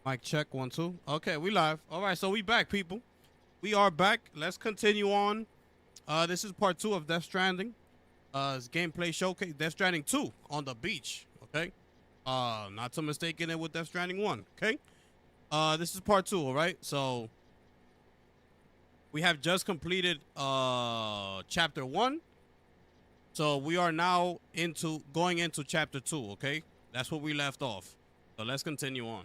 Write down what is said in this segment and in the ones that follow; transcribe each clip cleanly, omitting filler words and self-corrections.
Mic check, 1 2. Okay, we live. All right, so we back, people. We are back. Let's continue on. This is part 2 of Death Stranding. It's gameplay showcase. Death Stranding 2 on the beach. Okay. Not to mistaken it with Death Stranding 1. Okay. This is part 2. All right. So we have just completed chapter 1. So we are now going into chapter 2. Okay. That's where we left off. So let's continue on.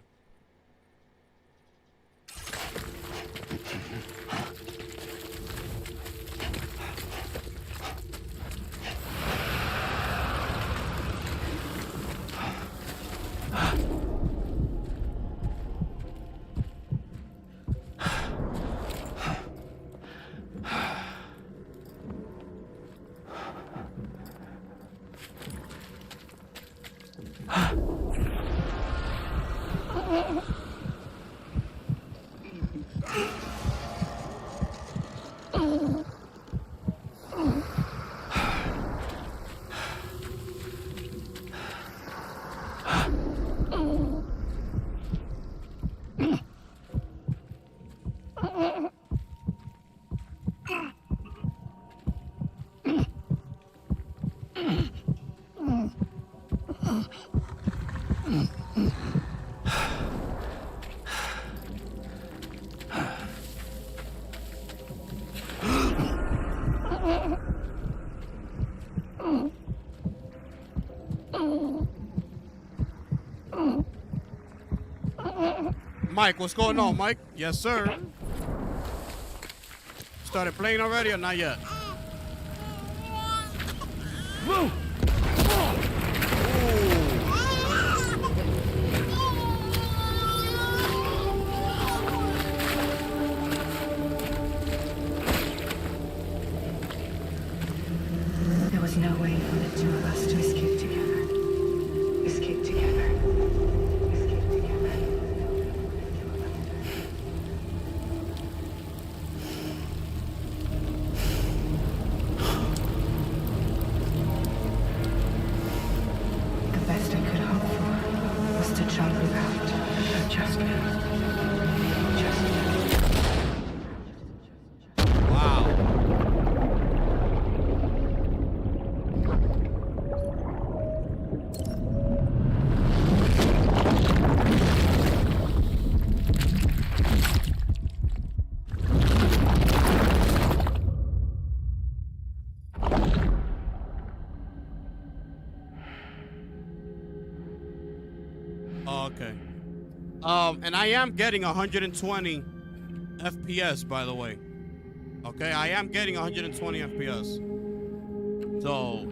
Mike, what's going on, Mike? Yes, sir. Started playing already or not yet? Move! There was no way for the two of us to escape together. Escape together. Escape together. The best I could hope for was to jump out. Just now. Just now. Wow. Okay. And I am getting 120 FPS, by the way. Okay, I am getting 120 FPS. So,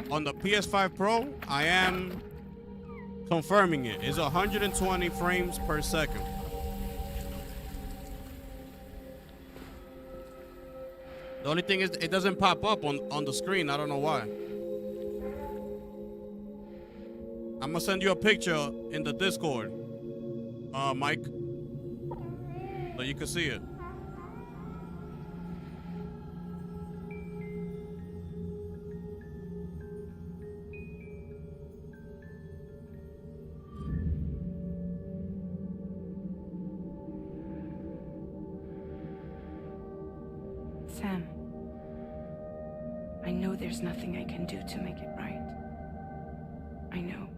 on the PS5 Pro, I am confirming it. It's 120 frames per second. The only thing is, it doesn't pop up on the screen. I don't know why. I'm gonna send you a picture in the Discord, Mike, so you can see it. Sam, I know there's nothing I can do to make it right. I know.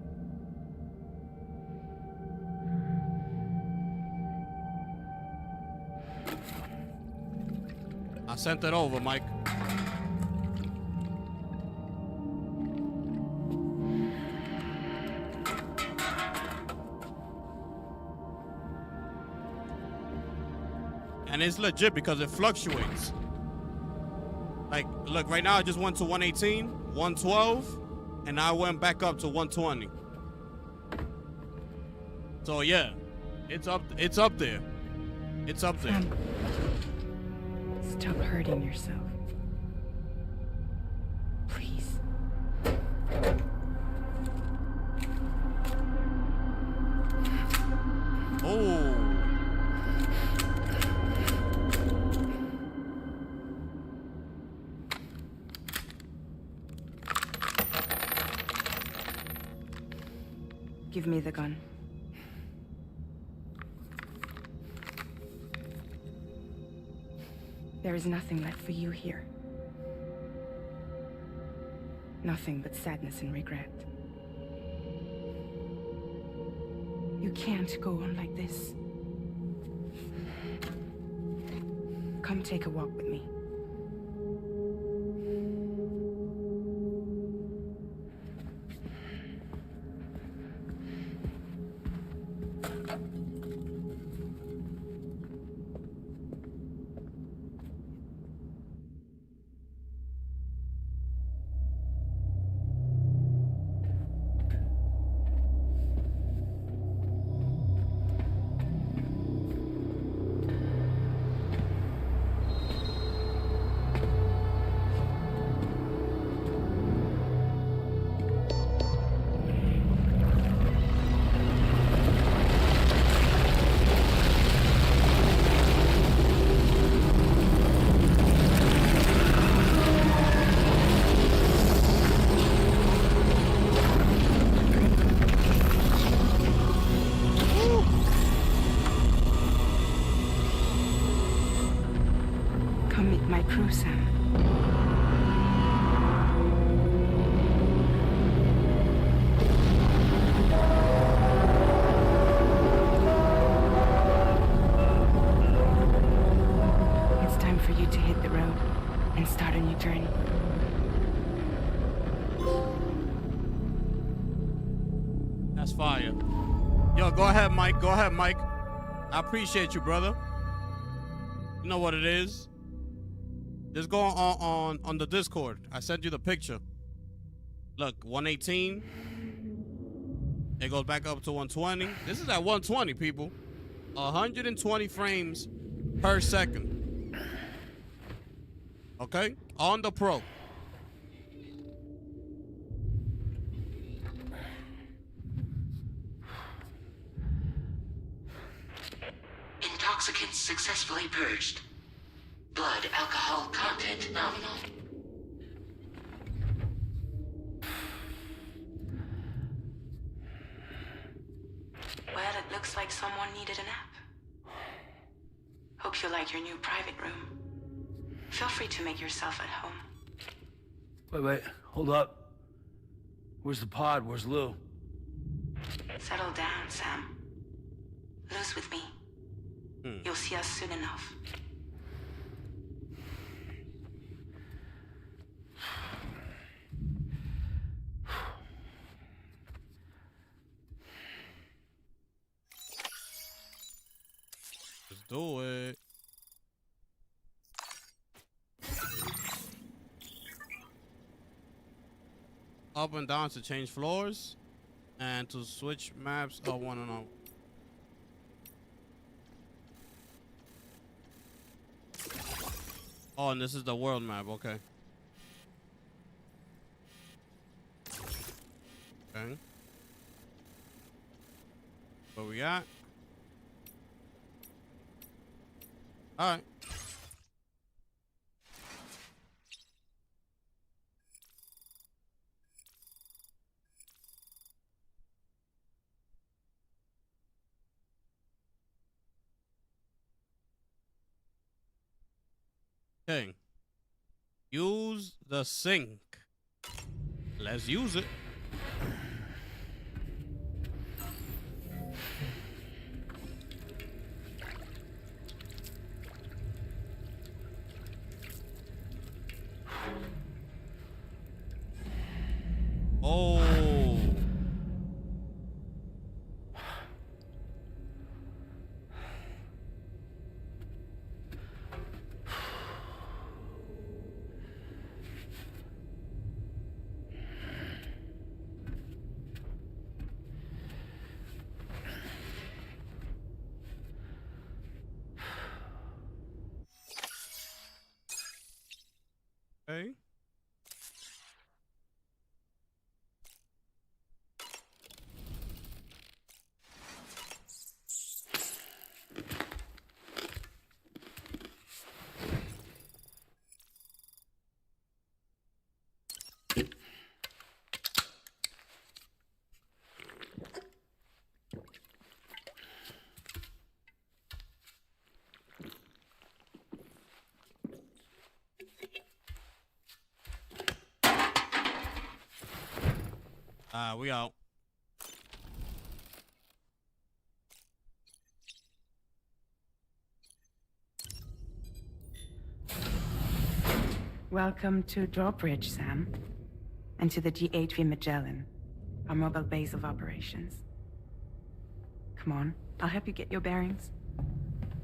I sent it over, Mike. And it's legit because it fluctuates. Like, look, right now I just went to 118, 112, and I went back up to 120. So yeah, it's up there. It's up there. Sam, stop hurting yourself. Please. Oh. Give me the gun. There is nothing left for you here. Nothing but sadness and regret. You can't go on like this. Come take a walk with me. Come meet my crew, Sam. It's time for you to hit the road and start a new journey. That's fire. Yo, go ahead, Mike. Go ahead, Mike. I appreciate you, brother. You know what it is? Just go on the Discord. I sent you the picture. Look, 118. It goes back up to 120. This is at 120, people. 120 frames per second. Okay? On the Pro. Intoxicants successfully purged. Blood alcohol content nominal. Well, it looks like someone needed a nap. Hope you like your new private room. Feel free to make yourself at home. Wait, hold up. Where's the pod? Where's Lou? Settle down, Sam. Lou's with me. You'll see us soon enough. Let's do it. Up and down to change floors, and to switch maps. Oh, one and all. Oh, and this is the world map. Okay. Okay. Where we at? All right. Okay. Use the sink. Let's use it. Oh. Okay. We out. Welcome to Drawbridge, Sam. And to the GHV Magellan, our mobile base of operations. Come on, I'll help you get your bearings.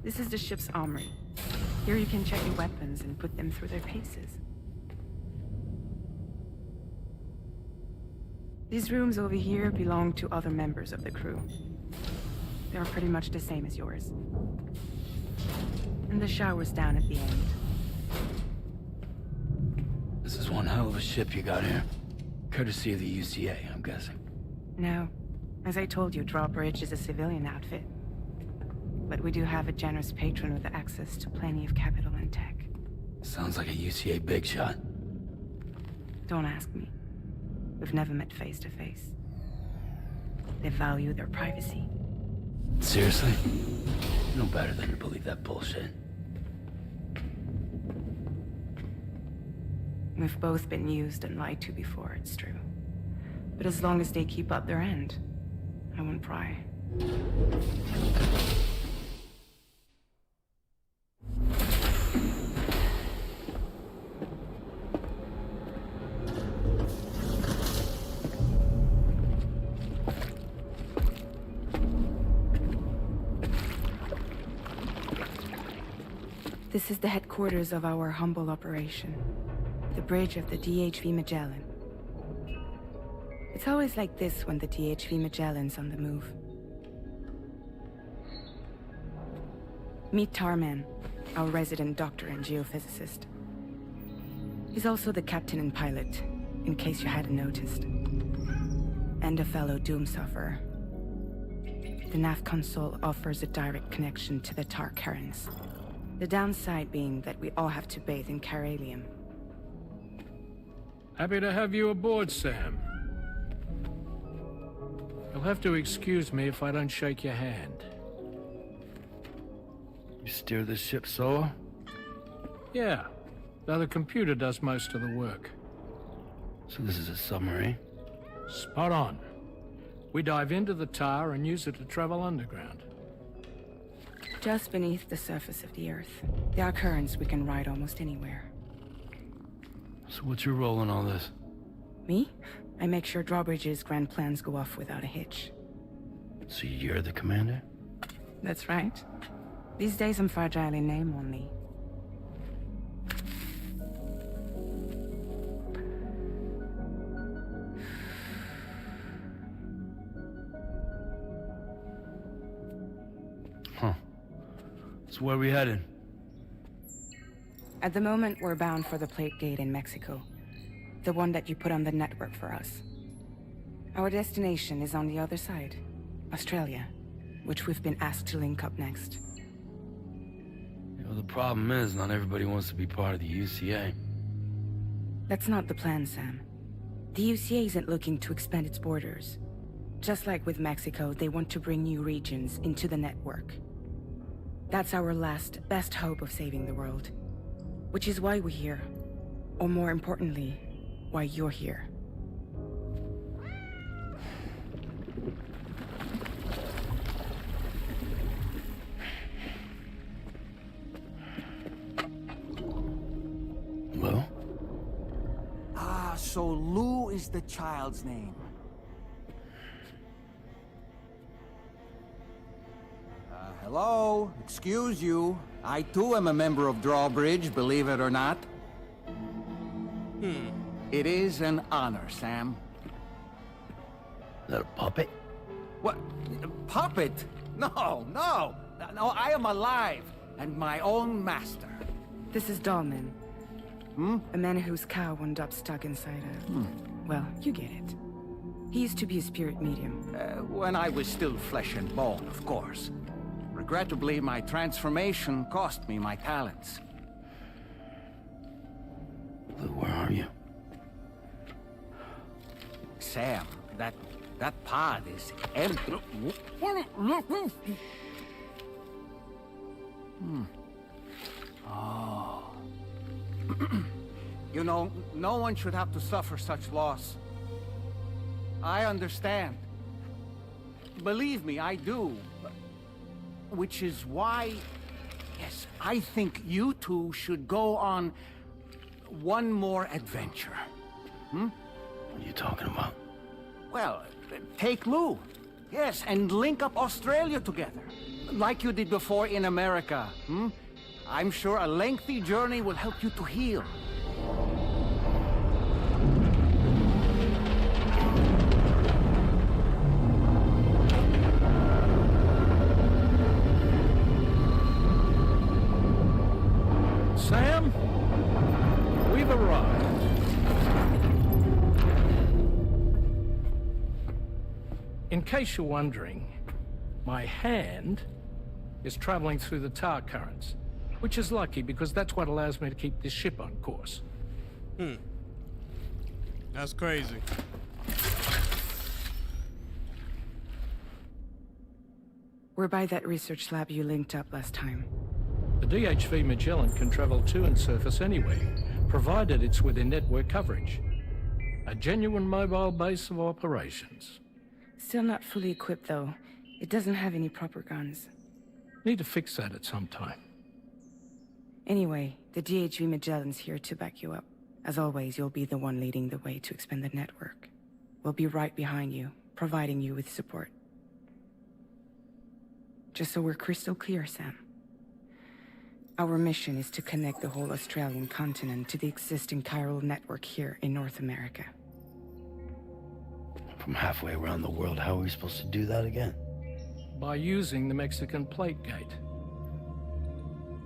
This is the ship's armory. Here you can check your weapons and put them through their paces. These rooms over here belong to other members of the crew. They are pretty much the same as yours. And the shower's down at the end. This is one hell of a ship you got here. Courtesy of the UCA, I'm guessing. No. As I told you, Drawbridge is a civilian outfit. But we do have a generous patron with access to plenty of capital and tech. Sounds like a UCA big shot. Don't ask me. We've never met face to face. They value their privacy. Seriously? No better than to believe that bullshit. We've both been used and lied to before, it's true. But as long as they keep up their end, I won't pry. This is the headquarters of our humble operation. The bridge of the DHV Magellan. It's always like this when the DHV Magellan's on the move. Meet Tarman, our resident doctor and geophysicist. He's also the captain and pilot, in case you hadn't noticed. And a fellow doom sufferer. The nav console offers a direct connection to the Tar currents. The downside being that we all have to bathe in Caralium. Happy to have you aboard, Sam. You'll have to excuse me if I don't shake your hand. You steer this ship solo? Yeah, though the computer does most of the work. So this is a submarine? Spot on. We dive into the Tar and use it to travel underground. Just beneath the surface of the Earth, there are currents we can ride almost anywhere. So what's your role in all this? Me? I make sure Drawbridge's grand plans go off without a hitch. So you're the commander? That's right. These days I'm fragile in name only. Huh. So where are we headed? At the moment, we're bound for the Plate Gate in Mexico. The one that you put on the network for us. Our destination is on the other side, Australia, which we've been asked to link up next. You know, the problem is not everybody wants to be part of the UCA. That's not the plan, Sam. The UCA isn't looking to expand its borders. Just like with Mexico, they want to bring new regions into the network. That's our last, best hope of saving the world. Which is why we're here. Or more importantly, why you're here. Well? Ah, so Lou is the child's name. Hello? Excuse you. I too am a member of Drawbridge, believe it or not. It is an honor, Sam. Is that a puppet? What? Puppet? No, no! No, I am alive, and my own master. This is Dahlman. A man whose cow wound up stuck inside a... Well, you get it. He used to be a spirit medium. When I was still flesh and bone, of course. Regrettably, my transformation cost me my talents. Lou, where are you? Sam, that pod is empty. Oh. You know, no one should have to suffer such loss. I understand. Believe me, I do. Which is why, yes, I think you two should go on one more adventure. What are you talking about? Well, take Lou. Yes, and link up Australia together. Like you did before in America. I'm sure a lengthy journey will help you to heal. Sam, we've arrived. In case you're wondering, my hand is traveling through the tar currents, which is lucky because that's what allows me to keep this ship on course. That's crazy. We're by that research lab you linked up last time. The DHV Magellan can travel to and surface anywhere, provided it's within network coverage. A genuine mobile base of operations. Still not fully equipped, though. It doesn't have any proper guns. Need to fix that at some time. Anyway, the DHV Magellan's here to back you up. As always, you'll be the one leading the way to expand the network. We'll be right behind you, providing you with support. Just so we're crystal clear, Sam. Our mission is to connect the whole Australian continent to the existing chiral network here in North America. From halfway around the world, how are we supposed to do that again? By using the Mexican plate gate.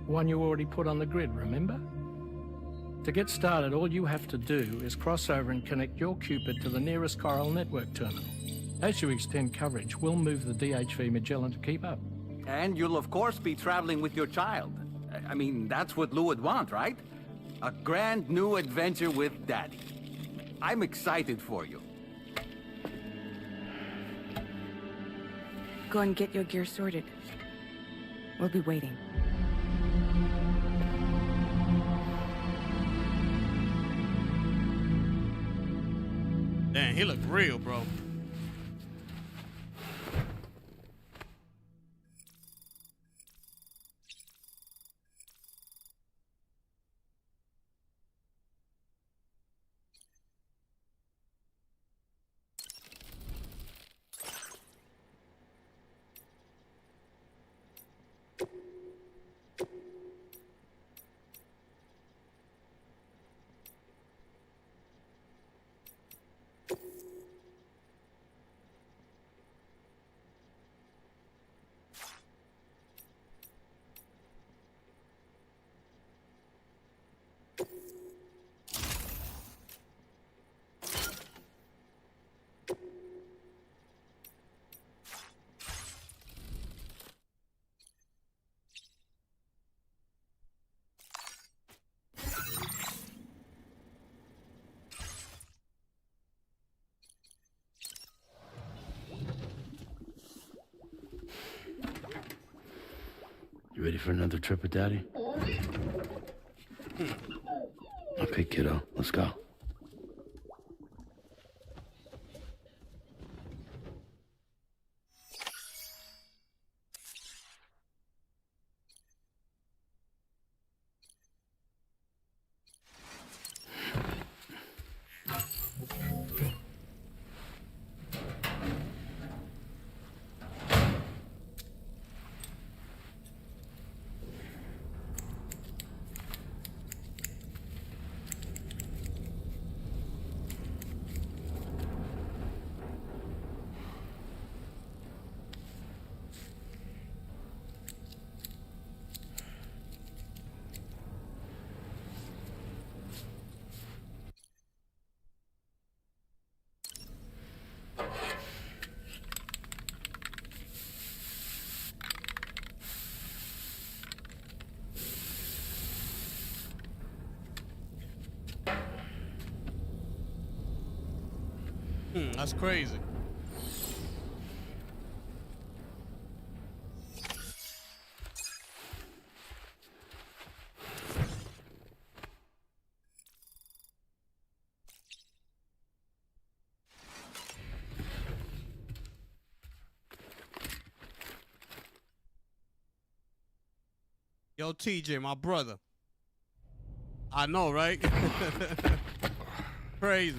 One you already put on the grid, remember? To get started, all you have to do is cross over and connect your Cupid to the nearest chiral network terminal. As you extend coverage, we'll move the DHV Magellan to keep up. And you'll of course be traveling with your child. I mean, that's what Lou would want, right? A grand new adventure with Daddy. I'm excited for you. Go and get your gear sorted. We'll be waiting. Damn, he look real, bro. You ready for another trip with Daddy? Okay, kiddo, let's go. That's crazy. Yo, TJ, my brother. I know, right? Crazy.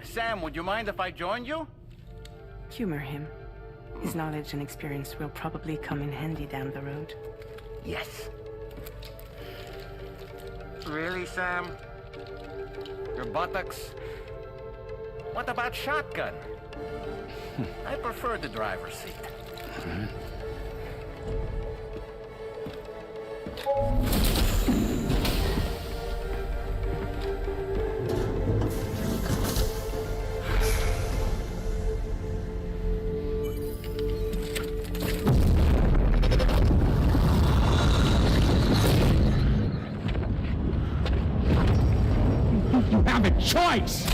Sam, would you mind if I joined you? Humor him. His knowledge and experience will probably come in handy down the road. Yes. Really, Sam? Your buttocks? What about shotgun? I prefer the driver's seat. You have a choice!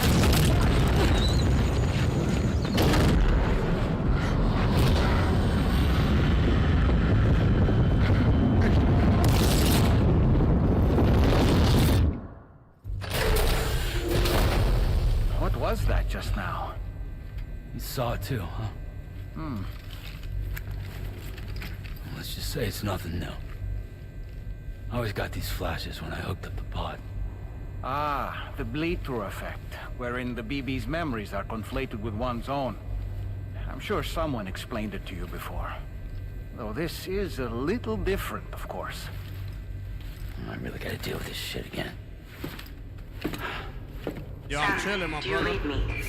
What was that just now? You saw it too, huh? Let's just say it's nothing new. I always got these flashes when I hooked up the pod. Ah, the bleed-through effect, wherein the BB's memories are conflated with one's own. I'm sure someone explained it to you before. Though this is a little different, of course. I really gotta deal with this shit again. Yo, I'm chilling, my Do you brother. read me?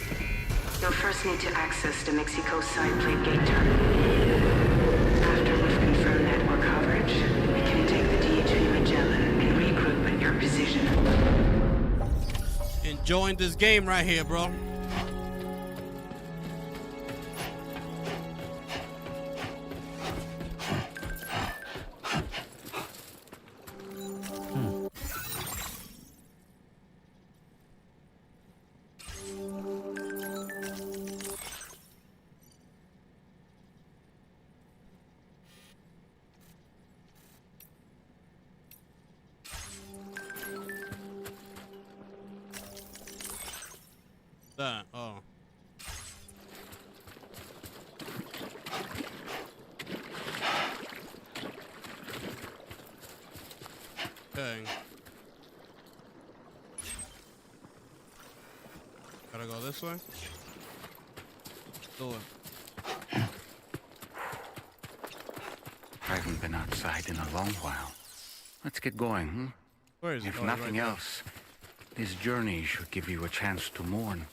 You'll first need to access the Mexico side plate gate terminal. After we've confirmed network coverage, we can take the DH Magellan and regroup at your position. Enjoying this game right here, bro. Oh. Okay. Gotta go this way. Do it. I haven't been outside in a long while. Let's get going, hmm? Where is it? If Oh, nothing right there. else, this journey should give you a chance to mourn.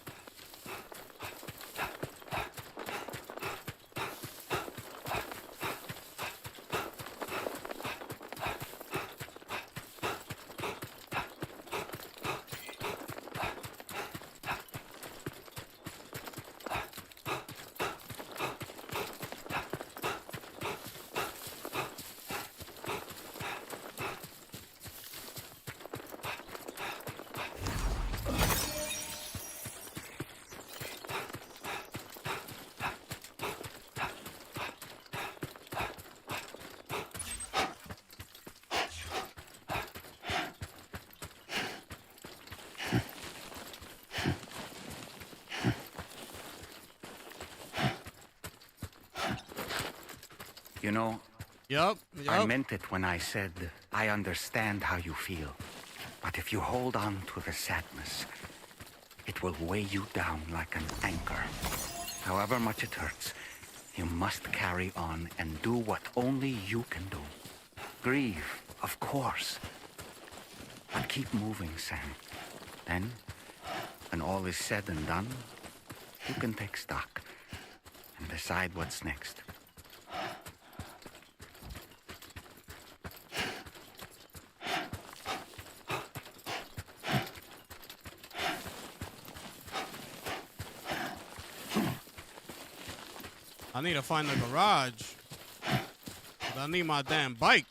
You know, Yup. I meant it when I said, I understand how you feel. But if you hold on to the sadness, it will weigh you down like an anchor. However much it hurts, you must carry on and do what only you can do. Grieve, of course. But keep moving, Sam. Then, when all is said and done, you can take stock and decide what's next. I need to find the garage. 'Cause I need my damn bike.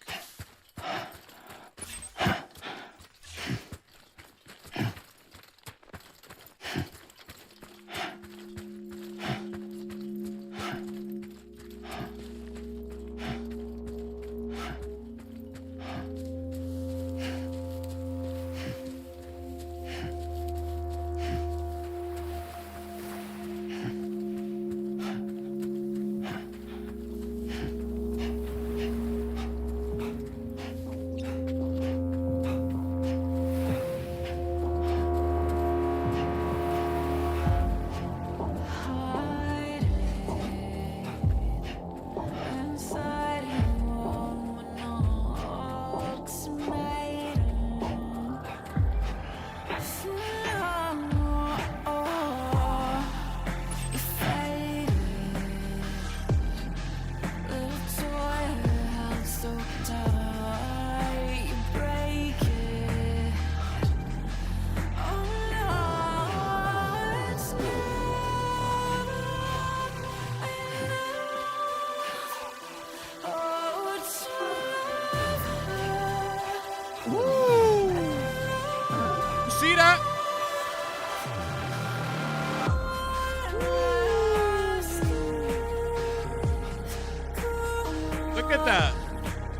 that.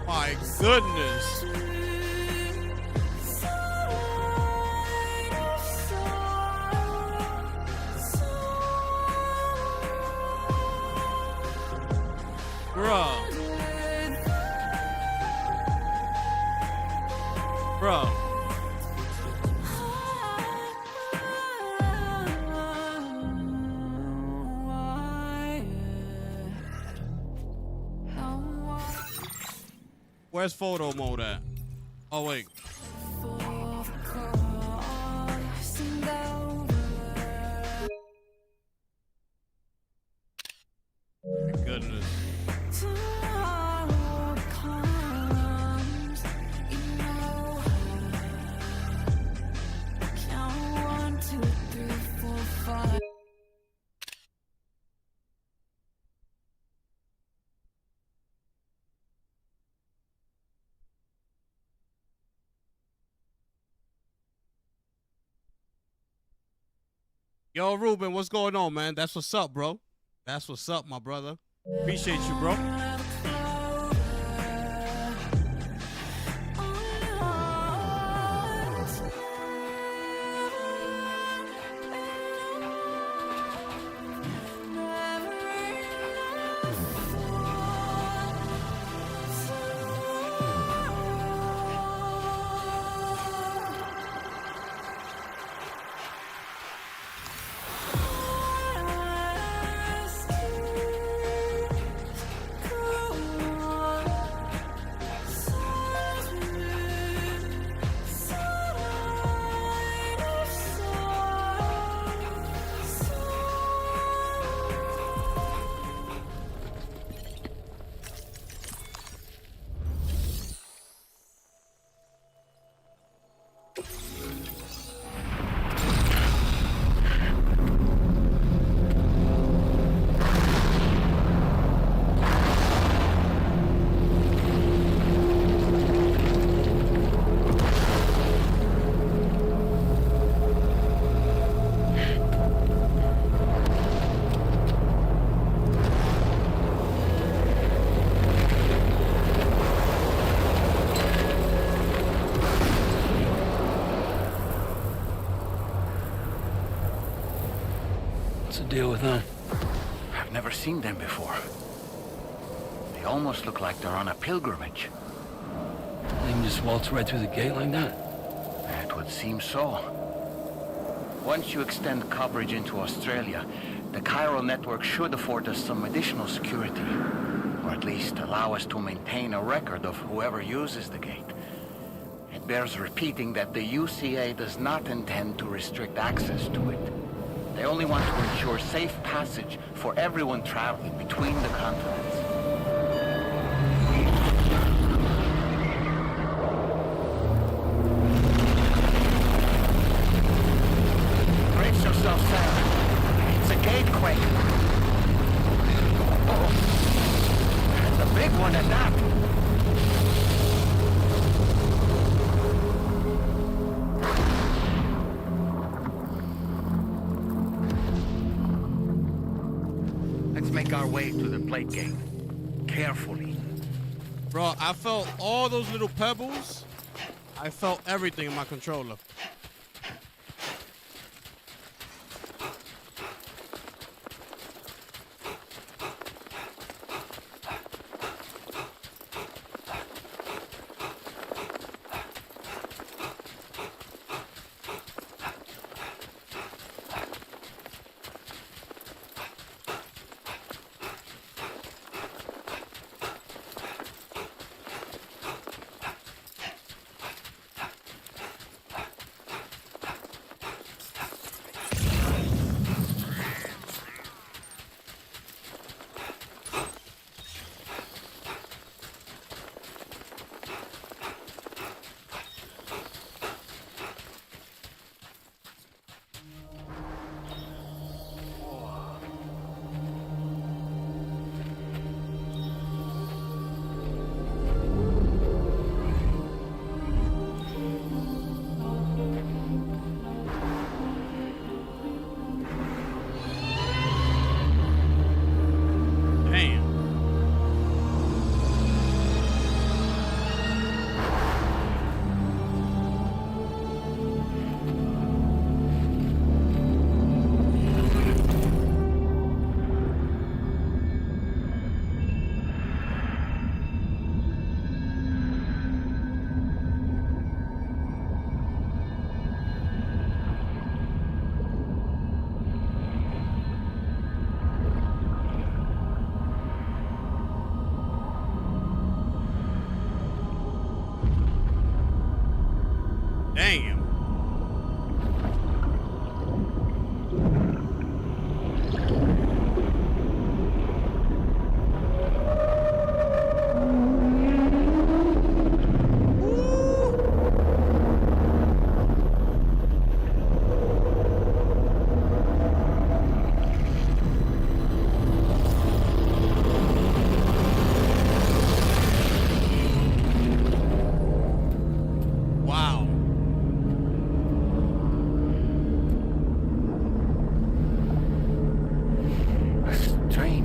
My goodness. Bro. Bro. Where's photo mode at? Oh, wait. My goodness. Yo, Ruben, what's going on, man? That's what's up, bro. That's what's up, my brother. Appreciate you, bro. What's the deal with them? I've never seen them before. They almost look like they're on a pilgrimage. They can just waltz right through the gate like that? It would seem so. Once you extend coverage into Australia, the chiral network should afford us some additional security, or at least allow us to maintain a record of whoever uses the gate. It bears repeating that the UCA does not intend to restrict access to it. They only want to ensure safe passage for everyone traveling between the continents. Brace yourself, Sarah. It's a gatequake. Oh, and a big one at that. Let's make our way to the plate gate. Carefully. Bro, I felt all those little pebbles. I felt everything in my controller.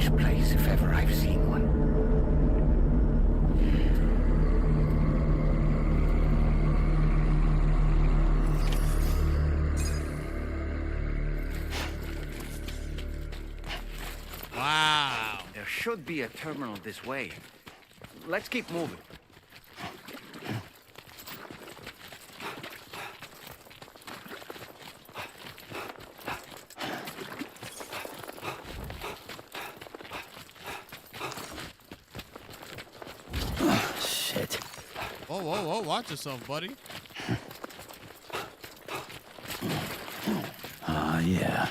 strange place if ever I've seen one. Wow. There should be a terminal this way. Let's keep moving. Shit. Whoa, whoa, whoa. Watch yourself, buddy. Yeah.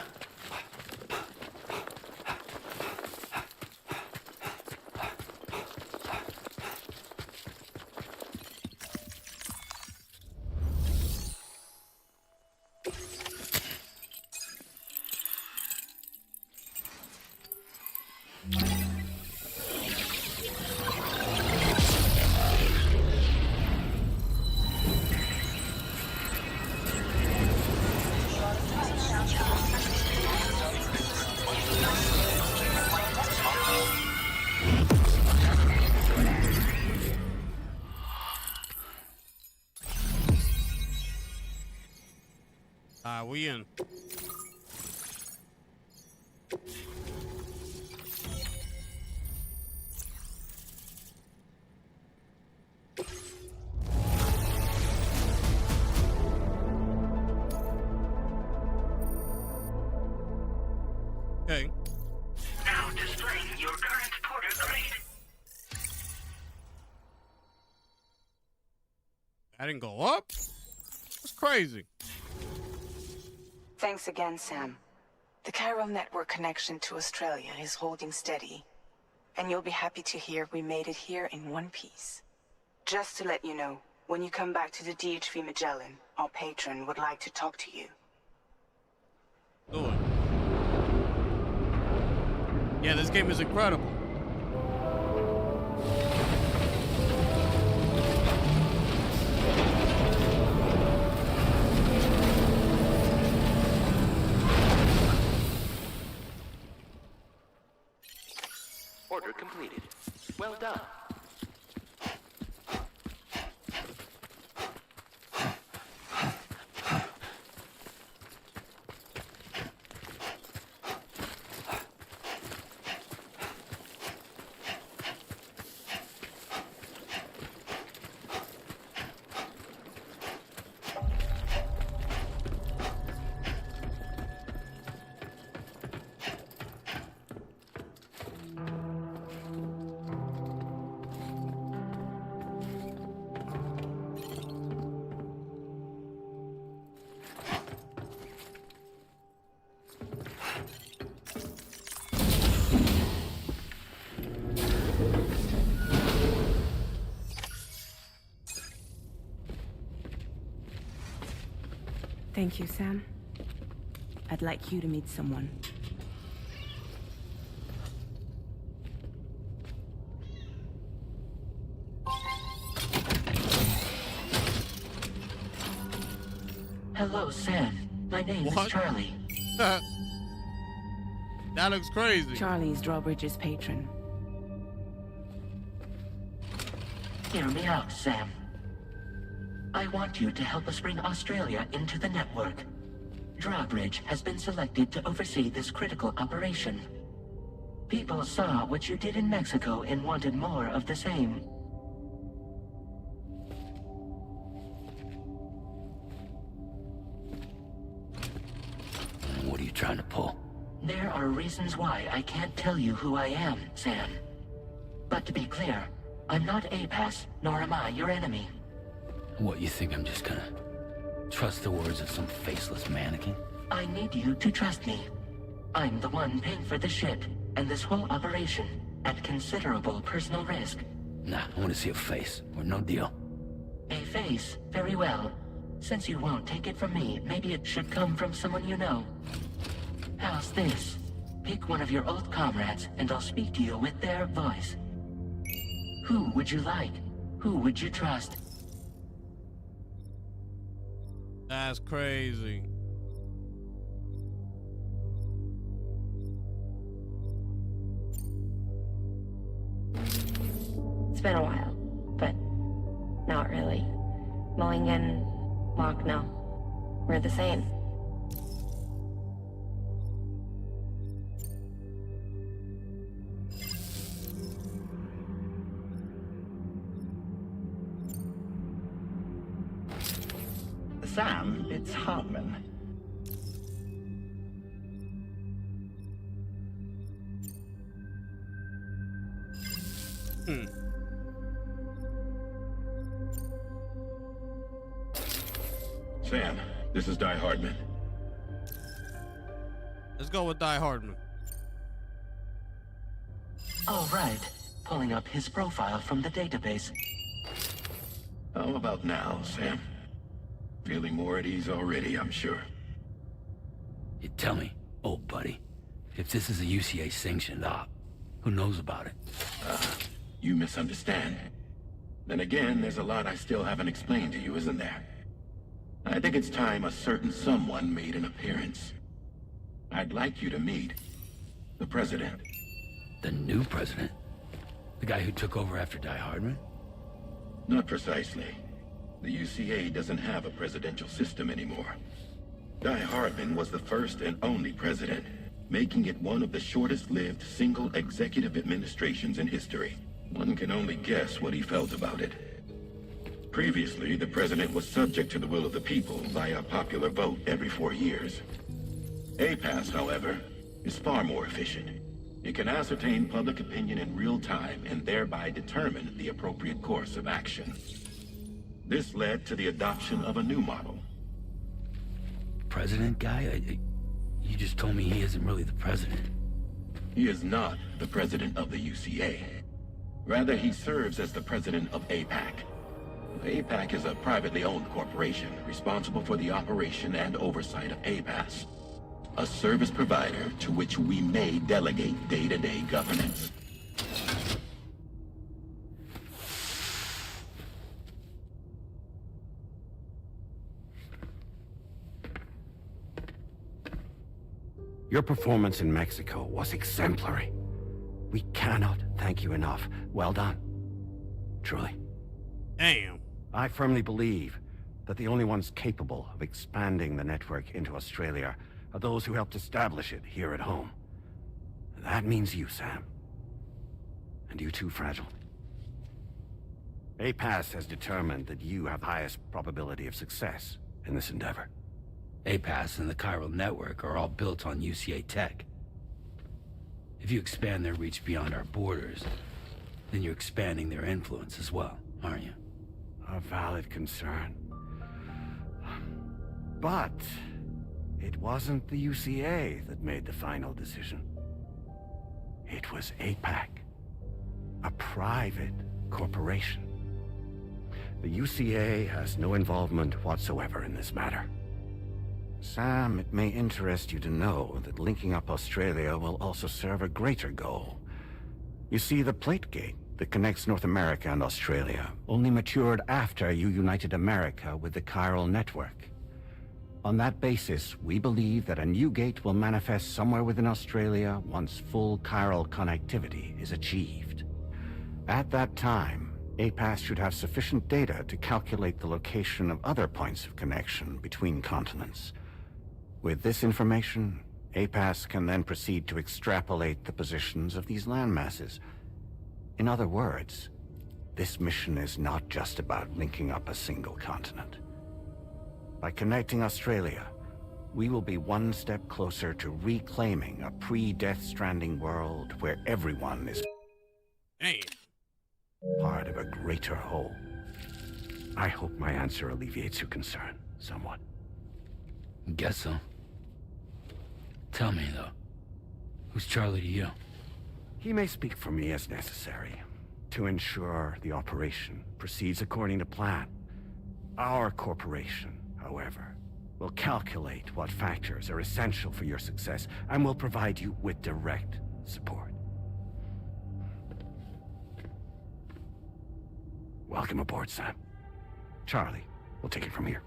We in. Okay. Now displaying your current porter grade. That didn't go up? That's crazy. Thanks again, Sam. The chiral network connection to Australia is holding steady. And you'll be happy to hear we made it here in one piece. Just to let you know, when you come back to the DHV Magellan, our patron would like to talk to you. Do it. Yeah, this game is incredible. Order completed. Well done. Thank you, Sam. I'd like you to meet someone. Hello, Sam. My name What? is Charlie. That looks crazy. Charlie's Drawbridge's patron. Hear me out, Sam. I want you to help us bring Australia into the network. Drawbridge has been selected to oversee this critical operation. People saw what you did in Mexico and wanted more of the same. What are you trying to pull? There are reasons why I can't tell you who I am, Sam. But to be clear, I'm not APAS, nor am I your enemy. What, you think I'm just gonna trust the words of some faceless mannequin? I need you to trust me. I'm the one paying for the ship and this whole operation at considerable personal risk. Nah, I want to see a face, or no deal. A face, very well. Since you won't take it from me, maybe it should come from someone you know. How's this? Pick one of your old comrades and I'll speak to you with their voice. Who would you like? Who would you trust? That's crazy. been a while, but not really. Mulligan, Locke, no. We're the same. Sam, it's Hartman. Sam, this is Die Hardman. Let's go with Die Hardman. All right. Pulling up his profile from the database. How about now, Sam? Feeling more at ease already, I'm sure. You tell me, old buddy, if this is a UCA sanctioned op, who knows about it? You misunderstand. Then again, there's a lot I still haven't explained to you, isn't there? I think it's time a certain someone made an appearance. I'd like you to meet the president. The new president? The guy who took over after Die Hardman? Not precisely. The UCA doesn't have a presidential system anymore. Die Hardman was the first and only president, making it one of the shortest-lived single executive administrations in history. One can only guess what he felt about it. Previously, the president was subject to the will of the people via a popular vote every 4 years. APAS, however, is far more efficient. It can ascertain public opinion in real time and thereby determine the appropriate course of action. This led to the adoption of a new model. President guy? You just told me he isn't really the president. He is not the president of the UCA. Rather, he serves as the president of APAC. APAC is a privately owned corporation responsible for the operation and oversight of APAS, a service provider to which we may delegate day-to-day governance. Your performance in Mexico was exemplary. We cannot thank you enough. Well done. Truly. Damn. I firmly believe that the only ones capable of expanding the network into Australia are those who helped establish it here at home. That means you, Sam. And you too, Fragile. APAS has determined that you have the highest probability of success in this endeavor. APAS and the chiral network are all built on UCA tech. If you expand their reach beyond our borders, then you're expanding their influence as well, aren't you? A valid concern. But it wasn't the UCA that made the final decision. It was APAC, a private corporation. The UCA has no involvement whatsoever in this matter. Sam, it may interest you to know that linking up Australia will also serve a greater goal. You see, the plate gate that connects North America and Australia only matured after you united America with the chiral network. On that basis, we believe that a new gate will manifest somewhere within Australia once full chiral connectivity is achieved. At that time, APAS should have sufficient data to calculate the location of other points of connection between continents. With this information, APAS can then proceed to extrapolate the positions of these landmasses. In other words, this mission is not just about linking up a single continent. By connecting Australia, we will be one step closer to reclaiming a pre-Death Stranding world where everyone is part of a greater whole. I hope my answer alleviates your concern somewhat. Guess so. Tell me, though, who's Charlie to you? He may speak for me as necessary to ensure the operation proceeds according to plan. Our corporation, however, will calculate what factors are essential for your success and will provide you with direct support. Welcome aboard, Sam. Charlie, we'll take it from here.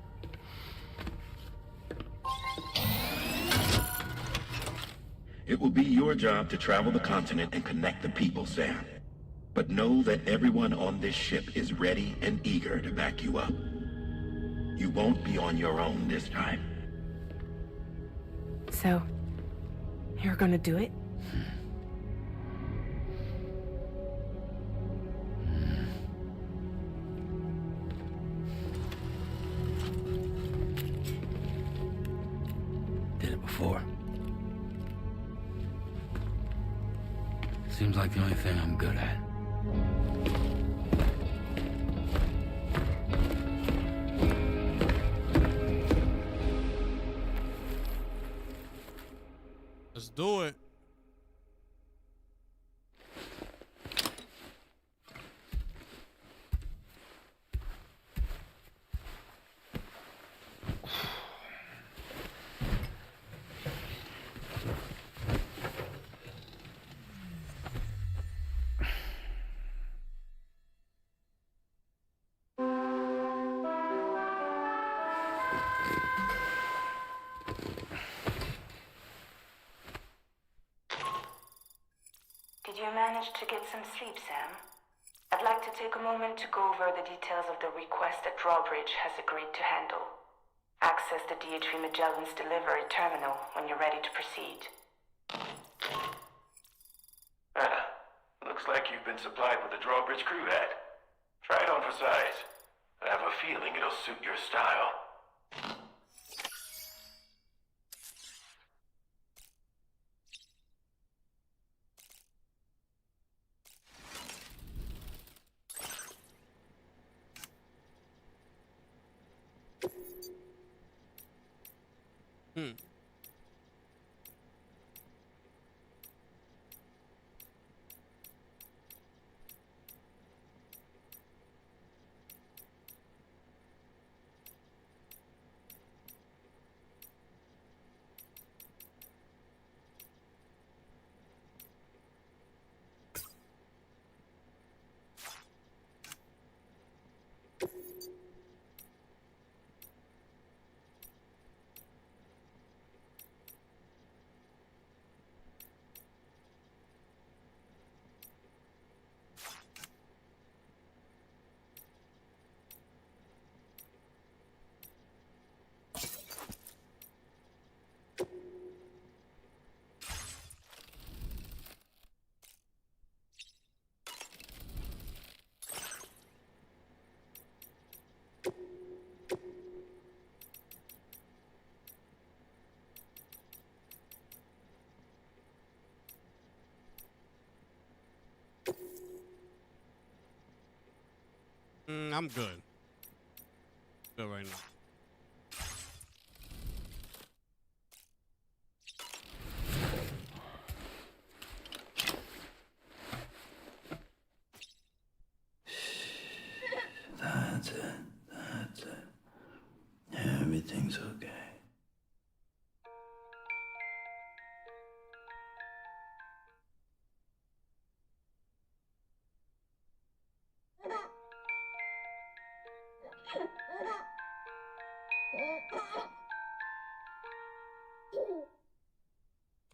It will be your job to travel the continent and connect the people, Sam. But know that everyone on this ship is ready and eager to back you up. You won't be on your own this time. So, you're gonna do it? Did it before. Seems like the only thing I'm good at. Let's do it. Did you manage to get some sleep, Sam? I'd like to take a moment to go over the details of the request that Drawbridge has agreed to handle. Access the DHV Magellan's delivery terminal when you're ready to proceed. Looks like you've been supplied with a Drawbridge crew hat. Try it on for size. I have a feeling it'll suit your style. I'm good. Good right now. That's it. That's it. Everything's okay.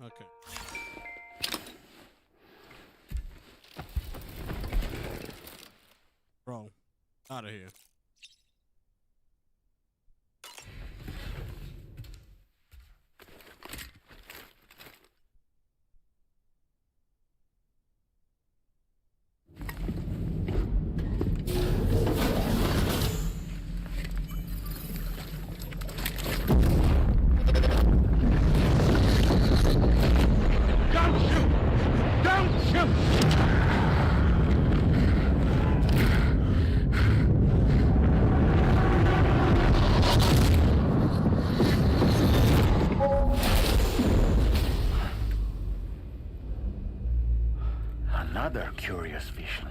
Okay. Bro, out of here. Another curious vision.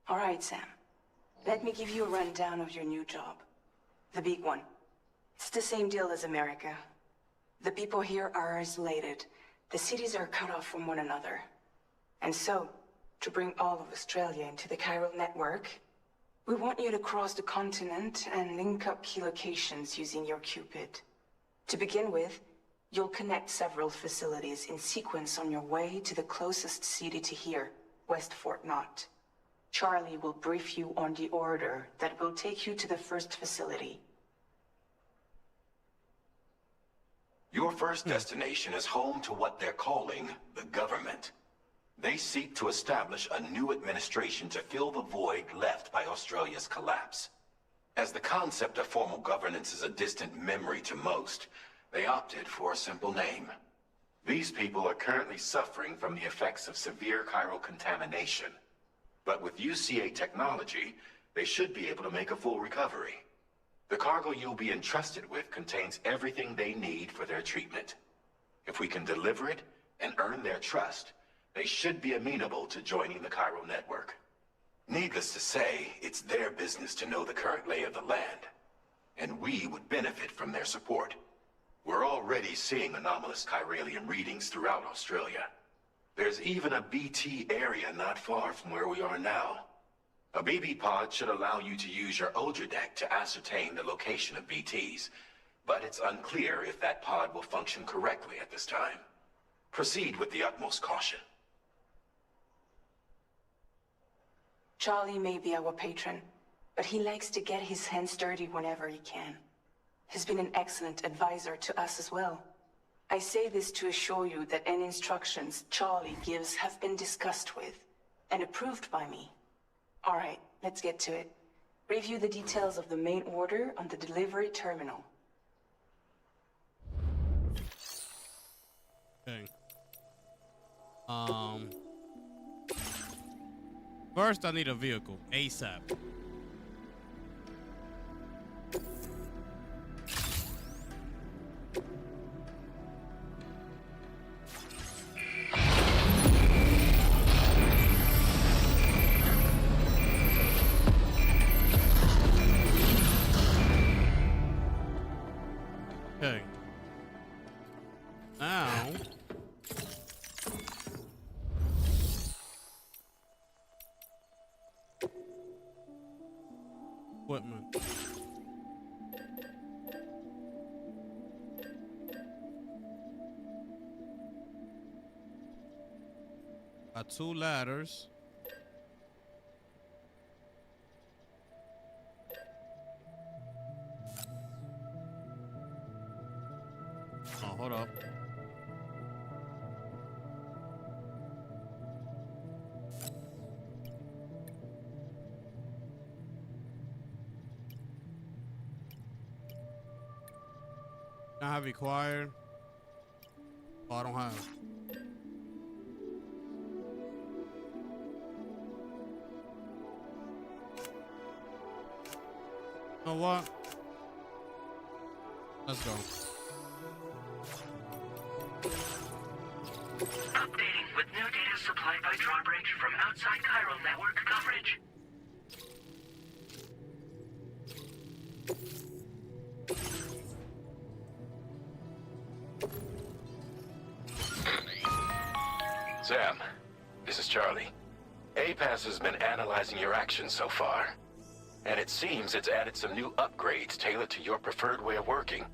All right, Sam. Let me give you a rundown of your new job. The big one. It's the same deal as America. The people here are isolated, The cities are cut off from one another. And so, to bring all of Australia into the chiral network, we want you to cross the continent and link up key locations using your Cupid. To begin with, you'll connect several facilities in sequence on your way to the closest city to here, West Fort Knott. Charlie will brief you on the order that will take you to the first facility. Your first destination is home to what they're calling the government. They seek to establish a new administration to fill the void left by Australia's collapse. As the concept of formal governance is a distant memory to most, they opted for a simple name. These people are currently suffering from the effects of severe chiral contamination. But with UCA technology, they should be able to make a full recovery. The cargo you'll be entrusted with contains everything they need for their treatment. If we can deliver it and earn their trust, they should be amenable to joining the chiral network. Needless to say, it's their business to know the current lay of the land, and we would benefit from their support. We're already seeing anomalous chiralium readings throughout Australia. There's even a BT area not far from where we are now. A BB pod should allow you to use your Ultra deck to ascertain the location of BTs, but it's unclear if that pod will function correctly at this time. Proceed with the utmost caution. Charlie may be our patron, but he likes to get his hands dirty whenever he can. He's been an excellent advisor to us as well. I say this to assure you that any instructions Charlie gives have been discussed with and approved by me. All right, let's get to it. Review the details of the main order on the delivery terminal. Okay. First, I need a vehicle ASAP. Okay. Now, equipment. Got 2 ladders. Oh, hold up. I have required. Oh, I don't have. You know what? Let's go. Updating with new data supplied by Drawbridge from outside chiral network coverage. Sam, this is Charlie. APAS has been analyzing your actions so far, and it seems it's added some new upgrades tailored to your preferred way of working.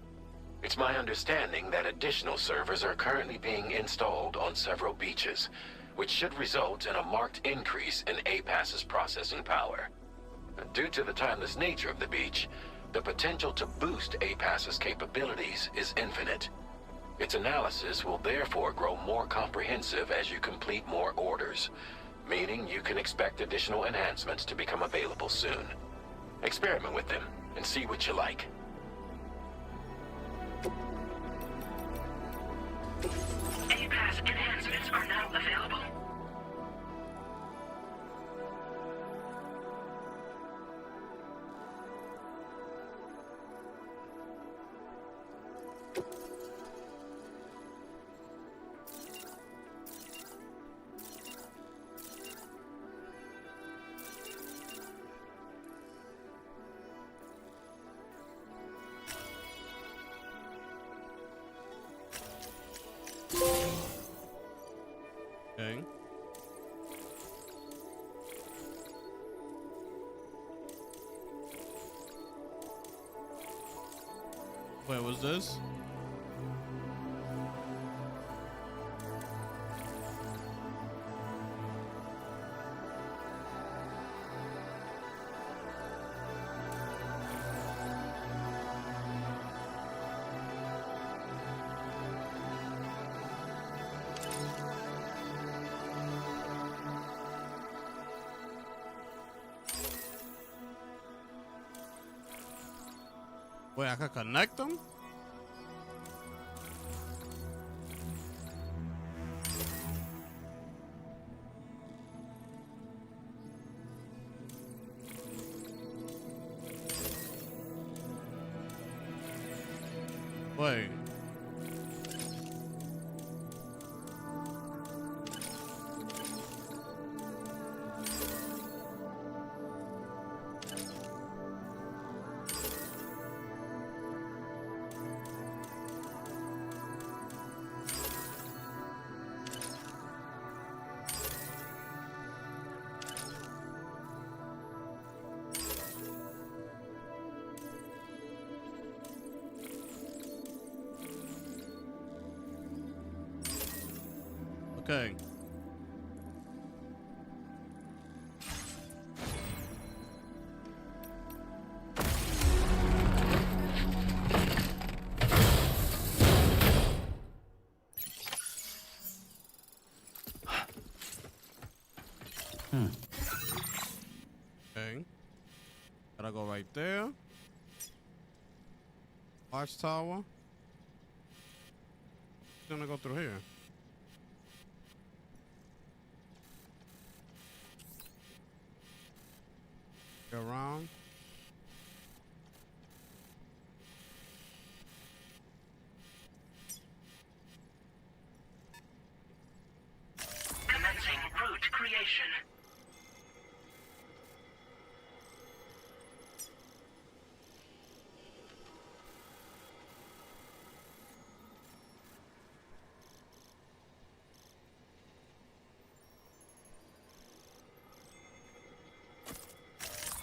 It's my understanding that additional servers are currently being installed on several beaches, which should result in a marked increase in APAS's processing power. Due to the timeless nature of the beach, the potential to boost APAS's capabilities is infinite. Its analysis will therefore grow more comprehensive as you complete more orders, meaning you can expect additional enhancements to become available soon. Experiment with them and see what you like. APAS enhancements are now available. Okay. Wait, what's this? Wait, I can connect them? Wait. Okay. Okay. Gotta go right there. Watchtower. Gonna go through here. Around. Commencing route creation.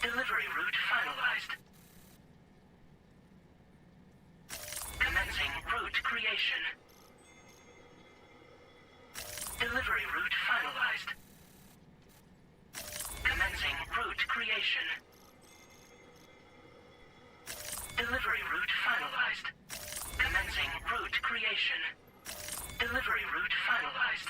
Delivery route finalized. Commencing route creation. Delivery route finalized. Commencing route creation. Delivery route finalized. Commencing route creation. Delivery route finalized.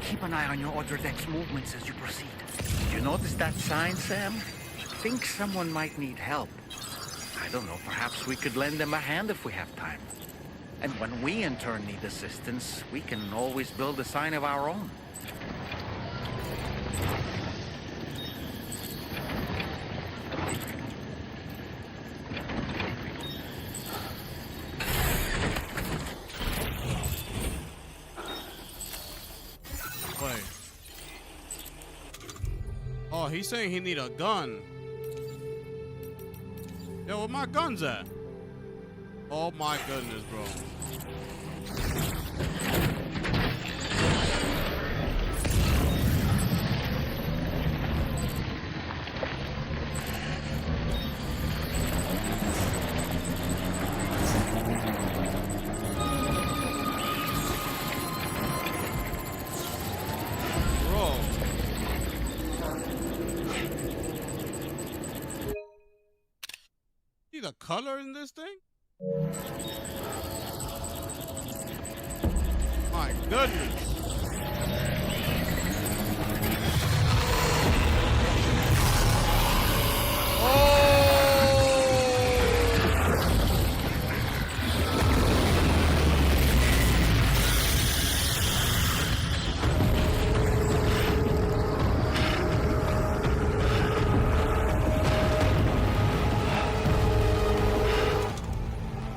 Keep an eye on your other deck's movements as you proceed. You notice that sign, Sam? Think someone might need help. I don't know, perhaps we could lend them a hand if we have time. And when we in turn need assistance, we can always build a sign of our own. Wait. Oh, he's saying he need a gun. Yo, where my guns at? Oh my goodness, bro. a color in this thing? My goodness.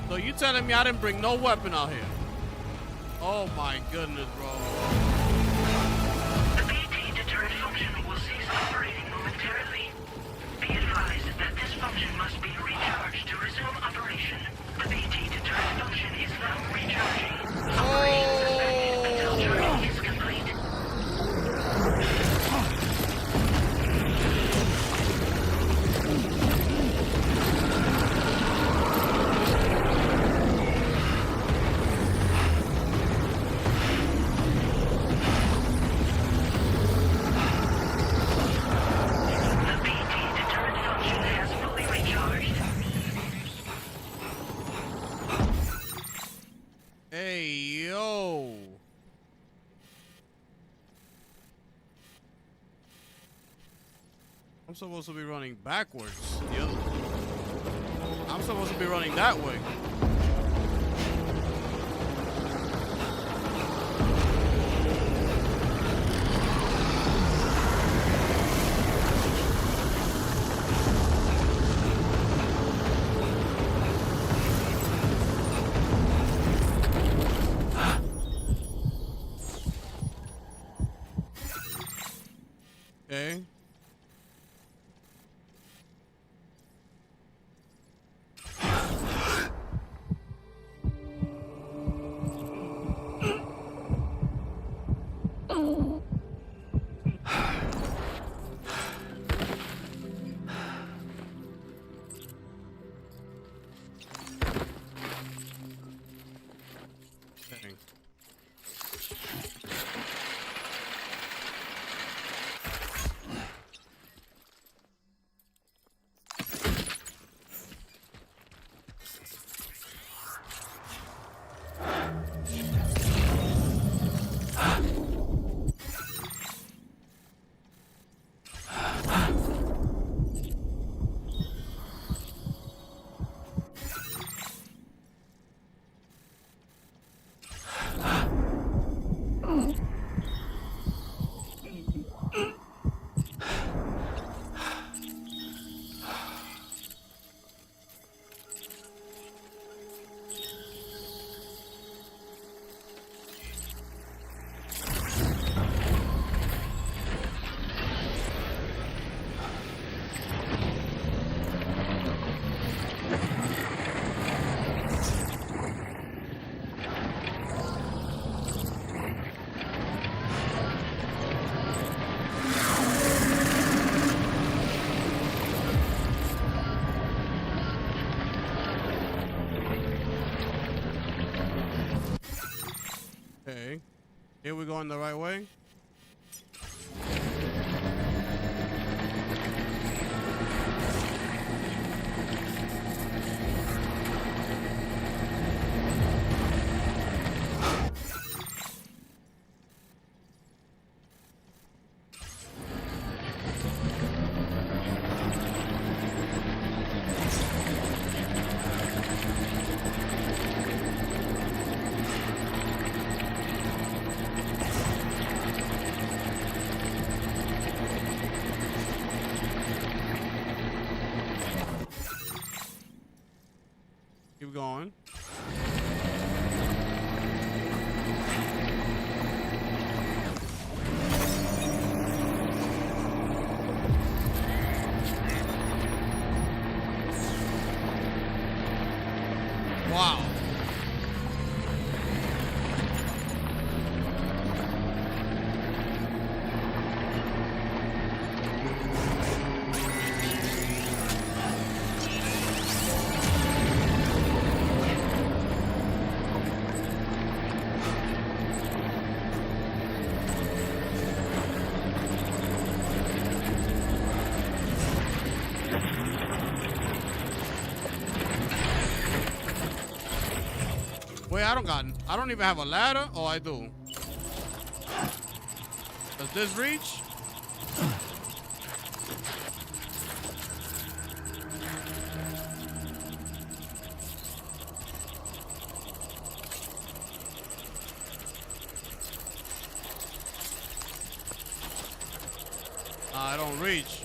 So you telling me I didn't bring no weapon out here? Oh my goodness, bro. The PT deterrent function will cease operating momentarily. Be advised that this function must be recharged to resume operation. The PT deterrent function is now recharging. Operation suspended until charging is complete. Hey, yo. I'm supposed to be running backwards. The other way. I'm supposed to be running that way. Okay. Dang. Okay. Here we going the right way? Keep going. Wow. Wait, I don't even have a ladder. Oh, I do. Does this reach? I don't reach.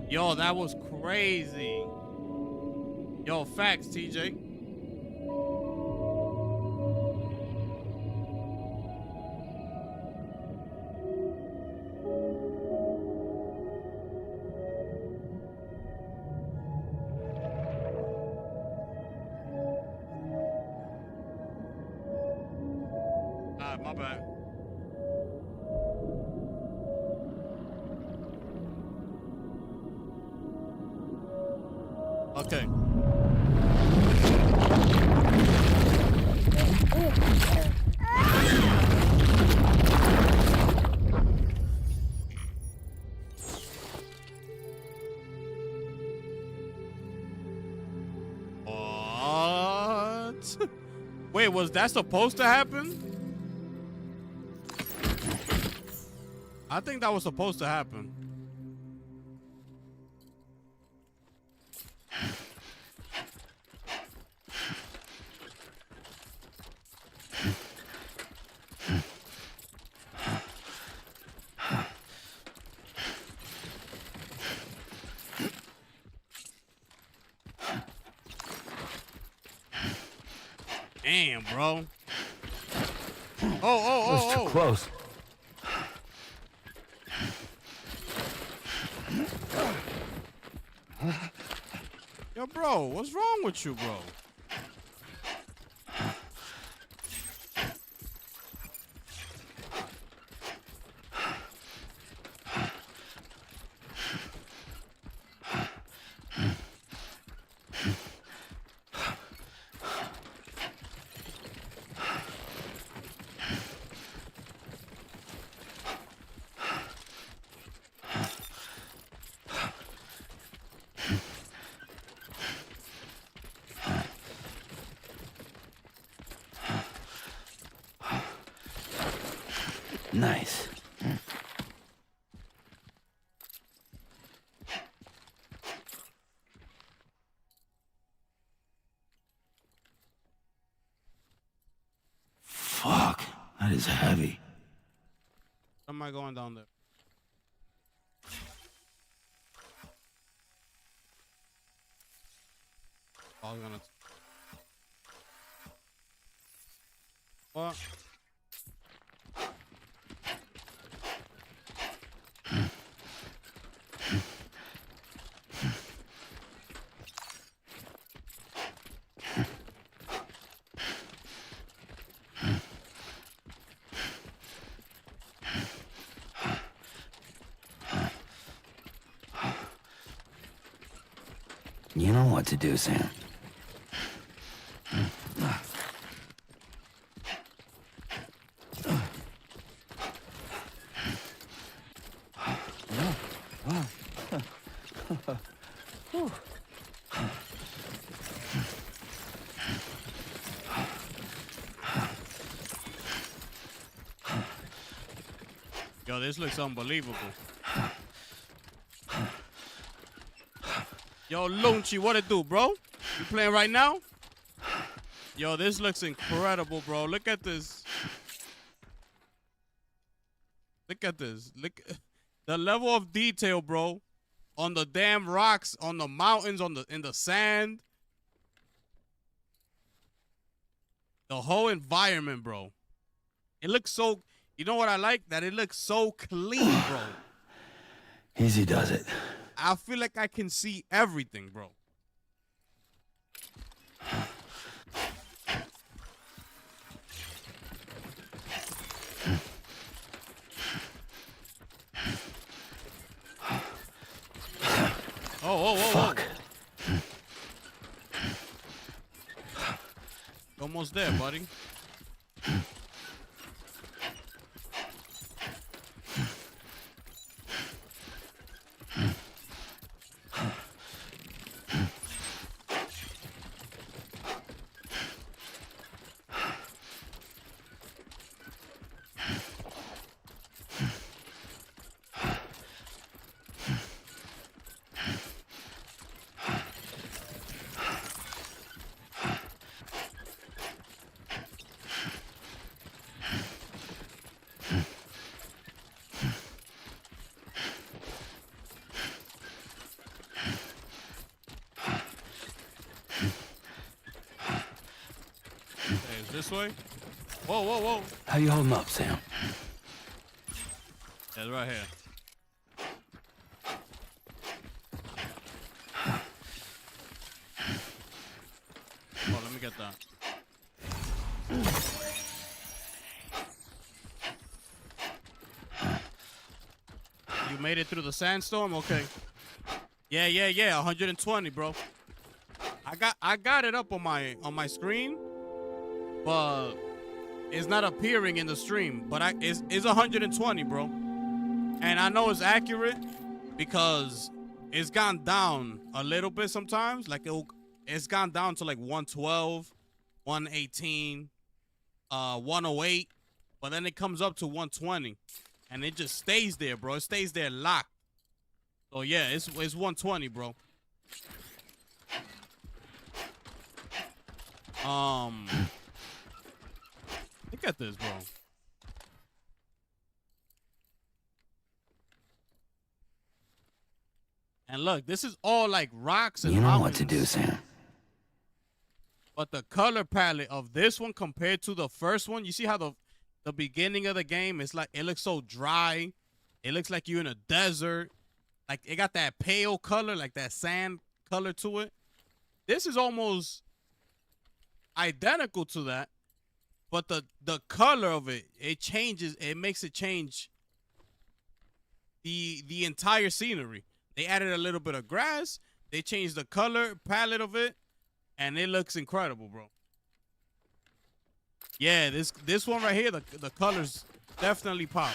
Yo, that was crazy. Yo, facts, TJ. My bad. Okay. What? Wait, was that supposed to happen? I think that was supposed to happen. Damn, bro. Oh. Too close. Yo, bro, what's wrong with you, bro? Nice. Fuck, that is heavy. Am I going down there? I was gonna. What? You know what to do, Sam. this looks unbelievable. Yo, Lunchi, what it do, bro? You playing right now? Yo, this looks incredible, bro. Look at this. Look at this. Look the level of detail, bro. On the damn rocks, on the mountains, in the sand. The whole environment, bro. It looks so, you know what I like? That it looks so clean, bro. Easy does it. I feel like I can see everything, bro. Oh, fuck. Almost there, buddy. This way? Whoa, whoa, whoa. How you holding up, Sam? That's right here. Oh, let me get that. You made it through the sandstorm? Okay. Yeah. 120, bro. I got it up on my screen. But it's not appearing in the stream. But it's 120, bro. And I know it's accurate because it's gone down a little bit sometimes. Like it's gone down to like 112, 118, 108. But then it comes up to 120. And it just stays there, bro. It stays there locked. So yeah, it's 120, bro. Look at this, bro. And look, this is all like rocks and mountains. You know mountains. what to do, Sam. But the color palette of this one compared to the first one, you see how the beginning of the game is like, it looks so dry. It looks like you're in a desert. Like it got that pale color, like that sand color to it. This is almost identical to that. But the color of it changes. It makes it change the entire scenery. They added a little bit of grass. They changed the color palette of it, and it looks incredible, bro. Yeah, this one right here, the colors definitely pop.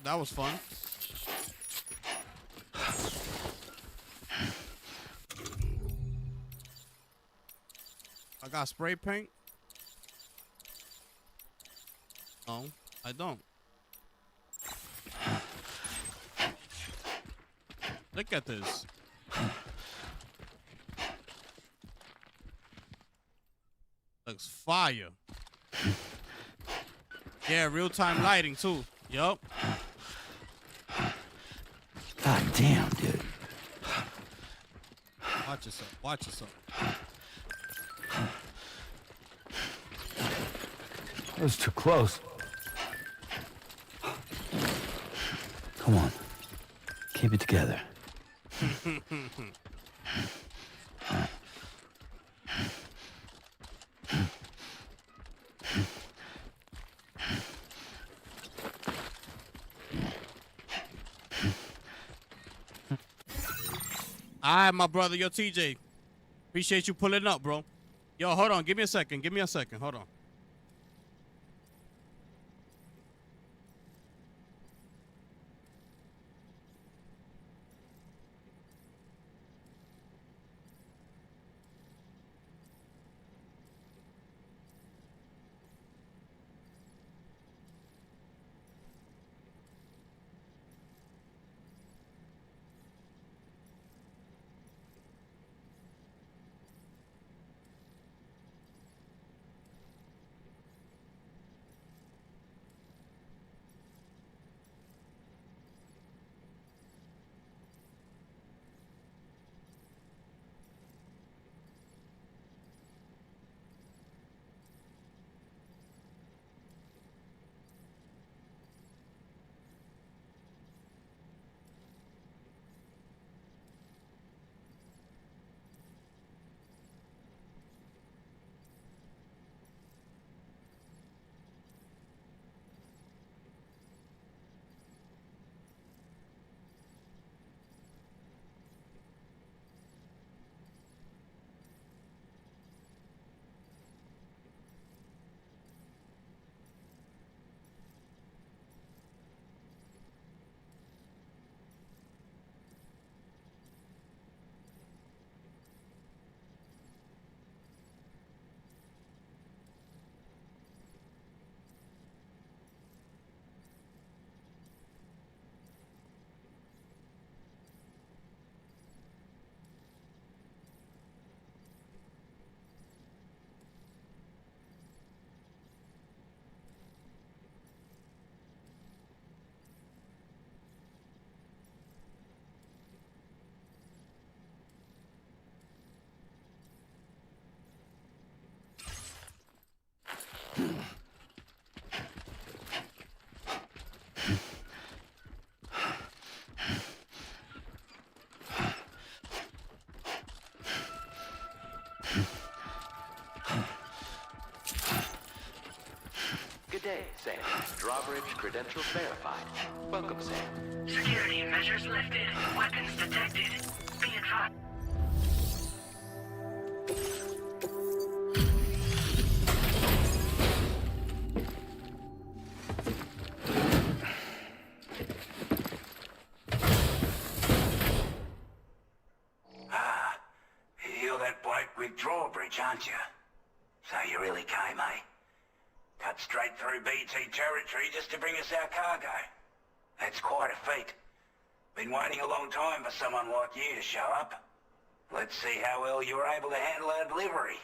That was fun. I got spray paint. No, I don't. Look at this. Looks fire. Yeah, real-time lighting too. Yup. God damn, dude. Watch yourself. Watch yourself. That was too close. Come on. Keep it together. All right, my brother. Yo, TJ. Appreciate you pulling up, bro. Yo, hold on. Give me a second. Give me a second. Hold on. Good day, Sam. Drawbridge credentials verified. Welcome, Sam. Security measures lifted. Weapons detected. Be advised. You're that bloke with Drawbridge, aren't you? So you really came, eh? Cut straight through BT territory just to bring us our cargo. That's quite a feat. Been waiting a long time for someone like you to show up. Let's see how well you were able to handle our delivery.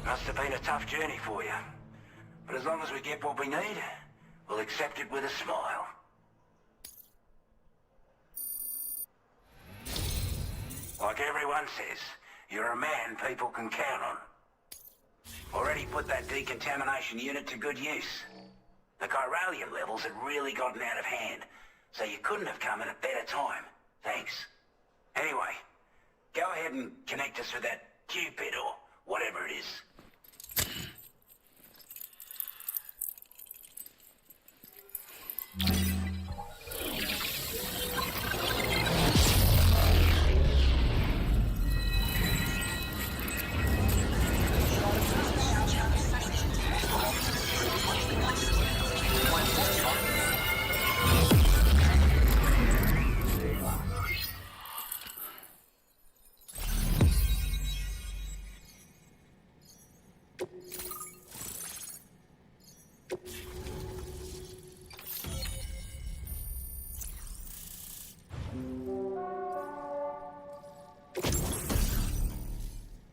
Must have been a tough journey for you. But as long as we get what we need, we'll accept it with a smile. Like everyone says, you're a man people can count on. Already put that decontamination unit to good use. The chiralium levels had really gotten out of hand, so you couldn't have come at a better time. Thanks. Anyway, go ahead and connect us with that Cupid or whatever it is.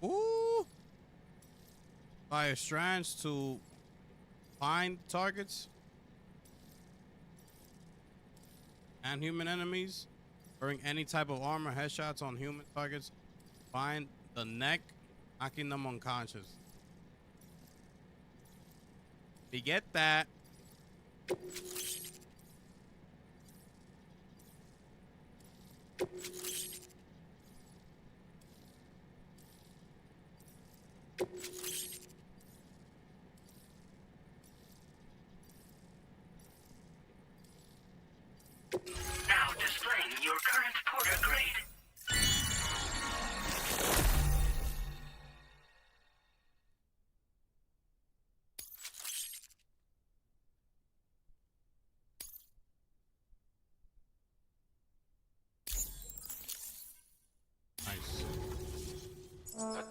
Ooh. Fire strands to find targets and human enemies. During any type of armor, headshots on human targets. Find the neck, knocking them unconscious. We get that.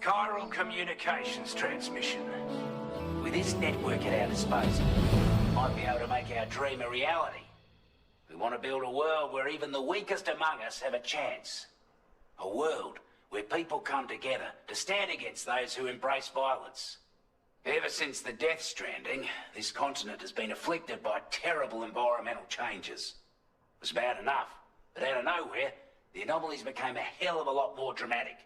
Chiral communications transmission. With this network at our disposal, might be able to make our dream a reality. We want to build a world where even the weakest among us have a chance. A world where people come together to stand against those who embrace violence. Ever since the Death Stranding, this continent has been afflicted by terrible environmental changes. It was bad enough, but out of nowhere, the anomalies became a hell of a lot more dramatic.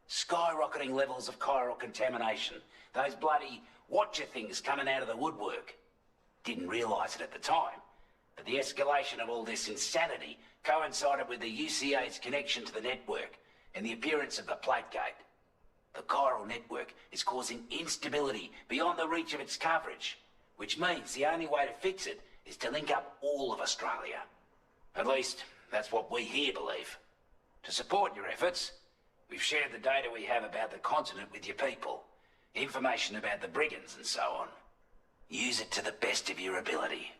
Skyrocketing levels of chiral contamination. Those bloody watcher things coming out of the woodwork. Didn't realise it at the time, but the escalation of all this insanity coincided with the UCA's connection to the network and the appearance of the plate gate. The chiral network is causing instability beyond the reach of its coverage, which means the only way to fix it is to link up all of Australia. At least, that's what we here believe. To support your efforts, we've shared the data we have about the continent with your people, information about the brigands and so on. Use it to the best of your ability.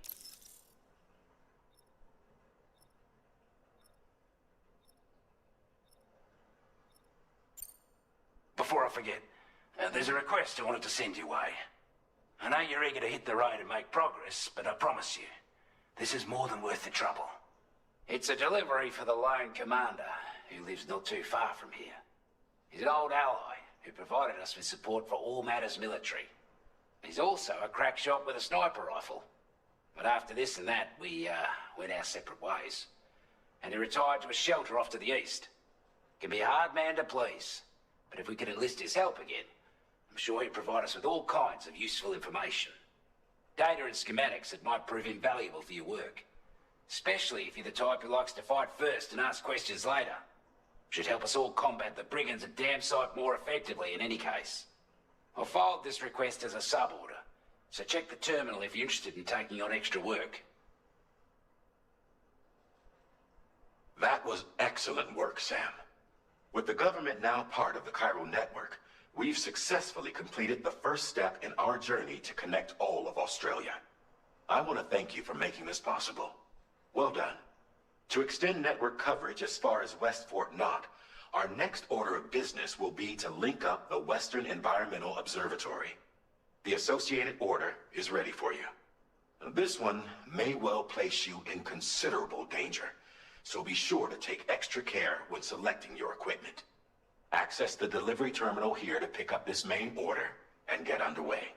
Before I forget, there's a request I wanted to send your way. I know you're eager to hit the road and make progress, but I promise you, this is more than worth the trouble. It's a delivery for the lone commander, who lives not too far from here. He's an old ally who provided us with support for all matters military. He's also a crack shot with a sniper rifle. But after this and that, we went our separate ways. And he retired to a shelter off to the east. Can be a hard man to please. But if we could enlist his help again, I'm sure he'd provide us with all kinds of useful information. Data and schematics that might prove invaluable for your work. Especially if you're the type who likes to fight first and ask questions later. Should help us all combat the brigands a damn sight more effectively in any case. I'll filed this request as a sub-order, so check the terminal if you're interested in taking on extra work. That was excellent work, Sam. With the government now part of the chiral network, we've successfully completed the first step in our journey to connect all of Australia. I want to thank you for making this possible. Well done. To extend network coverage as far as West Fort Knott, our next order of business will be to link up the Western Environmental Observatory. The associated order is ready for you. This one may well place you in considerable danger, so be sure to take extra care when selecting your equipment. Access the delivery terminal here to pick up this main order and get underway.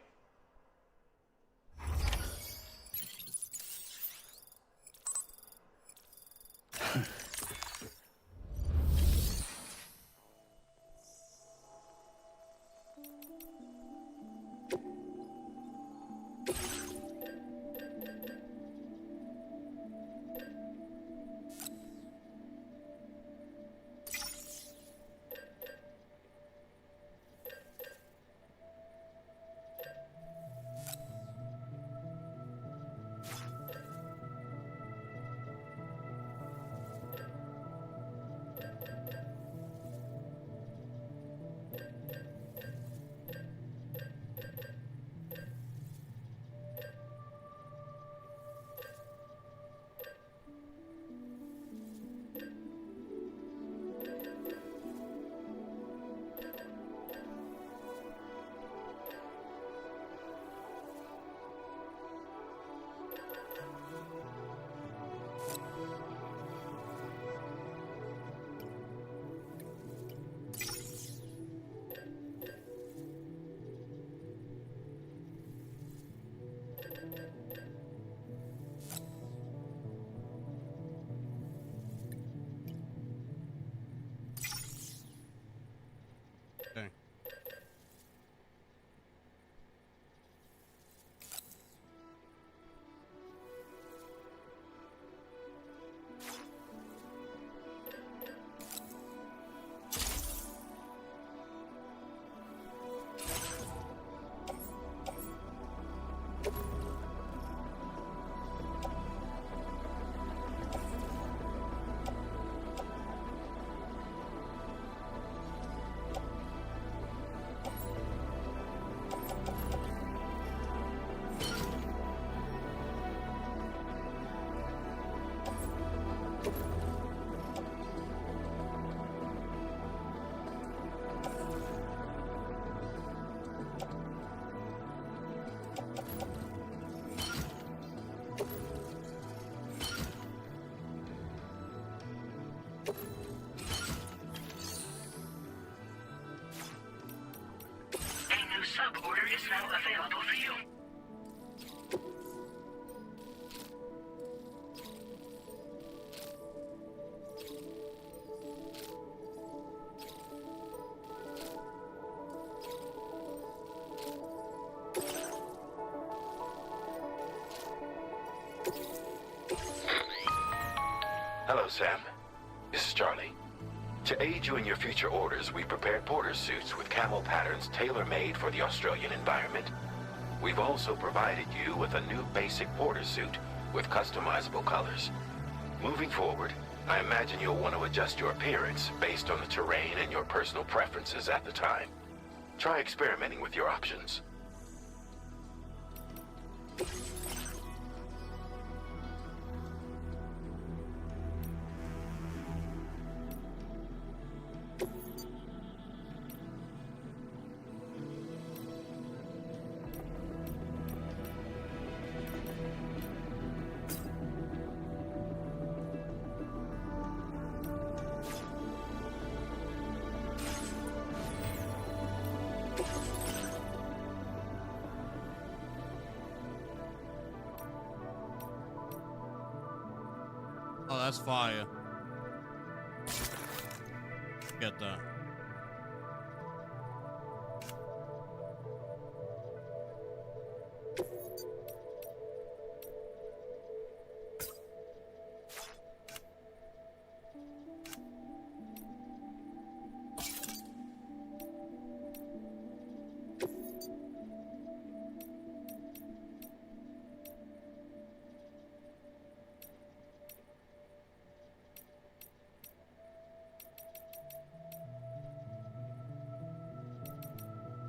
sub-order is now available for you. Hello, Sam. This is Charlie. To aid you in your future orders, we prepared porter suits with camo patterns tailor-made for the Australian environment. We've also provided you with a new basic porter suit with customizable colors. Moving forward, I imagine you'll want to adjust your appearance based on the terrain and your personal preferences at the time. Try experimenting with your options. Oh, that's fire. Get that.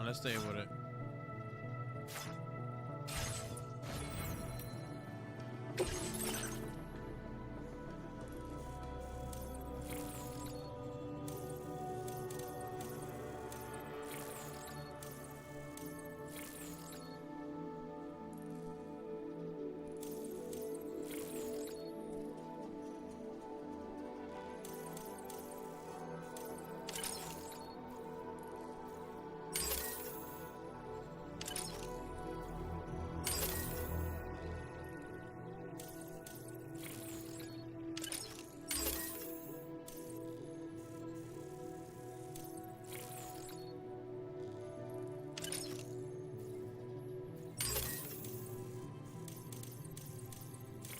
Let's stay with it.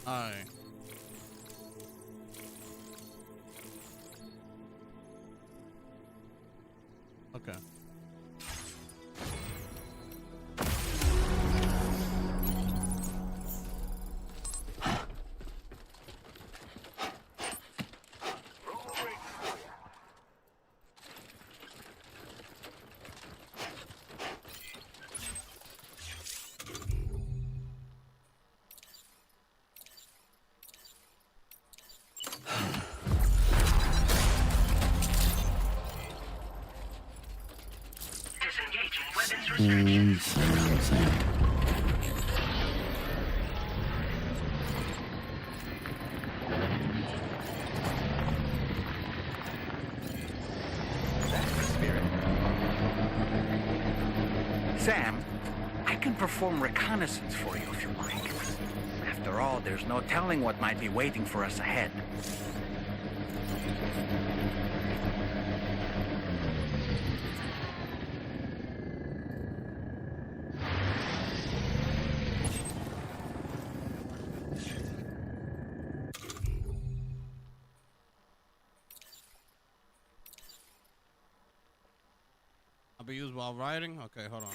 Alright. Okay. Sam, I can perform reconnaissance for you if you like. After all, there's no telling what might be waiting for us ahead. I'll be used while riding? Okay, hold on.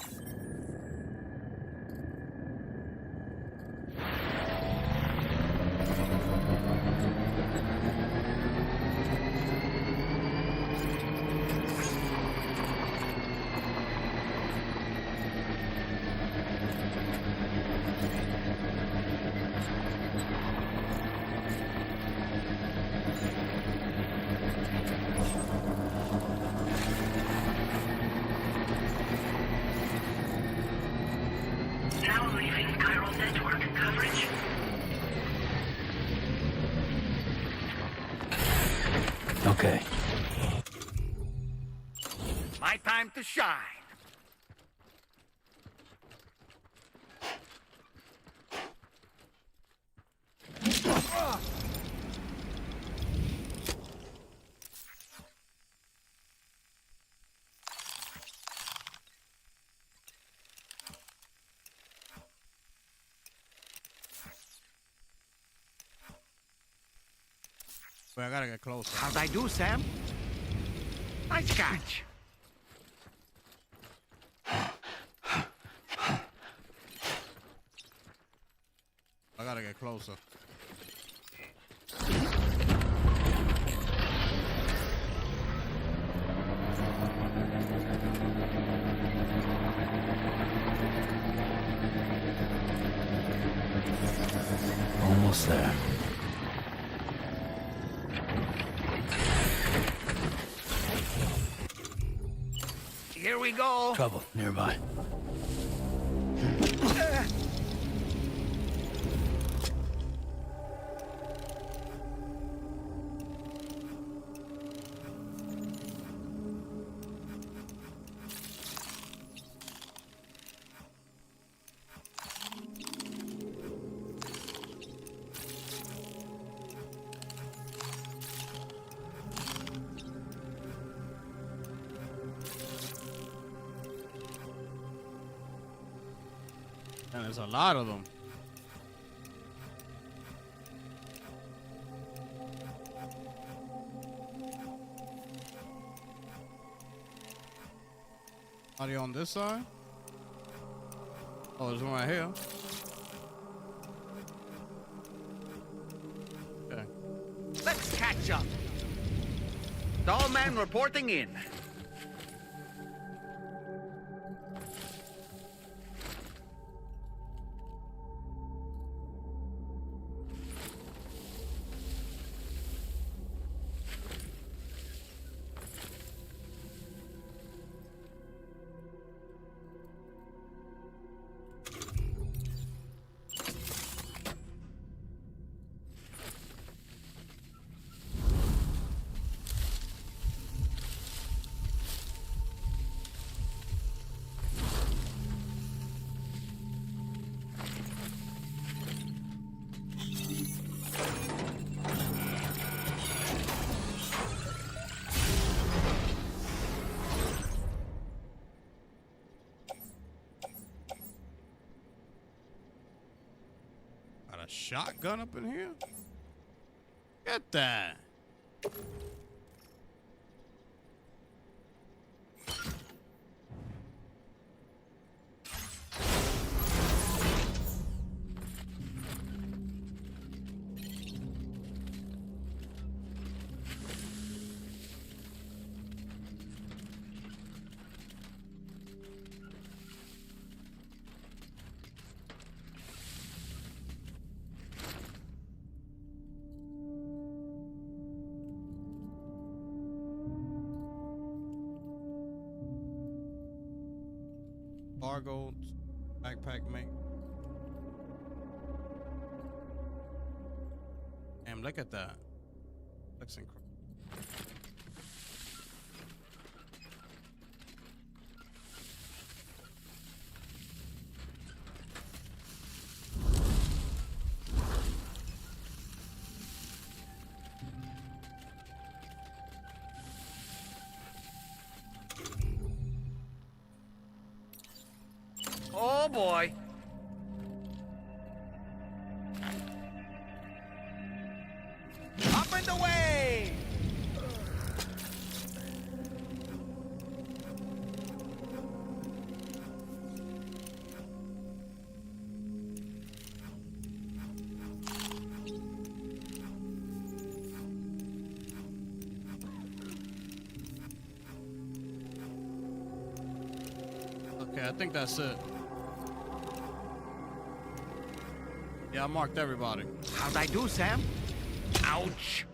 Okay. My time to shine. Wait, I gotta get closer. How'd I do, Sam? Nice catch. I gotta get closer. Almost there. Here we go. Trouble nearby. And there's a lot of them. Are they on this side? Oh, there's one right here. Okay. Let's catch up. Tall man reporting in. Got a shotgun up in here? Get that. Cargo, backpack mate. Damn, look at that. Looks incredible. Oh boy. Up and away. Okay, I think that's it. Yeah, I marked everybody. How'd I do, Sam? Ouch.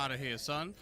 out of here, son.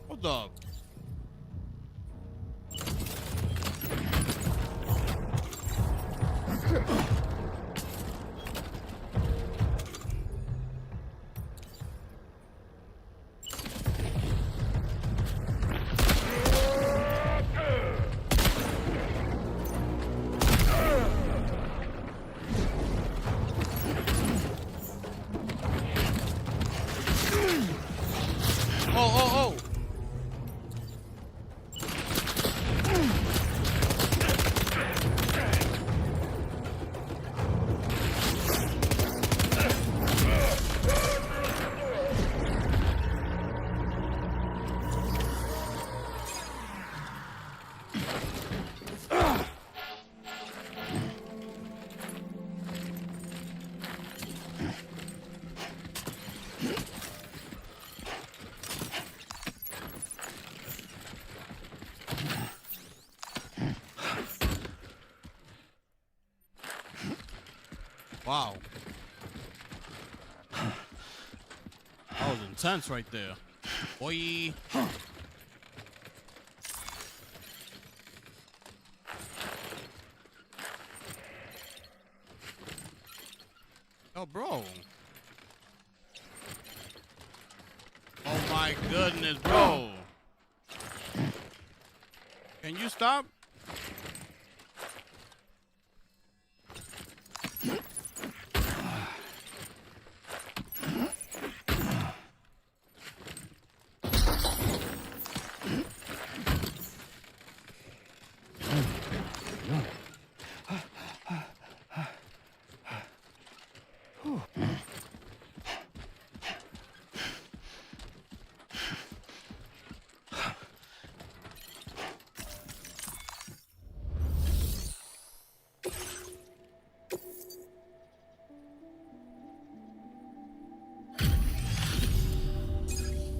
Hold up. Oh. Wow. That was intense right there. Boy. Oh, bro. Oh my goodness, bro. Can you stop?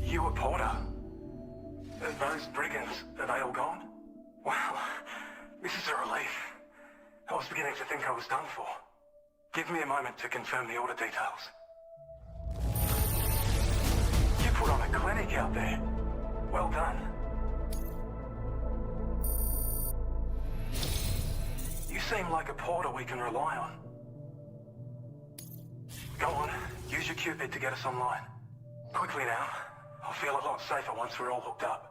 You a Porter? Those brigands, are they all gone? Wow, this is a relief. I was beginning to think I was done for. Give me a moment to confirm the order details. You put on a clinic out there. Well done. You seem like a Porter we can rely on. Go on, use your Cupid to get us online. Quickly now. I'll feel a lot safer once we're all hooked up.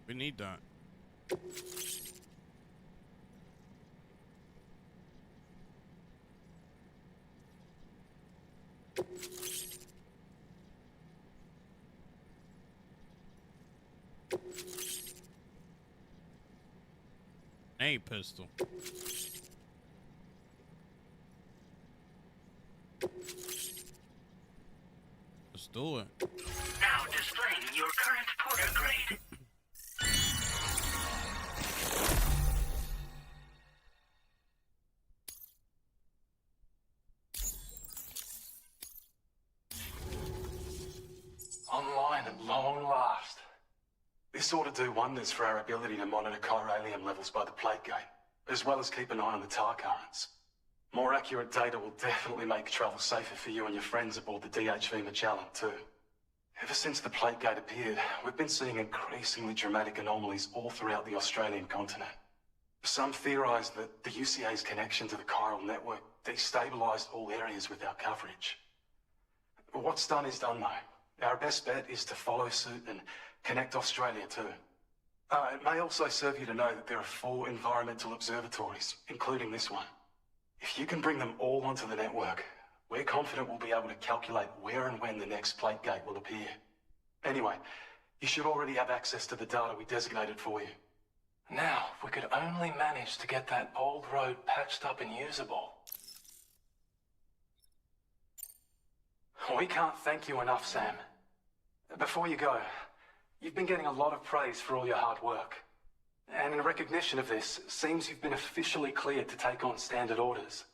We need that. A pistol. Let's do it. Now displaying your current Porter grade. Online at long last. This ought to do wonders for our ability to monitor chiralium levels by the plate gate, as well as keep an eye on the tar currents. More accurate data will definitely make travel safer for you and your friends aboard the DHV Magellan, too. Ever since the plate gate appeared, we've been seeing increasingly dramatic anomalies all throughout the Australian continent. Some theorise that the UCA's connection to the chiral network destabilised all areas with our coverage. But what's done is done, though. Our best bet is to follow suit and connect Australia too. It may also serve you to know that there are 4 environmental observatories, including this one. If you can bring them all onto the network, we're confident we'll be able to calculate where and when the next plate gate will appear. Anyway, you should already have access to the data we designated for you. Now, if we could only manage to get that old road patched up and usable. We can't thank you enough, Sam. Before you go, you've been getting a lot of praise for all your hard work. And in recognition of this, it seems you've been officially cleared to take on standard orders.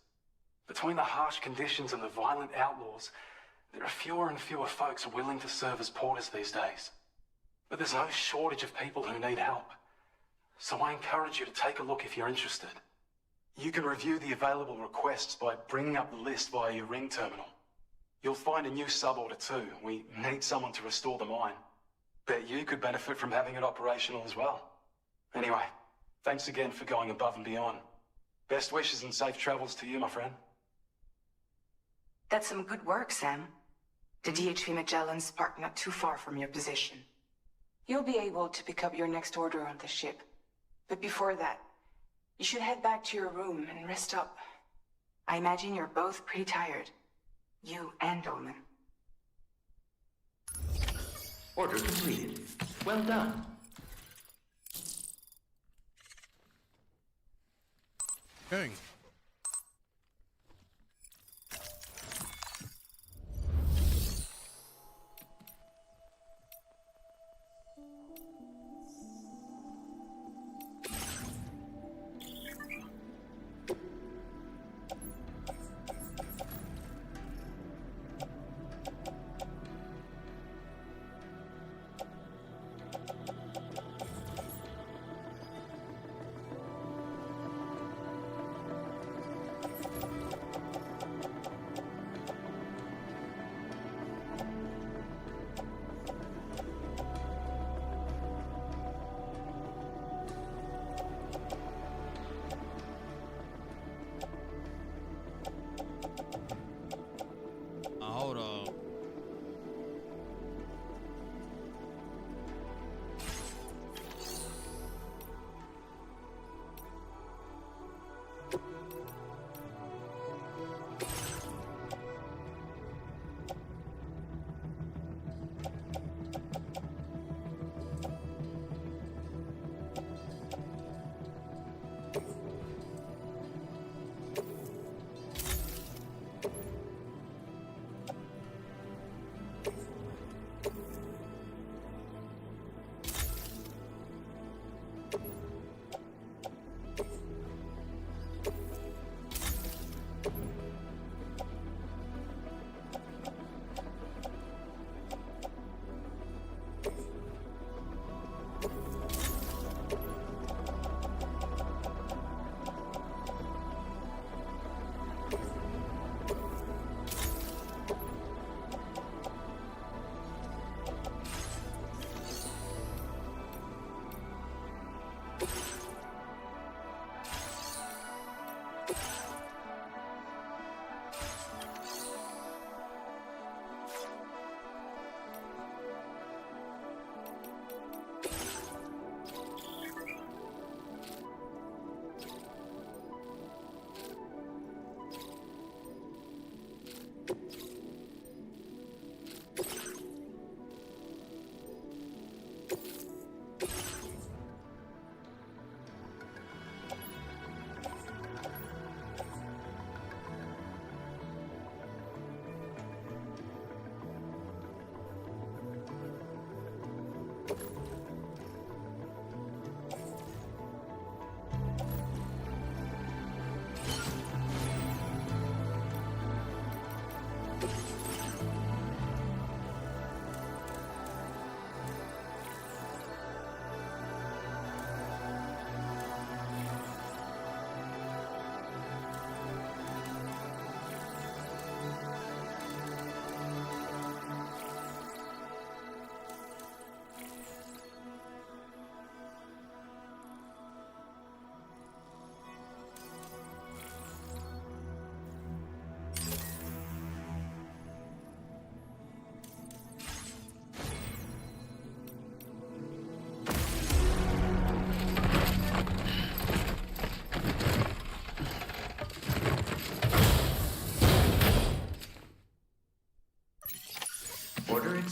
Between the harsh conditions and the violent outlaws, there are fewer and fewer folks willing to serve as porters these days. But there's no shortage of people who need help. So I encourage you to take a look if you're interested. You can review the available requests by bringing up the list via your ring terminal. You'll find a new sub-order too. We need someone to restore the mine. Bet you could benefit from having it operational as well. Anyway, thanks again for going above and beyond. Best wishes and safe travels to you, my friend. That's some good work, Sam. The DHV Magellan's parked not too far from your position. You'll be able to pick up your next order on the ship. But before that, you should head back to your room and rest up. I imagine you're both pretty tired. You and Dolman. Order completed. Well done. Okay.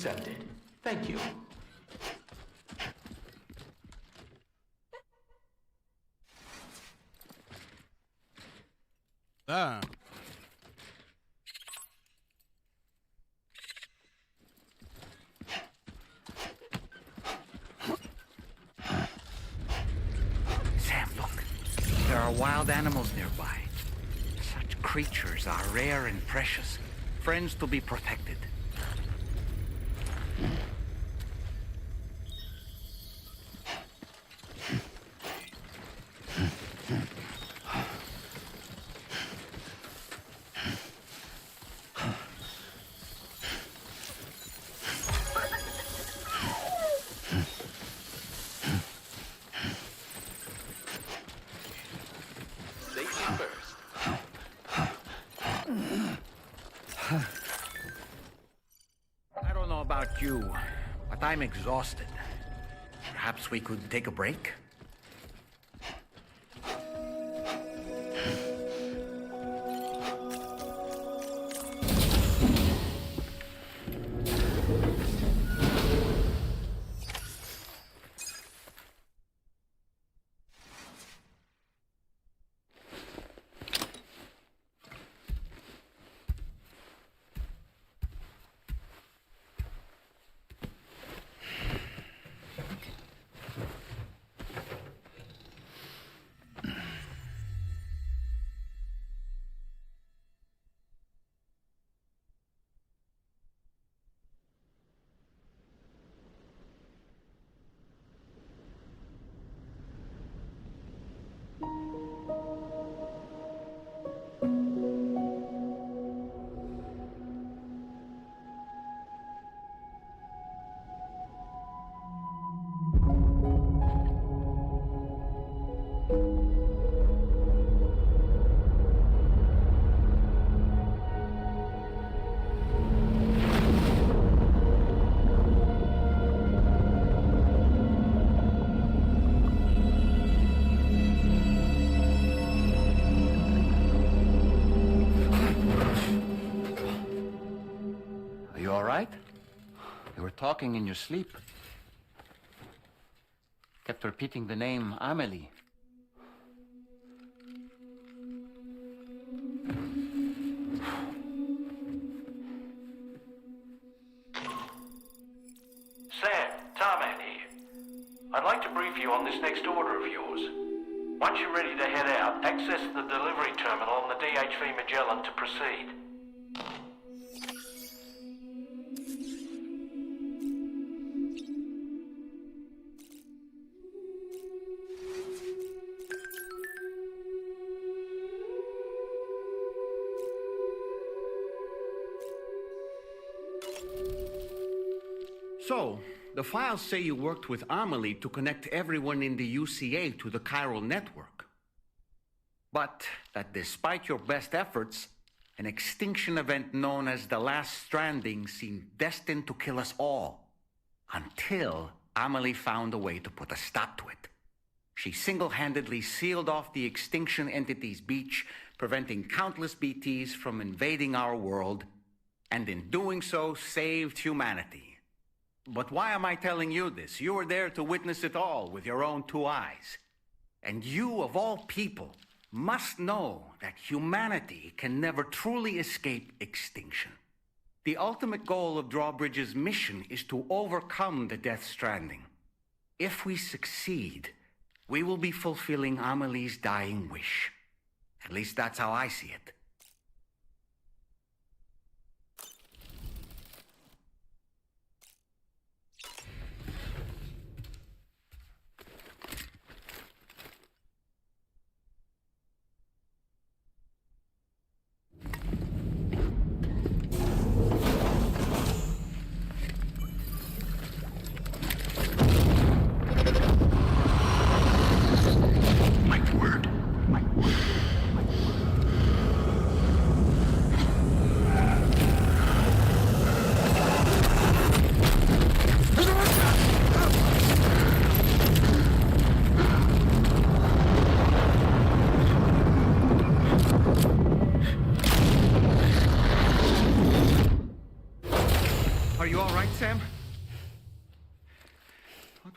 accepted. Thank you. Ah. Sam, look. There are wild animals nearby. Such creatures are rare and precious. Friends to be protected. Safety first. I don't know about you, but I'm exhausted. Perhaps we could take a break? Are you all right? You were talking in your sleep. Kept repeating the name Amelie. Sam, Tarman here. I'd like to brief you on this next order of yours. Once you're ready to head out, access the delivery terminal on the DHV Magellan to proceed. So, the files say you worked with Amelie to connect everyone in the UCA to the chiral network. But that despite your best efforts, an extinction event known as the Last Stranding seemed destined to kill us all. Until Amelie found a way to put a stop to it. She single-handedly sealed off the extinction entity's beach, preventing countless BTs from invading our world, and in doing so, saved humanity. But why am I telling you this? You were there to witness it all with your own two eyes. And you, of all people, must know that humanity can never truly escape extinction. The ultimate goal of Drawbridge's mission is to overcome the Death Stranding. If we succeed, we will be fulfilling Amelie's dying wish. At least that's how I see it.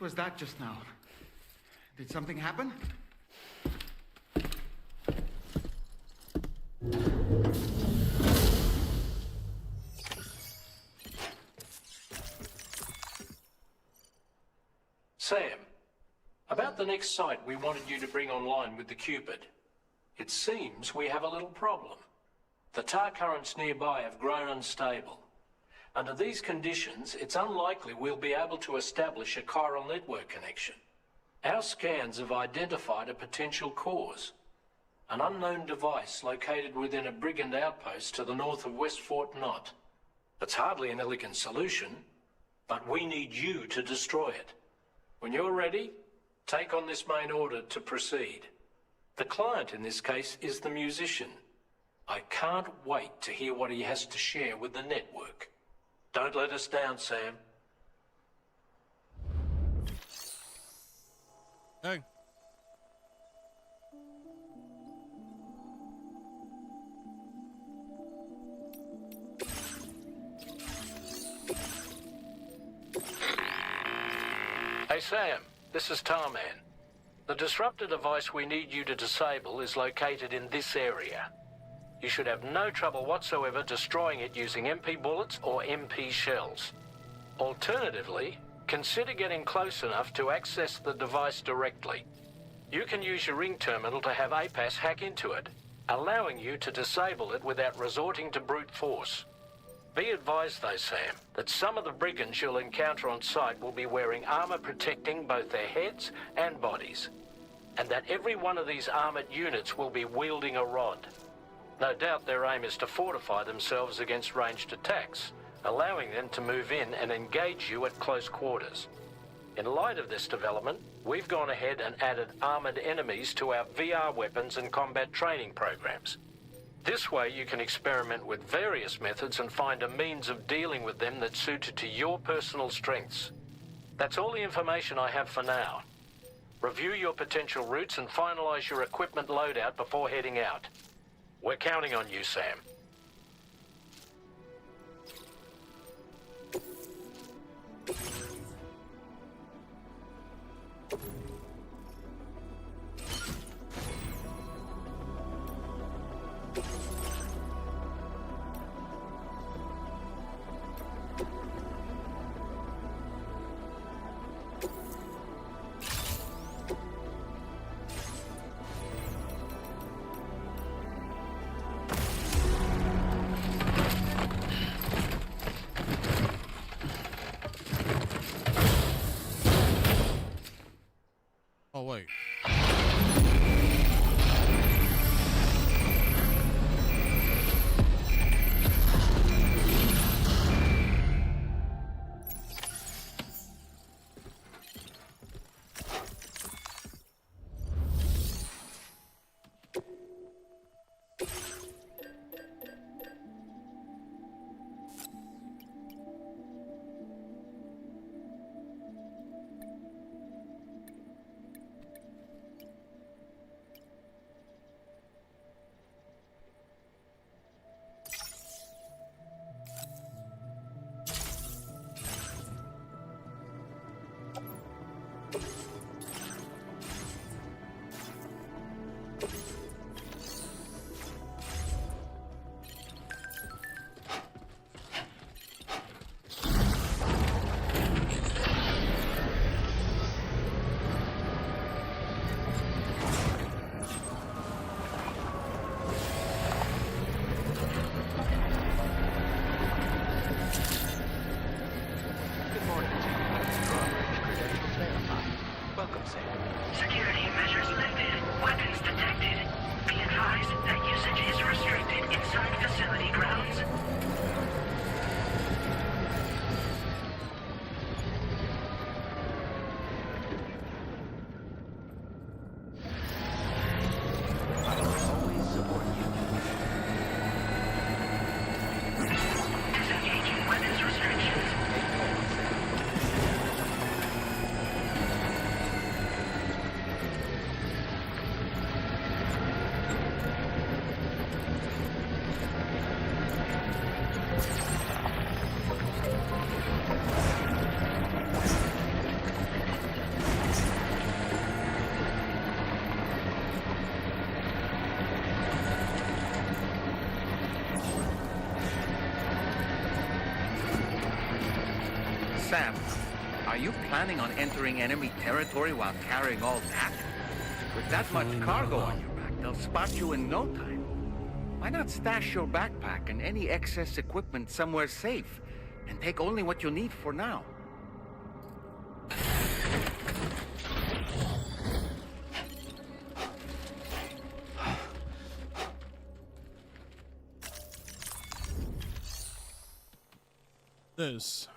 was that just now? Did something happen? Sam, about the next site we wanted you to bring online with the Cupid. It seems we have a little problem. The tar currents nearby have grown unstable. Under these conditions, it's unlikely we'll be able to establish a chiral network connection. Our scans have identified a potential cause. An unknown device located within a brigand outpost to the north of West Fort Knott. It's hardly an elegant solution, but we need you to destroy it. When you're ready, take on this main order to proceed. The client in this case is the musician. I can't wait to hear what he has to share with the network. Don't let us down, Sam. Hey. Hey Sam, this is Tarman. The disruptor device we need you to disable is located in this area. You should have no trouble whatsoever destroying it using MP bullets or MP shells. Alternatively, consider getting close enough to access the device directly. You can use your ring terminal to have APAS hack into it, allowing you to disable it without resorting to brute force. Be advised though, Sam, that some of the brigands you'll encounter on site will be wearing armor protecting both their heads and bodies, and that every one of these armored units will be wielding a rod. No doubt their aim is to fortify themselves against ranged attacks, allowing them to move in and engage you at close quarters. In light of this development, we've gone ahead and added armored enemies to our VR weapons and combat training programs. This way you can experiment with various methods and find a means of dealing with them that's suited to your personal strengths. That's all the information I have for now. Review your potential routes and finalize your equipment loadout before heading out. We're counting on you, Sam. Oh, wait. planning on entering enemy territory while carrying all that? With that much cargo on your back, they'll spot you in no time. Why not stash your backpack and any excess equipment somewhere safe, and take only what you need for now? This.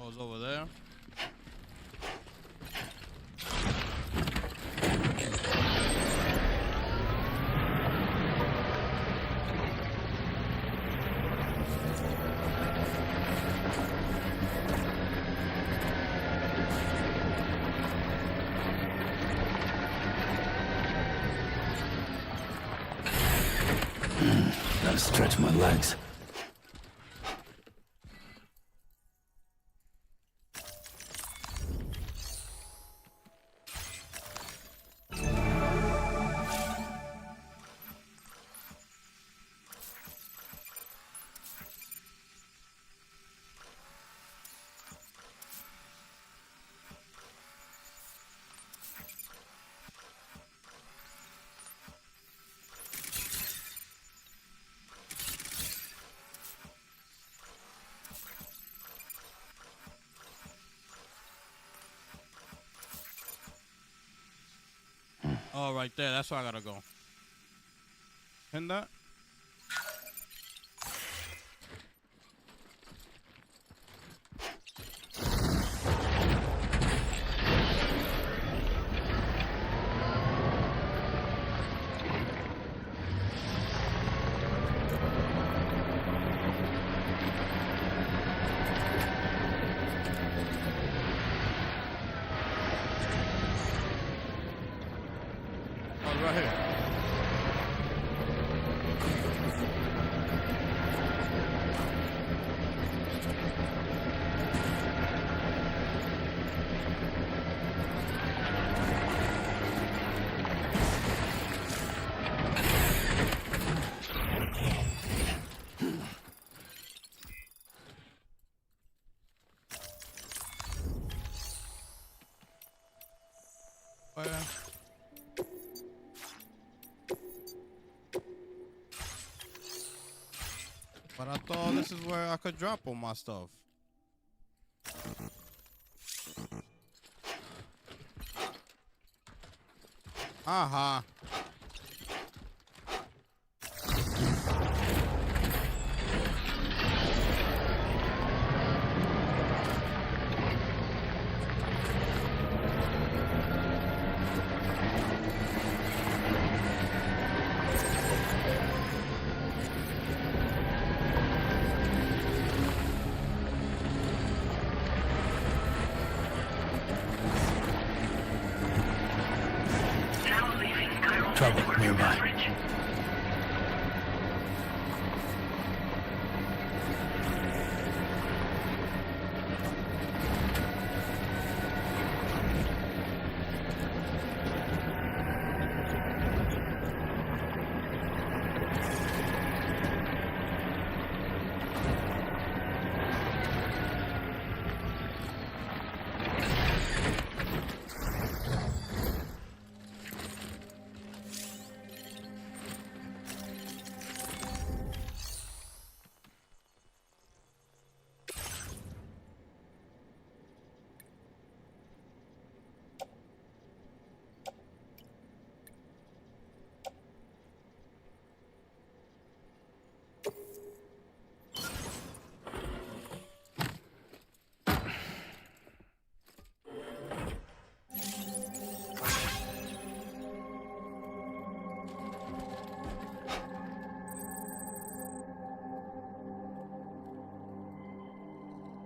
Oh, it's over there. Gotta stretch my legs. Oh, right there. That's where I gotta go. And that? Right here. Where? But I thought this is where I could drop all my stuff. Uh-huh. Trouble nearby.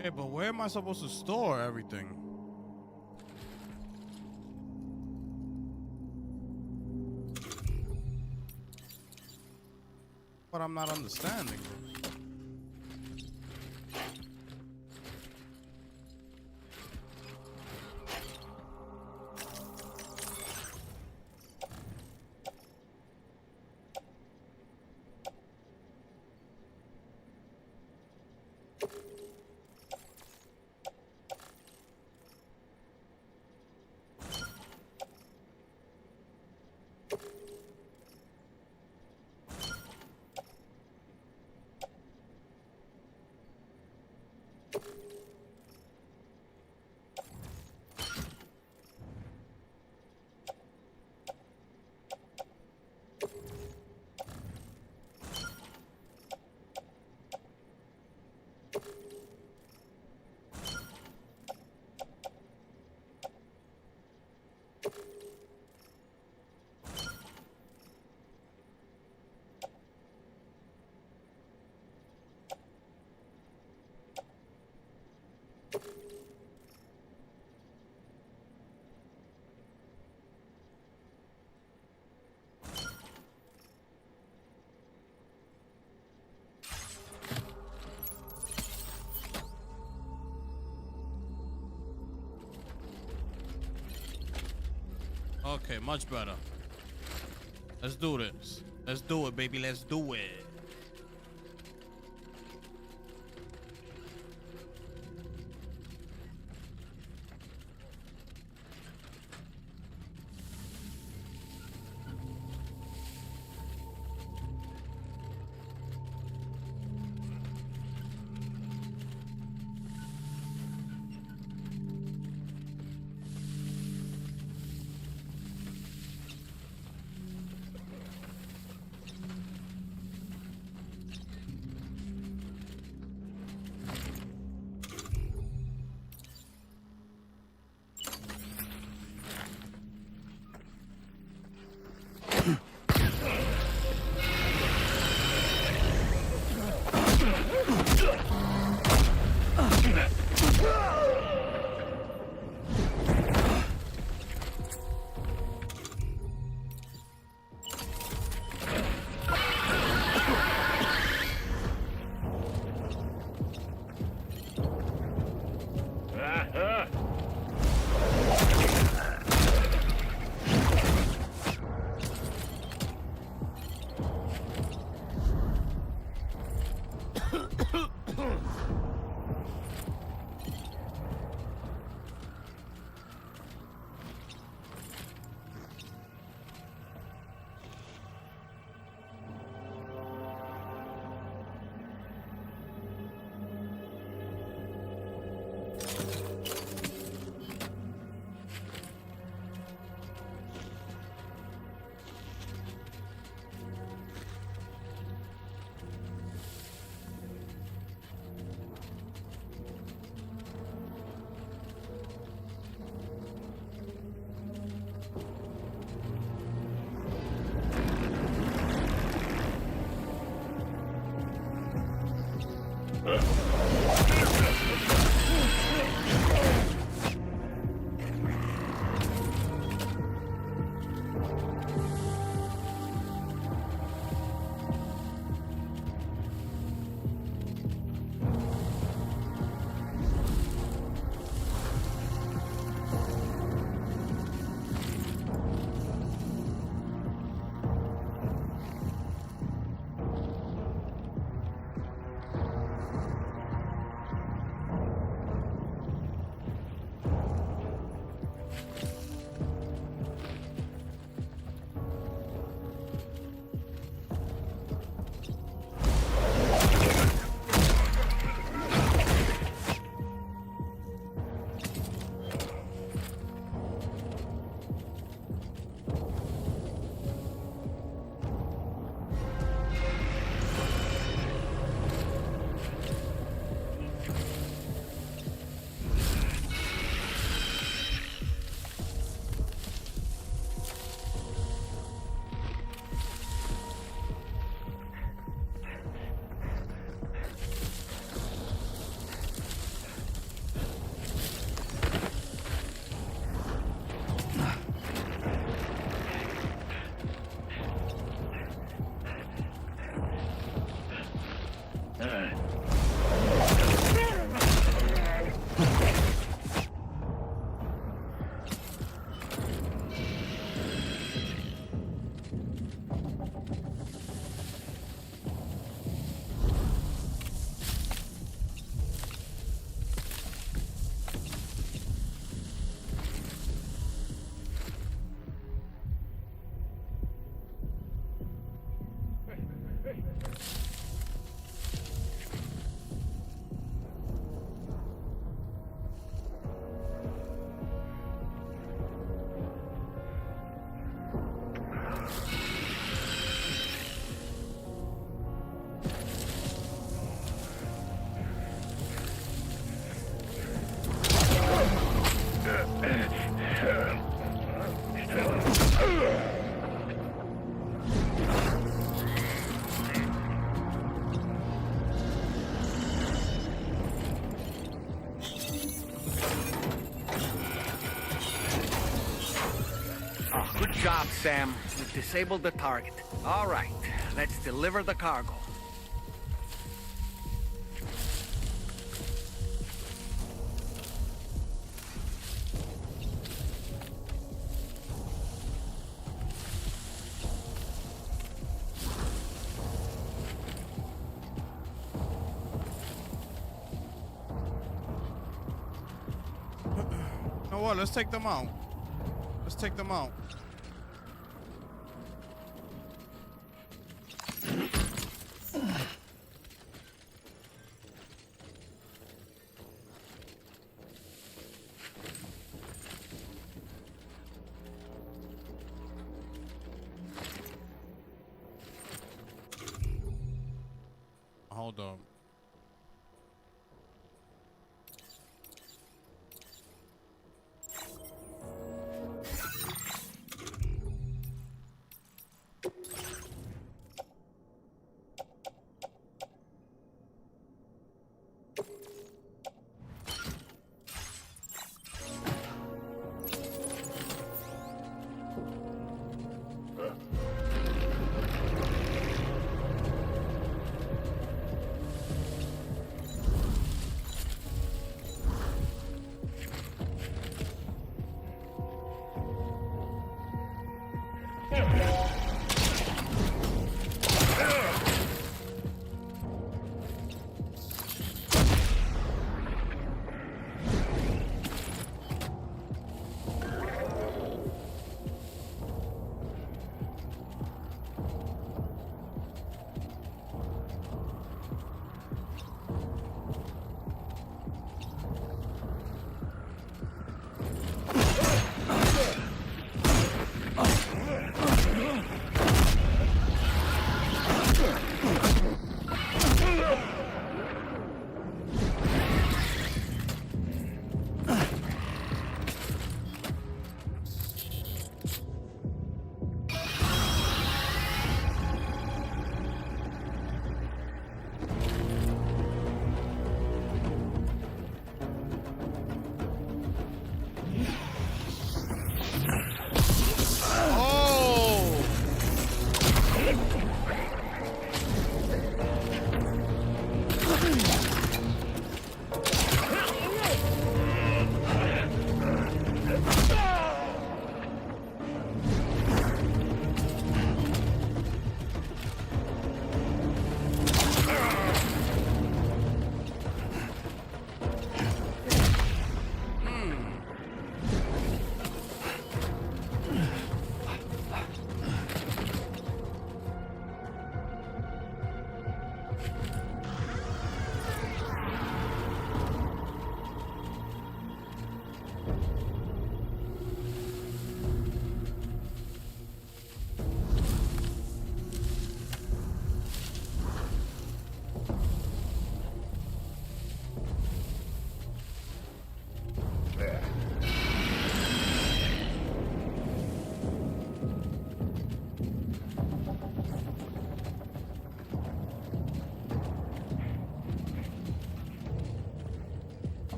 Hey, but where am I supposed to store everything? But I'm not understanding. Okay, much better. Let's do this. Let's do it, baby. Let's do it. job, Sam. You've disabled the target. All right, let's deliver the cargo. You know what? Let's take them out. Let's take them out. Hold on.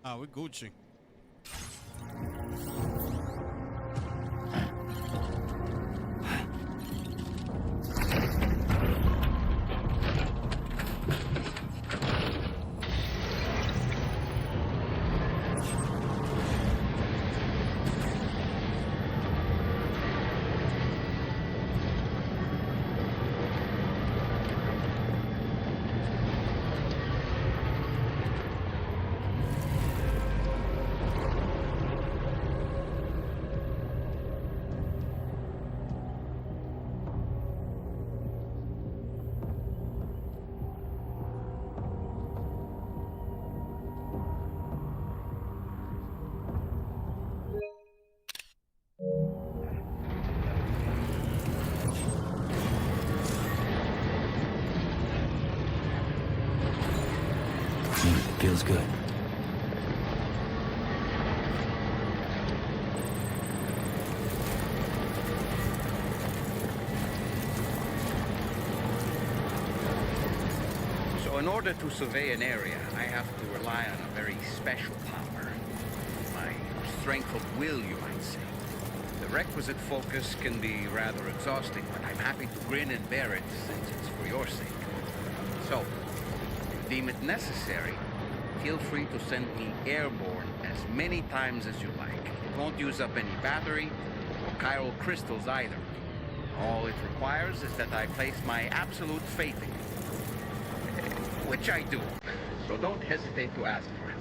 Ah, we're Gucci. Feels good. So in order to survey an area, I have to rely on a very special power. My strength of will, you might say. The requisite focus can be rather exhausting, but I'm happy to grin and bear it since it's for your sake. So, if you deem it necessary, feel free to send me airborne as many times as you like. It won't use up any battery or chiral crystals either. All it requires is that I place my absolute faith in you. Which I do. So don't hesitate to ask for help.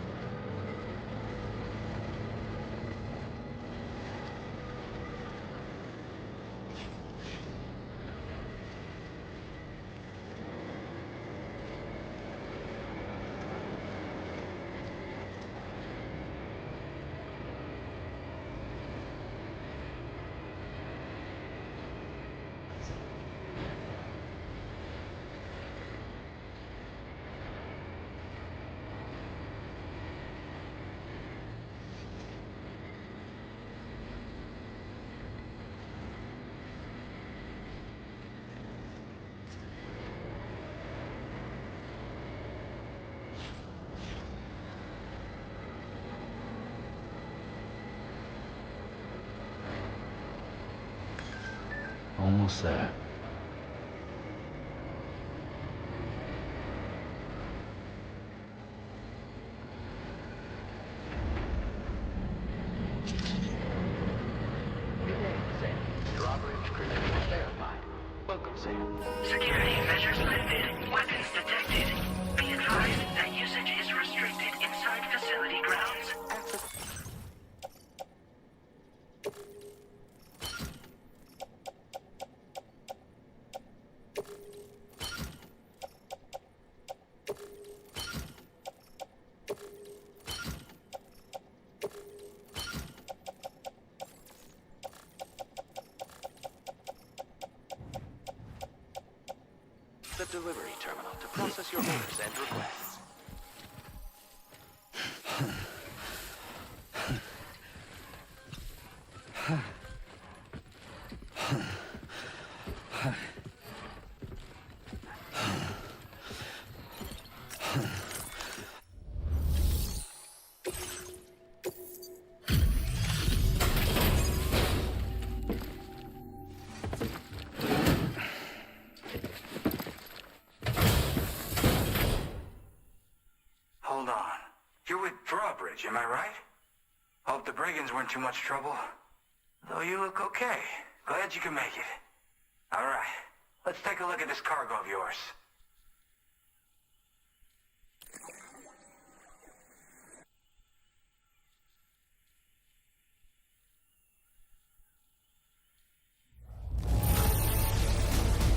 Almost there. Drawbridge credentials verified. Welcome, Sam. Security measures lifted. Weapons detected. Be advised that usage is restricted inside facility grounds. The delivery terminal to process your orders and requests. Hold on. You're with Drawbridge, am I right? Hope the brigands weren't too much trouble. Though you look okay. Glad you can make it. All right. Let's take a look at this cargo of yours.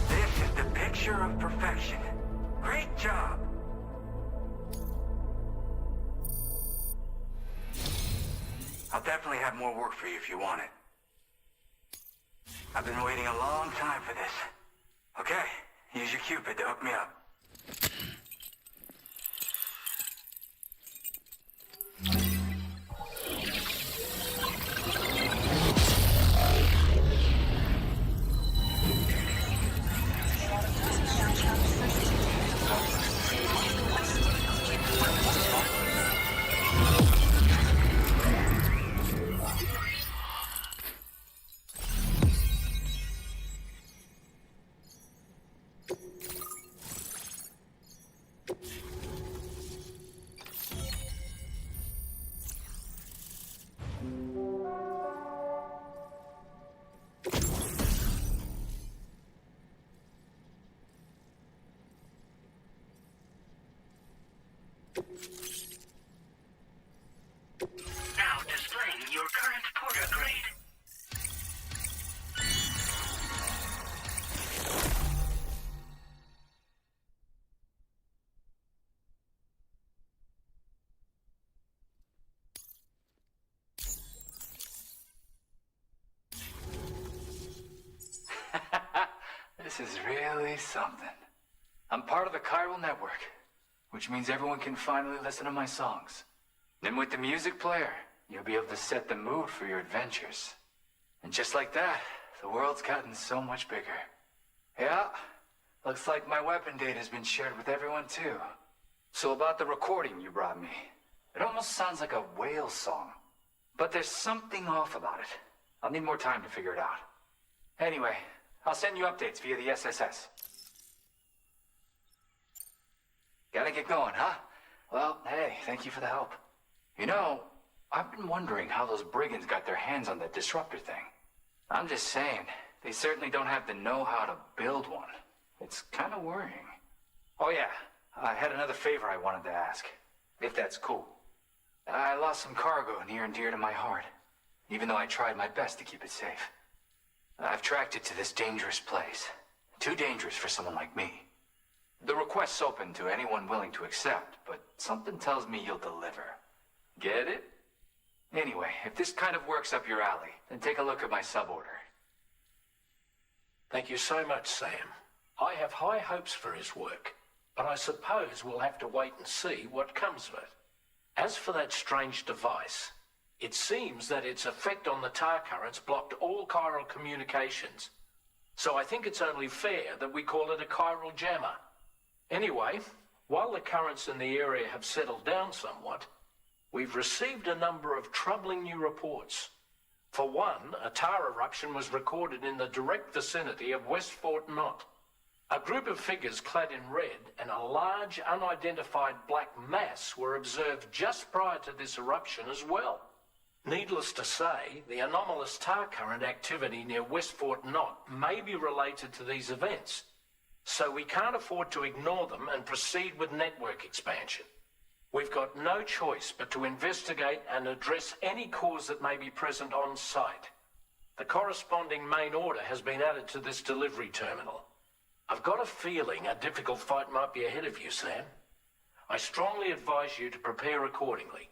This is the picture of perfection. Great job. I'll definitely have more work for you if you want it. I've been waiting a long time for this. Okay, use your Cupid to hook me up. Now displaying your current Porter grade. This is really something. I'm part of the chiral network, which means everyone can finally listen to my songs. Then with the music player, you'll be able to set the mood for your adventures. And just like that, the world's gotten so much bigger. Yeah, looks like my weapon data has been shared with everyone too. So about the recording you brought me, it almost sounds like a whale song. But there's something off about it. I'll need more time to figure it out. Anyway, I'll send you updates via the SSS. Gotta get going, huh? Well, hey, thank you for the help. You know, I've been wondering how those brigands got their hands on that disruptor thing. I'm just saying, they certainly don't have the know-how to build one. It's kind of worrying. Oh yeah, I had another favor I wanted to ask, if that's cool. I lost some cargo near and dear to my heart, even though I tried my best to keep it safe. I've tracked it to this dangerous place. Too dangerous for someone like me. The request's open to anyone willing to accept, but something tells me you'll deliver. Get it? Anyway, if this kind of works up your alley, then take a look at my suborder. Thank you so much, Sam. I have high hopes for his work, but I suppose we'll have to wait and see what comes of it. As for that strange device, it seems that its effect on the tar currents blocked all chiral communications. So I think it's only fair that we call it a chiral jammer. Anyway, while the currents in the area have settled down somewhat, we've received a number of troubling new reports. For one, a tar eruption was recorded in the direct vicinity of West Fort Knot. A group of figures clad in red and a large unidentified black mass were observed just prior to this eruption as well. Needless to say, the anomalous tar current activity near West Fort Knot may be related to these events, so we can't afford to ignore them and proceed with network expansion. We've got no choice but to investigate and address any cause that may be present on site. The corresponding main order has been added to this delivery terminal. I've got a feeling a difficult fight might be ahead of you, Sam. I strongly advise you to prepare accordingly.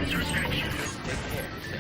Access restrictions. Take care, Sam.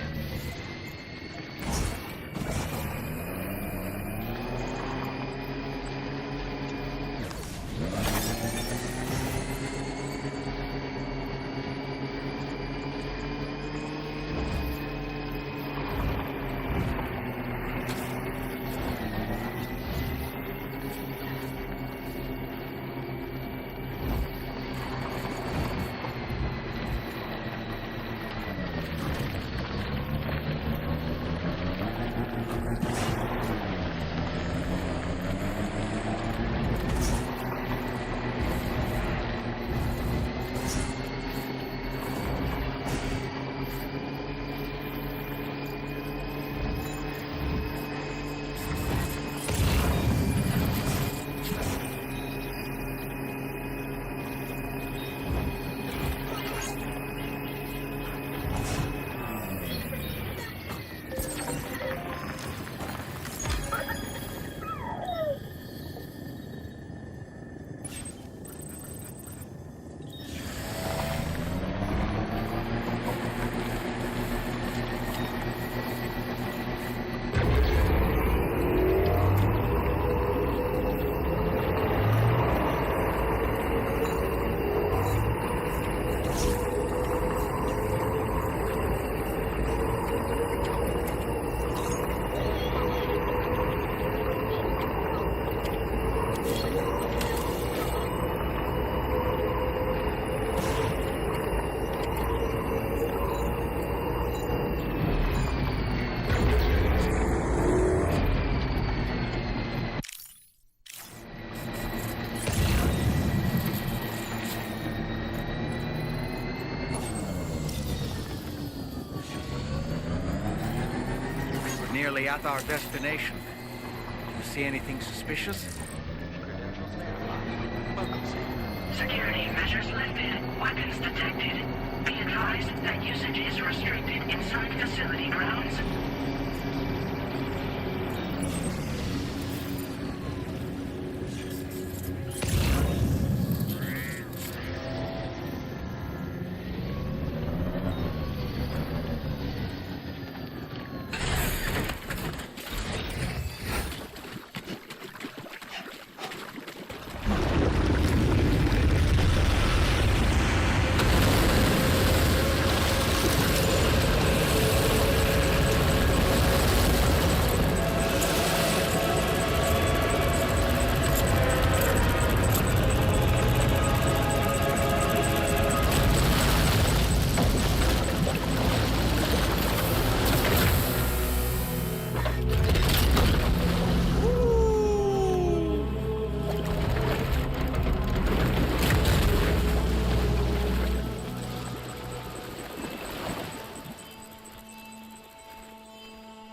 Nearly at our destination. You see anything suspicious? Security measures lifted. Weapons detected. Be advised that usage is restricted inside facility grounds.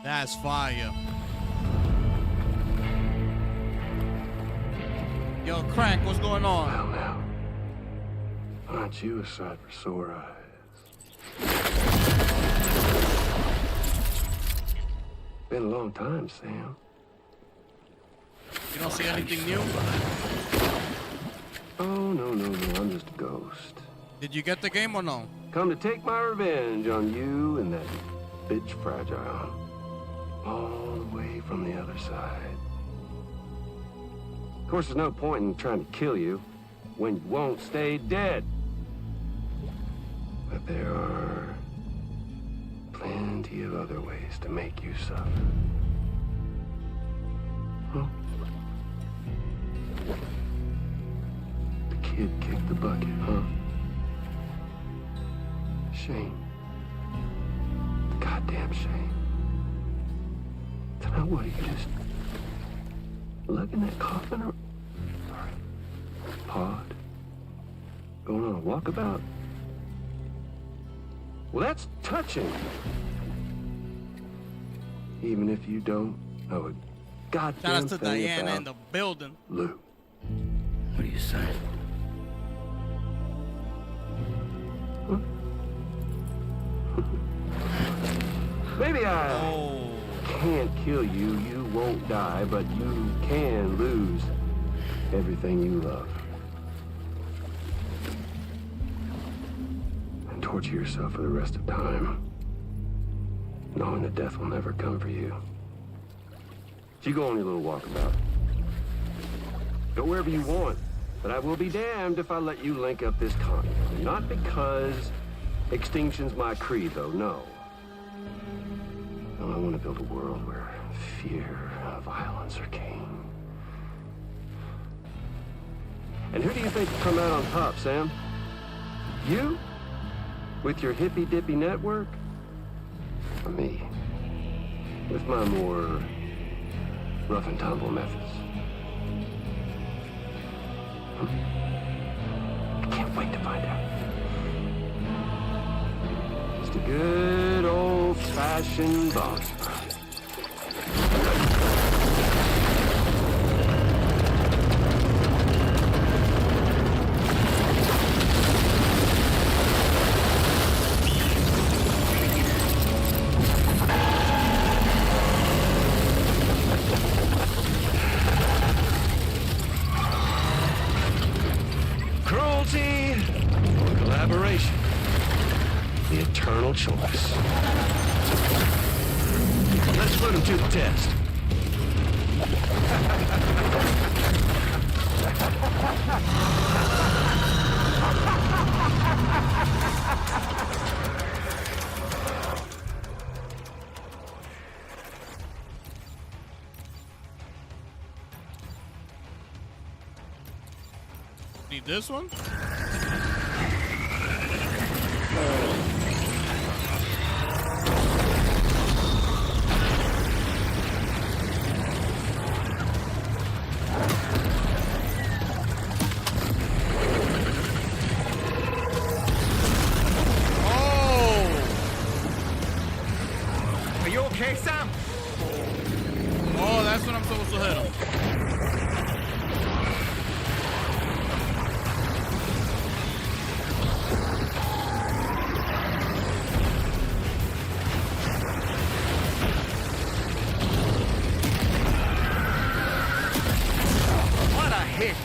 That's fire. Yo, Crank, what's going on? Well, now, aren't you a sight for sore eyes? Been a long time, Sam. You don't see anything new? Oh, no, I'm just a ghost. Did you get the game or no? Come to take my revenge on you and that bitch Fragile. All the way from the other side. Of course, there's no point in trying to kill you when you won't stay dead. But there are plenty of other ways to make you suffer. Huh? The kid kicked the bucket, huh? Shame. Goddamn shame. Now what, you just lug in that coffin or pod? Going on a walkabout? Well, that's touching. Even if you don't know a goddamn Shout out to thing Diana about in the building. Lou. What are you saying? Maybe I can't kill you, you won't die, but you can lose everything you love. And torture yourself for the rest of time, knowing that death will never come for you. So you go on your little walkabout. Go wherever you want, but I will be damned if I let you link up this continent. Not because extinction's my creed, though, no. No, I want to build a world where fear and violence are king. And who do you think will come out on top, Sam? You? With your hippy-dippy network? Or me? With my more rough-and-tumble methods? I can't wait to find out. Just a good old-fashioned boss fight. Cruelty or collaboration? The eternal choice. Let's put him to the test. Need this one? Are you okay, Sam? Oh, that's what I'm supposed to hit him. What a hit!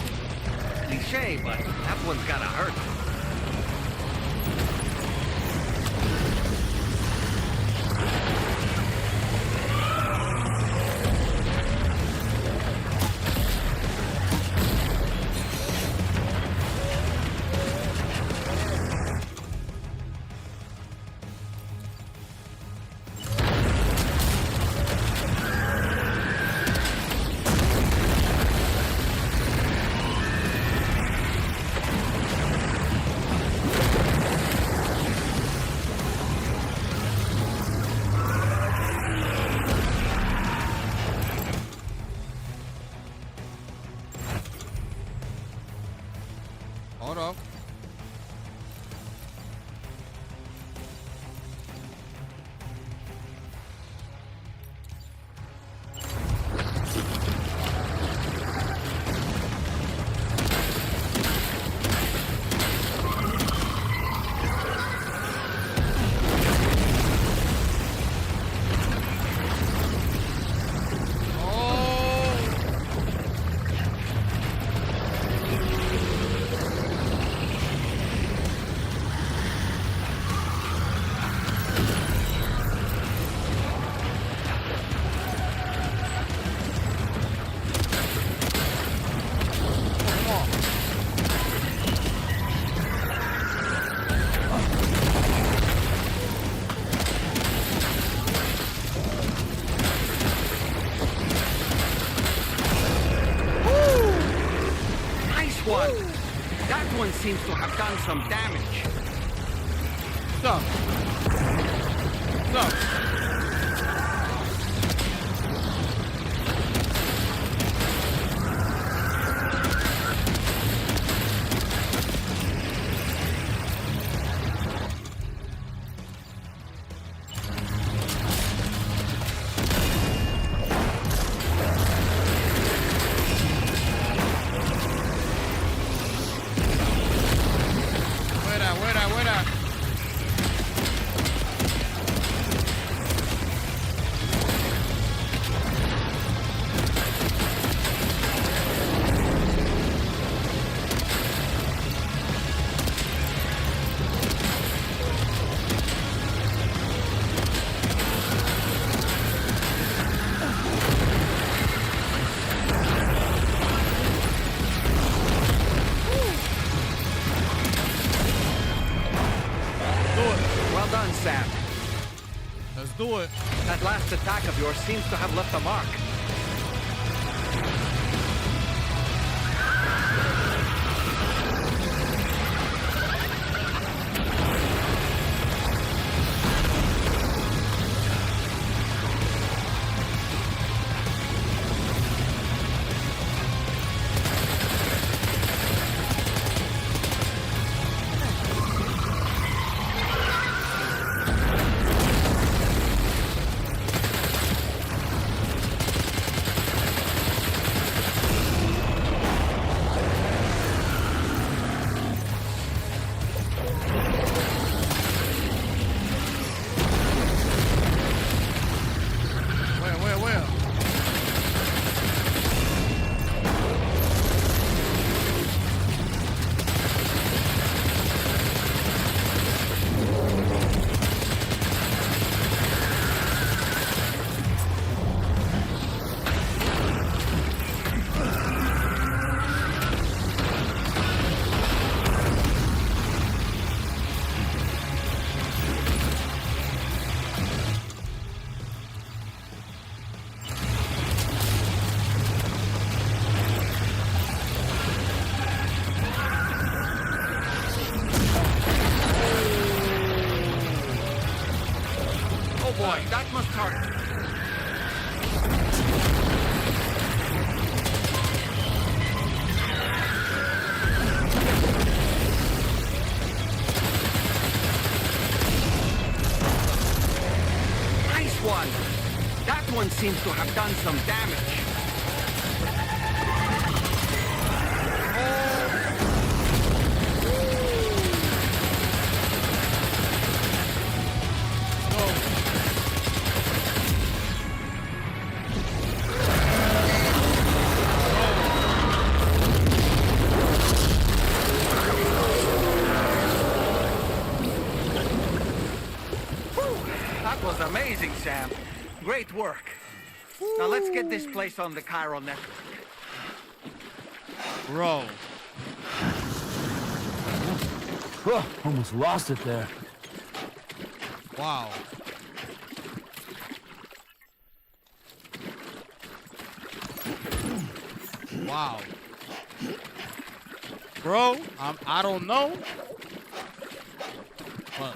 Cliche, but that one's gotta hurt. Hold up. That one seems to have done some damage. Stop. Stop. do it. That last attack of yours seems to have left a mark. Boy, that must hurt. Nice one. That one seems to have done some damage. That was amazing, Sam. Great work. Now let's get this place on the chiral network. Bro. Oh, almost lost it there. Wow. Wow. Bro, I don't know. But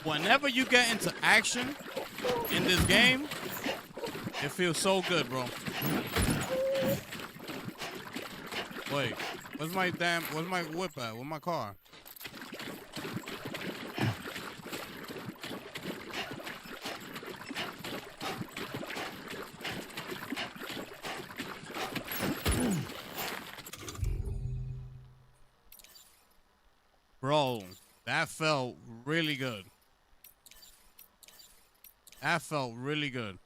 whenever you get into action in this game, it feels so good, bro. Wait, where's my whip at? Where's my car? Bro, that felt really good. That felt really good.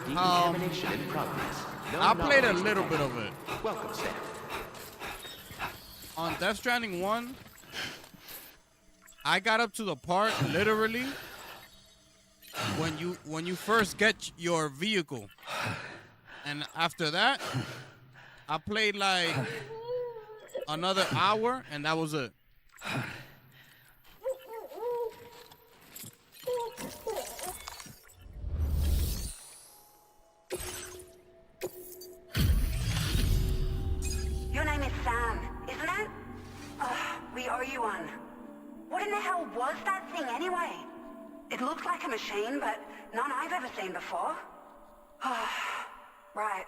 Decontamination in progress. No I played a knowledge little bit detected. of it. Welcome, Sam. On Death Stranding 1, I got up to the part literally when you first get your vehicle. And after that, I played like another hour and that was it. was that thing anyway? It looked like a machine, but none I've ever seen before. Right.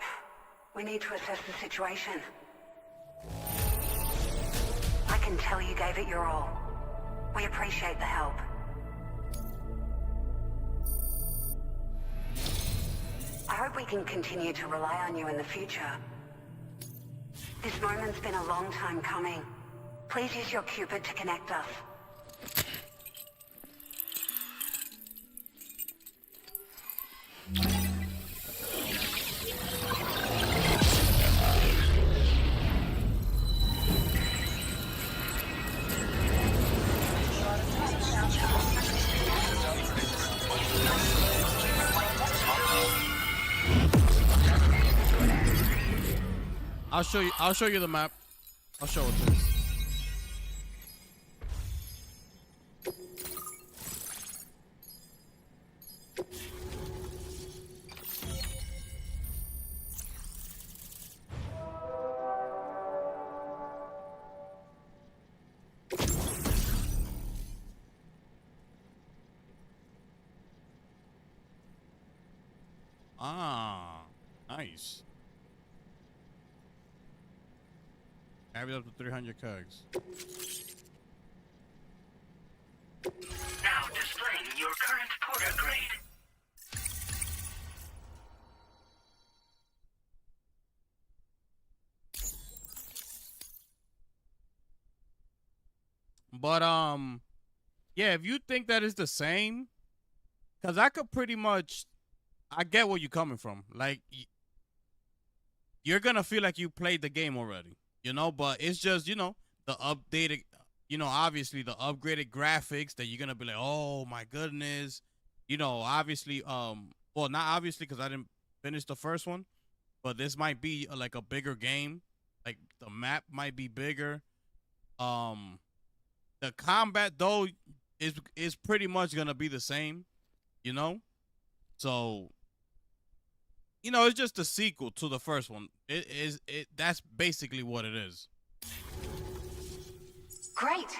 We need to assess the situation. I can tell you gave it your all. We appreciate the help. I hope we can continue to rely on you in the future. This moment's been a long time coming. Please use your Cupid to connect us. I'll show you the map. I'll show it to you. Ah, nice. Carried up to 300 cogs. Now displaying your current Porter grade. But yeah, if you think that is the same, because I could pretty much, I get where you're coming from. Like, you're gonna feel like you played the game already, you know. But it's just, you know, the updated, you know, obviously the upgraded graphics that you're gonna be like, oh my goodness, you know. Obviously, well, not obviously because I didn't finish the first one, but this might be like a bigger game. Like the map might be bigger. The combat though is pretty much gonna be the same, you know. So, you know, it's just a sequel to the first one. That's basically what it is. Great.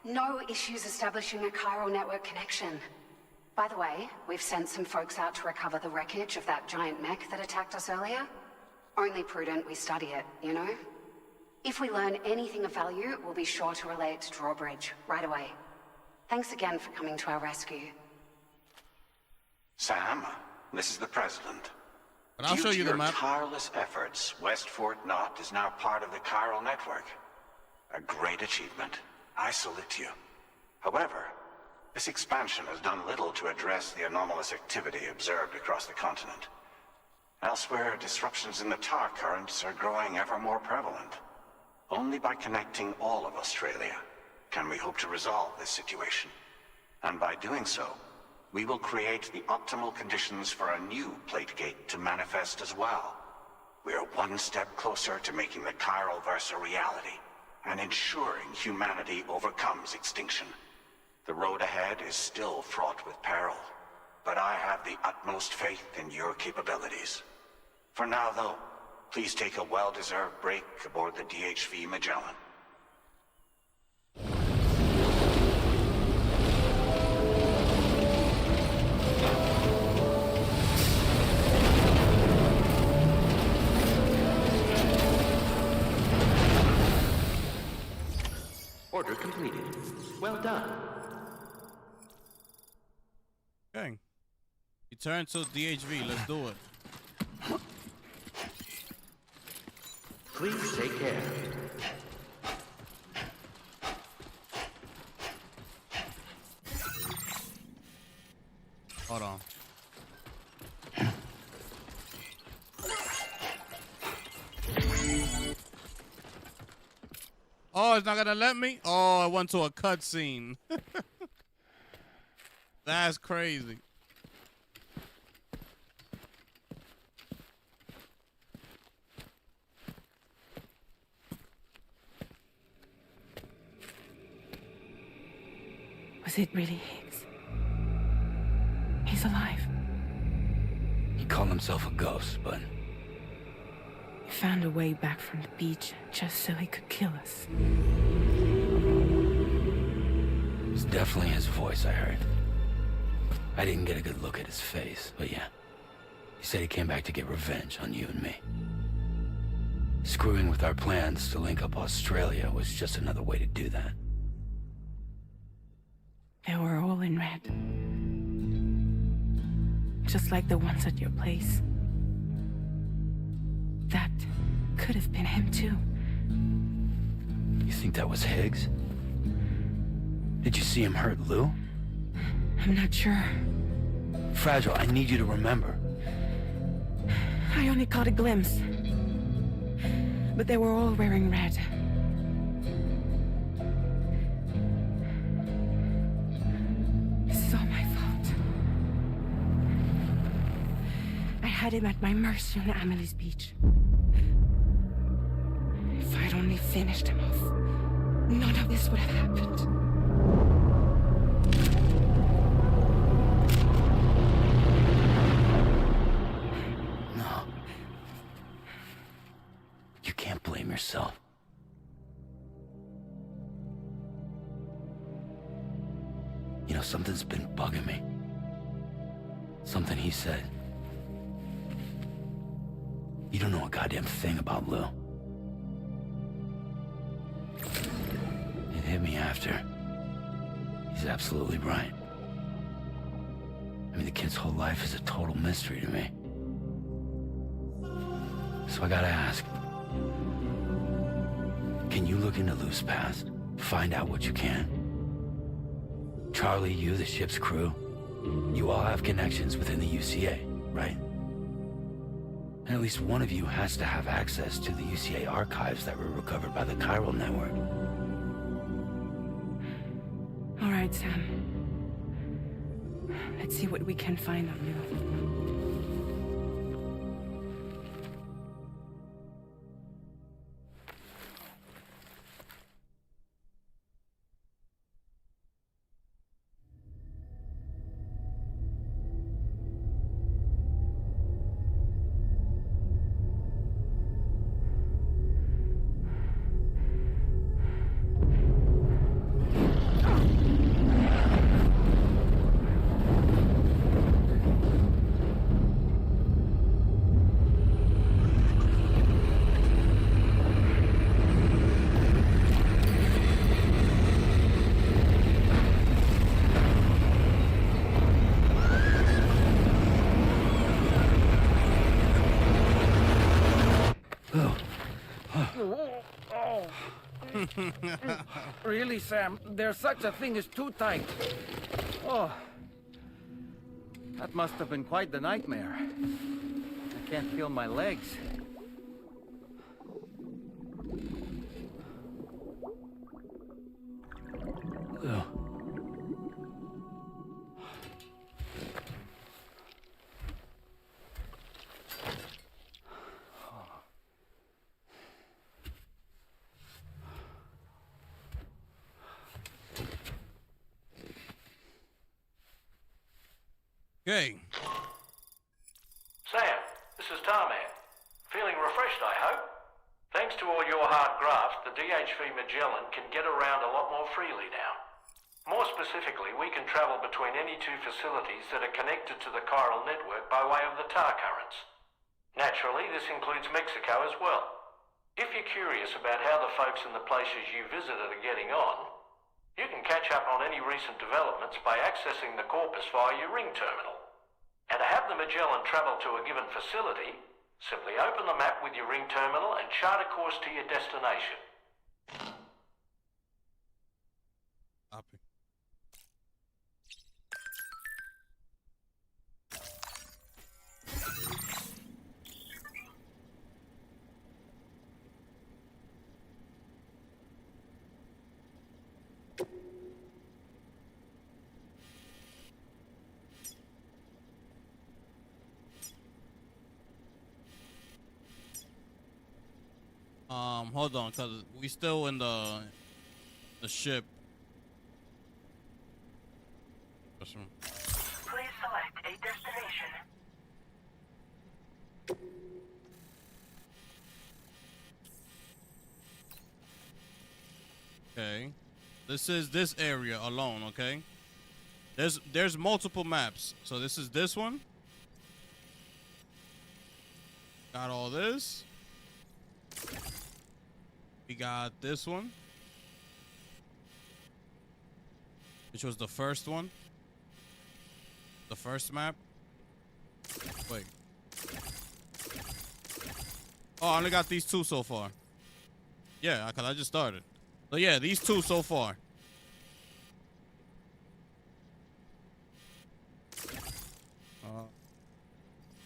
No issues establishing a chiral network connection. By the way, we've sent some folks out to recover the wreckage of that giant mech that attacked us earlier. Only prudent we study it, you know? If we learn anything of value, we'll be sure to relay it to Drawbridge right away. Thanks again for coming to our rescue. Sam, this is the President. But I'll show you the map. Due to your tireless efforts, West Fort Knot is now part of the chiral network. A great achievement. I salute you. However, this expansion has done little to address the anomalous activity observed across the continent. Elsewhere, disruptions in the tar currents are growing ever more prevalent. Only by connecting all of Australia can we hope to resolve this situation. And by doing so, we will create the optimal conditions for a new Plategate to manifest as well. We are one step closer to making the chiral verse a reality, and ensuring humanity overcomes extinction. The road ahead is still fraught with peril, but I have the utmost faith in your capabilities. For now, though, please take a well-deserved break aboard the DHV Magellan. Order completed. Well done. Okay. Return to DHV. Let's do it. Please take care. Hold on. Oh, it's not gonna let me? Oh, I went to a cutscene. That's crazy. Was it really Higgs? He's alive. He called himself a ghost, but He found a way back from the beach just so he could kill us. It's definitely his voice I heard. I didn't get a good look at his face, but yeah. He said he came back to get revenge on you and me. Screwing with our plans to link up Australia was just another way to do that. They were all in red. Just like the ones at your place. That could have been him too. You think that was Higgs? Did you see him hurt Lou? I'm not sure. Fragile, I need you to remember. I only caught a glimpse. But they were all wearing red. This is all my fault. I had him at my mercy on Amelie's beach. If I'd only finished him off, none of this would have happened. No. You can't blame yourself. You know, something's been bugging me. Something he said. You don't know a goddamn thing about Lou. It hit me after. He's absolutely right. I mean, the kid's whole life is a total mystery to me. So I gotta ask. Can you look into Lou's past? Find out what you can? Charlie, you, the ship's crew, you all have connections within the UCA, right? And at least one of you has to have access to the UCA archives that were recovered by the Chiral Network. All right, Sam. Let's see what we can find on you. Really, Sam? There's such a thing as too tight. Oh. That must have been quite the nightmare. I can't feel my legs. Lou. Okay. Sam, this is Tarman. Feeling refreshed, I hope? Thanks to all your hard graft, the DHV Magellan can get around a lot more freely now. More specifically, we can travel between any two facilities that are connected to the chiral network by way of the tar currents. Naturally, this includes Mexico as well. If you're curious about how the folks in the places you visited are getting on, you can catch up on any recent developments by accessing the corpus via your ring terminal. And to have the Magellan travel to a given facility, simply open the map with your ring terminal and chart a course to your destination. Copy. Hold on, cause we still in the ship. Please select a destination. Okay. This is this area alone, okay? There's multiple maps. So this is this one. Got all this. We got this one, which was the first one. The first map. Wait. Oh, I only got these two so far. Yeah, because I just started. So yeah, these two so far.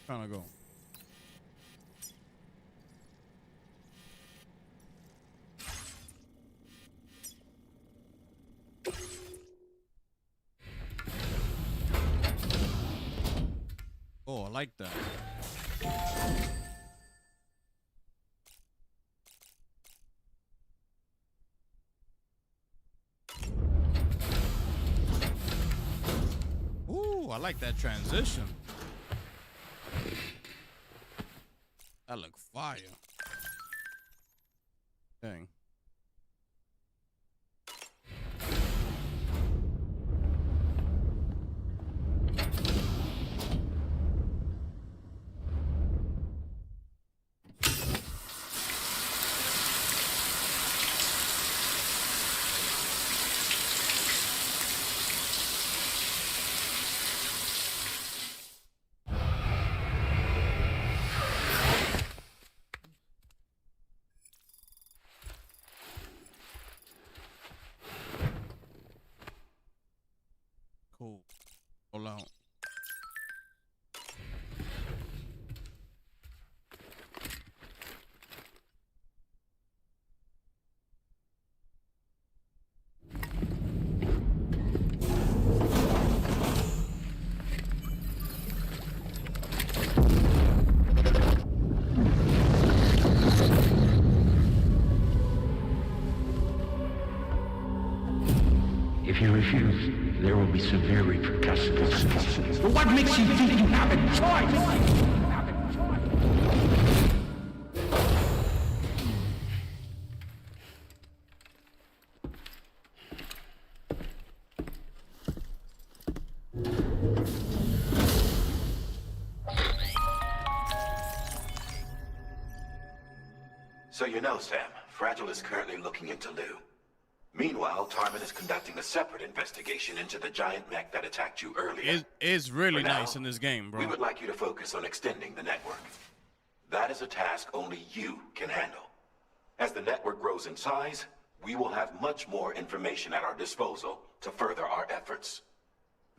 Trying to go. Oh, I like that. Ooh, I like that transition. That look fire. Dang. Cool. Hold on. If you refuse, there will be severe repercussions. But what makes you think you have a choice? So you know, Sam, Fragile is currently looking into Lou. Meanwhile, Tarman is conducting a separate investigation into the giant mech that attacked you earlier. It's really For now, nice in this game, bro. We would like you to focus on extending the network. That is a task only you can handle. As the network grows in size, we will have much more information at our disposal to further our efforts.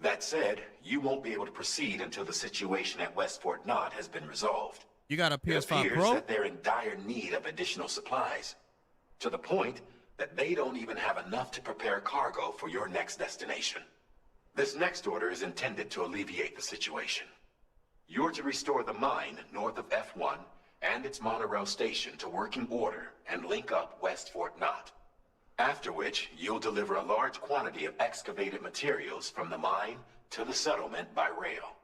That said, you won't be able to proceed until the situation at West Fort Knott has been resolved. You got a PS5 It appears Pro? that they're in dire need of additional supplies, to the point that they don't even have enough to prepare cargo for your next destination. This next order is intended to alleviate the situation. You're to restore the mine north of F1 and its monorail station to working order and link up West Fort Knott. After which, you'll deliver a large quantity of excavated materials from the mine to the settlement by rail.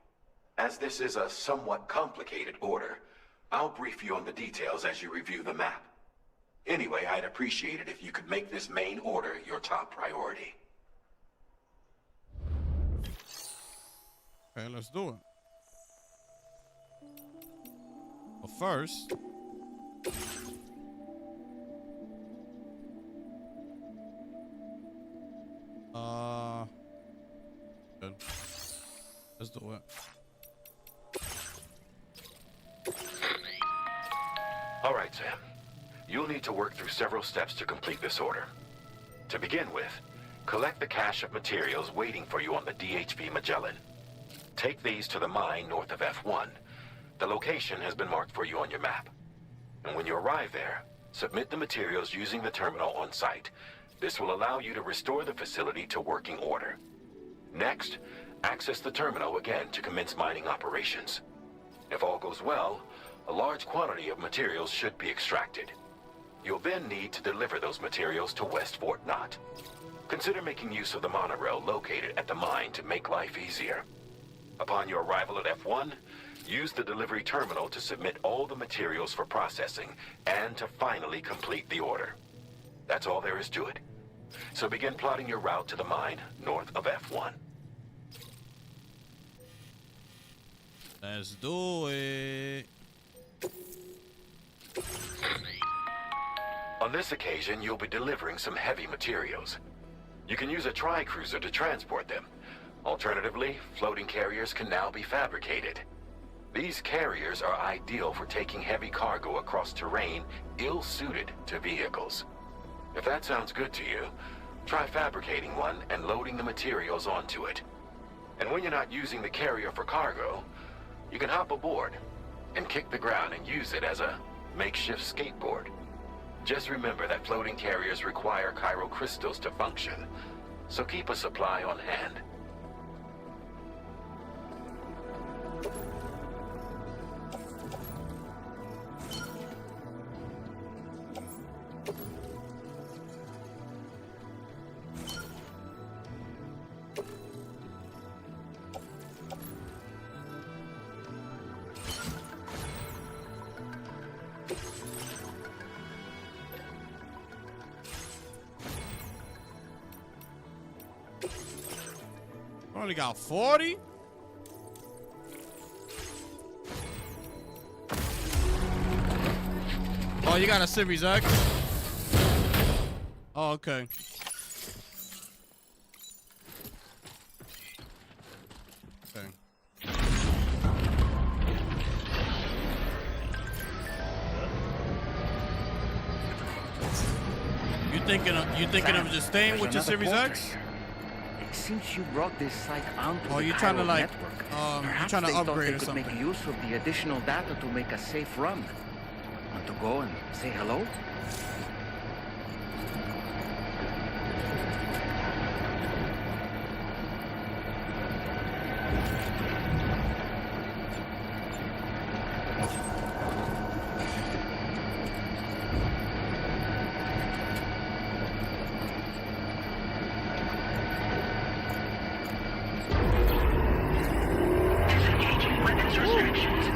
As this is a somewhat complicated order, I'll brief you on the details as you review the map. Anyway, I'd appreciate it if you could make this main order your top priority. Okay, let's do it. But first, good. Let's do it. All right, Sam. You'll need to work through several steps to complete this order. To begin with, collect the cache of materials waiting for you on the DHV Magellan. Take these to the mine north of F1. The location has been marked for you on your map. And when you arrive there, submit the materials using the terminal on site. This will allow you to restore the facility to working order. Next, access the terminal again to commence mining operations. If all goes well, a large quantity of materials should be extracted. You'll then need to deliver those materials to West Fort Knott. Consider making use of the monorail located at the mine to make life easier. Upon your arrival at F1, use the delivery terminal to submit all the materials for processing and to finally complete the order. That's all there is to it. So begin plotting your route to the mine north of F1. Let's do it. On this occasion, you'll be delivering some heavy materials. You can use a tri-cruiser to transport them. Alternatively, floating carriers can now be fabricated. These carriers are ideal for taking heavy cargo across terrain ill-suited to vehicles. If that sounds good to you, try fabricating one and loading the materials onto it. And when you're not using the carrier for cargo, you can hop aboard and kick the ground and use it as a makeshift skateboard. Just remember that floating carriers require chiral crystals to function, so keep a supply on hand. Only got 40? Oh, you got a Series X? Oh, okay. Okay. You thinking of just staying with your Series X? Since you brought this site onto Oh, the you trying to chiral like, network, you perhaps trying to they thought upgrade they or could something? make use of the additional data to make a safe run. Want to go and say hello? Disengaging weapons restrictions.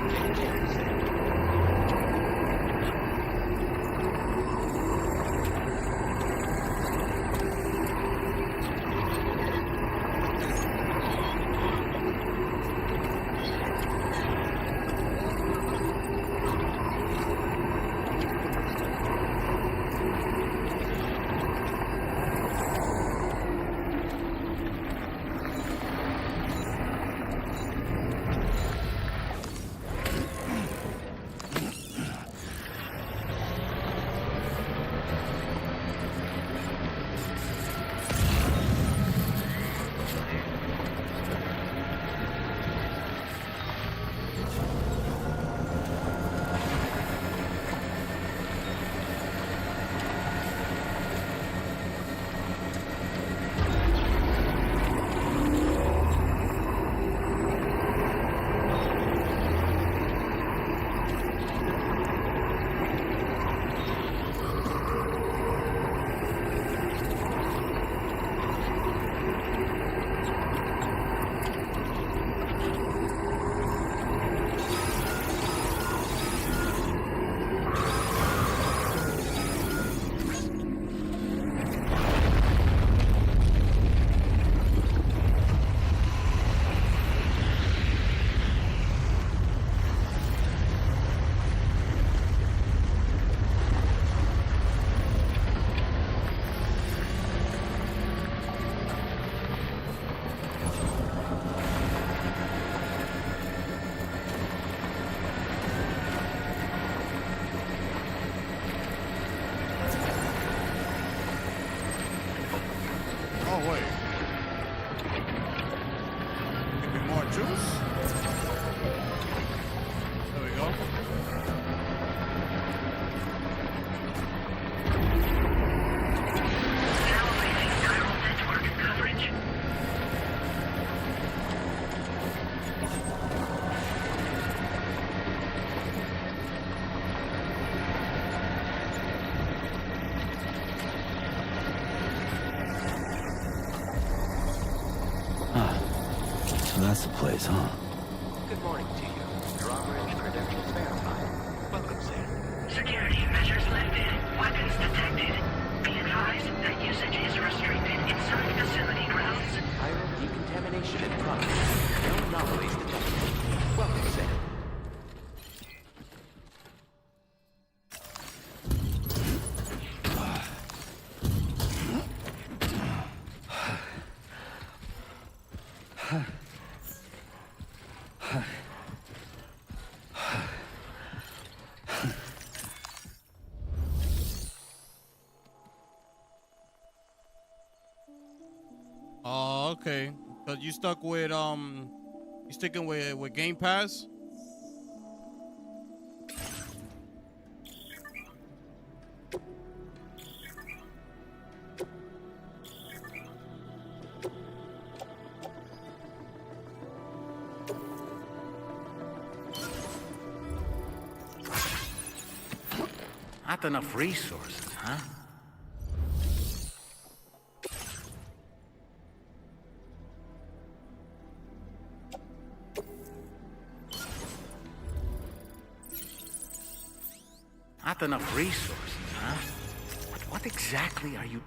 Oh, wait. Give me more juice. There we go. So that's the place, huh? Good morning to you. Drawbridge credentials verified. Welcome, Sam. Security measures lifted. Weapons detected. Be advised. advised that usage is restricted inside facility grounds. Chiral decontamination in progress. No anomalies detected. Welcome, Sam. Oh, okay. But you stuck with you sticking with Game Pass? Not enough resources, huh? Not enough resources, huh? But what exactly are you...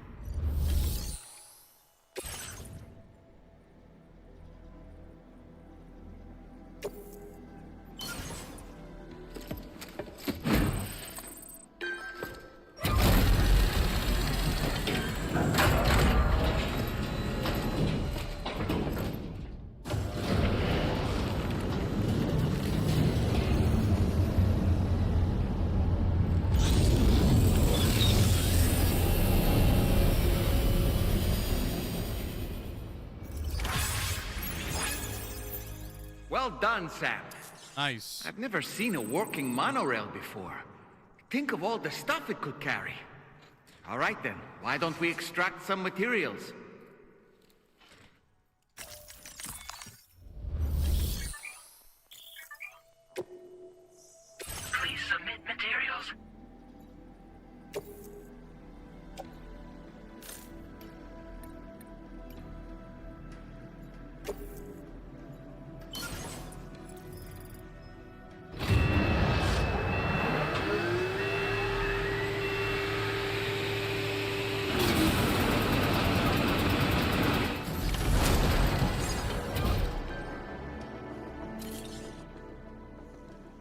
Well done, Sam. Nice. I've never seen a working monorail before. Think of all the stuff it could carry. All right then, why don't we extract some materials? Please submit materials.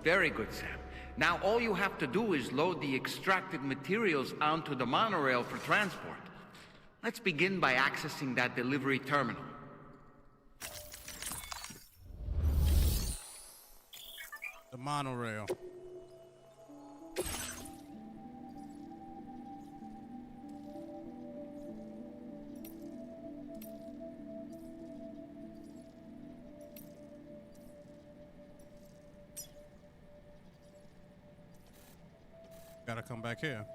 Very good, Sam. Now all you have to do is load the extracted materials onto the monorail for transport. Let's begin by accessing that delivery terminal. The monorail. Gotta come back here.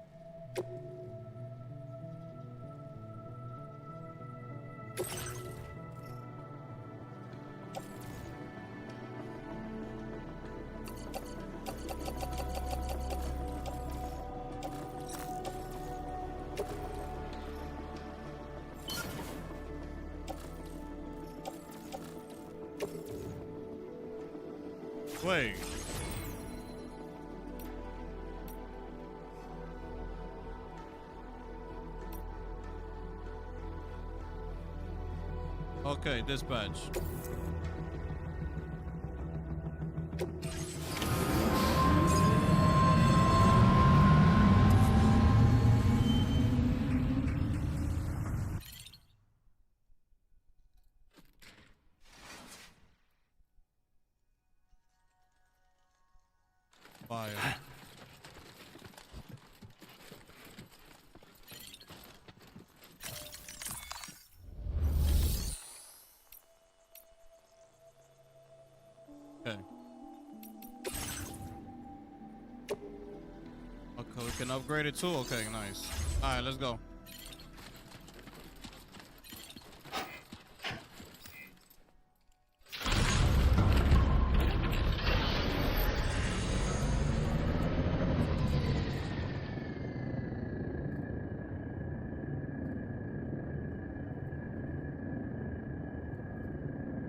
Wait. Okay, dispatch. Fire. Okay. Okay, we can upgrade it too. Okay, nice. All right, let's go.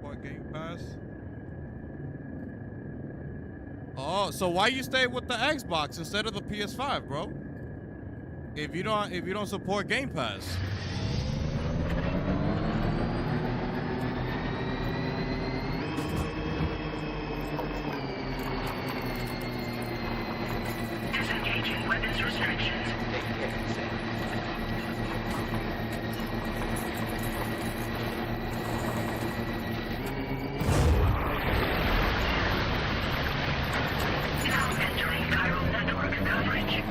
What Game Pass? Oh, so why you stay with the Xbox instead of the PS5, bro? if you don't support Game Pass. Disengaging weapons restrictions. Take care, Sam. Now entering chiral network coverage.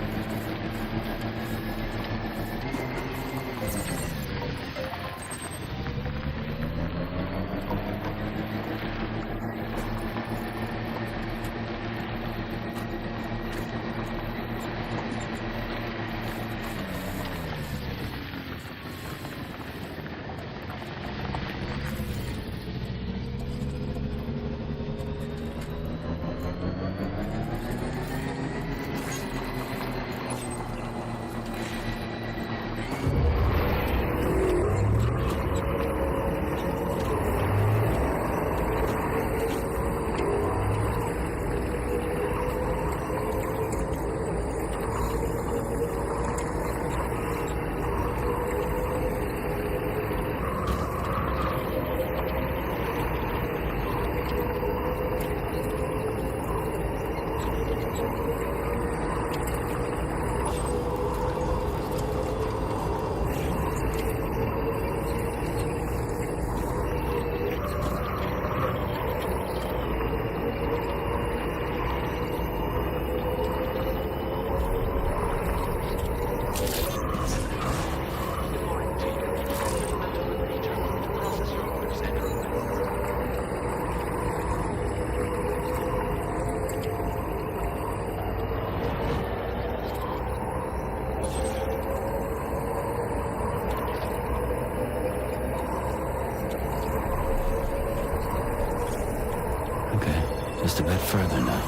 Just a bit further now.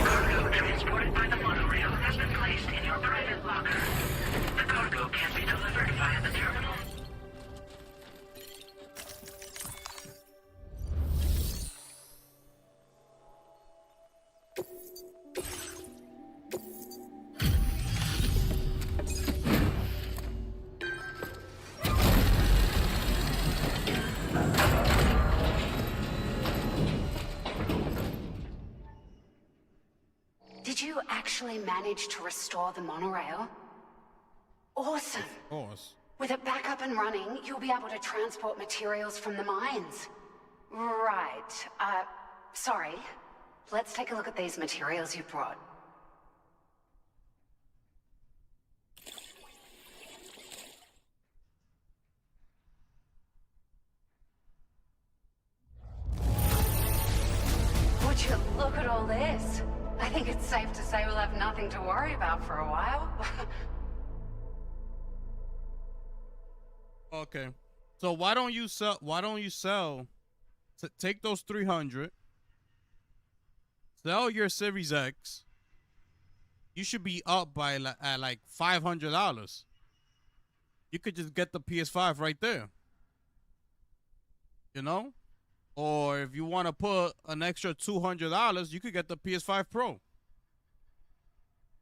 Cargo transported by the monorail has been placed in your private locker. The cargo can be delivered via the terminal. Did you actually manage to restore the monorail? Awesome. Of course. With it back up and running, you'll be able to transport materials from the mines. Right. Sorry. Let's take a look at these materials you brought. Would you look at all this? I think it's safe to say we'll have nothing to worry about for a while. Okay. So why don't you sell take those 300, sell your Series X. You should be up by at like $500. You could just get the PS5 right there. You know? Or if you want to put an extra $200, you could get the PS5 Pro.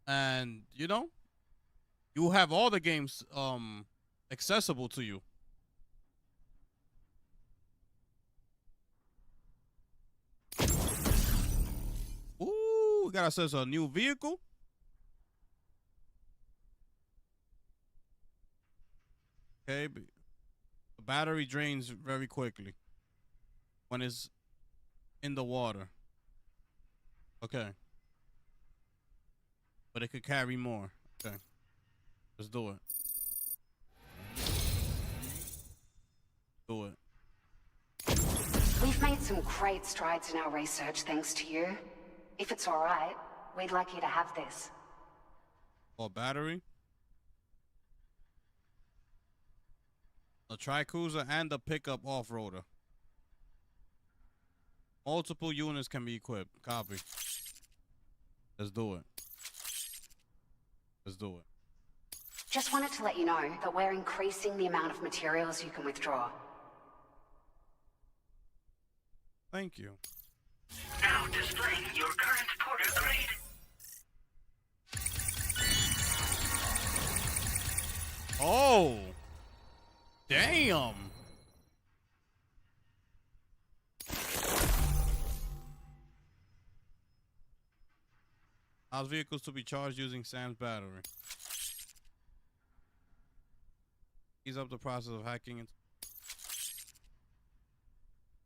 And, you know, you have all the games accessible to you. Ooh, we got ourselves a new vehicle. Okay, the battery drains very quickly when it's in the water. Okay. But it could carry more. Okay. Let's do it. Do it. We've made some great strides in our research thanks to you. If it's all right, we'd like you to have this. Or battery. A tri-cruiser and a pickup off-roader. Multiple units can be equipped. Copy. Let's do it. Let's do it. Just wanted to let you know that we're increasing the amount of materials you can withdraw. Thank you. Now displaying your current porter grade. Oh. Damn. Allows vehicles to be charged using Sam's battery. Ease up the process of hacking into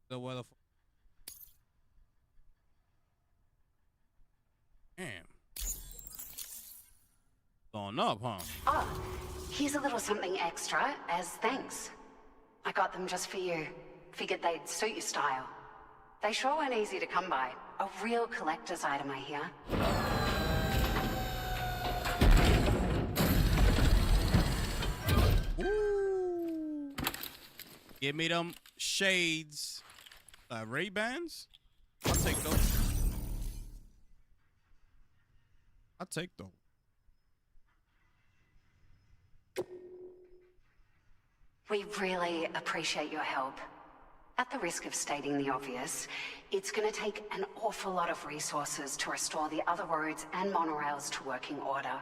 the weather. Damn. Going up, huh? Oh, here's a little something extra as thanks. I got them just for you. Figured they'd suit your style. They sure weren't easy to come by. A real collector's item, I hear. Ooh. Give me them shades. Ray-Bans? I'll take those. I'll take those. We really appreciate your help. At the risk of stating the obvious, it's going to take an awful lot of resources to restore the other roads and monorails to working order.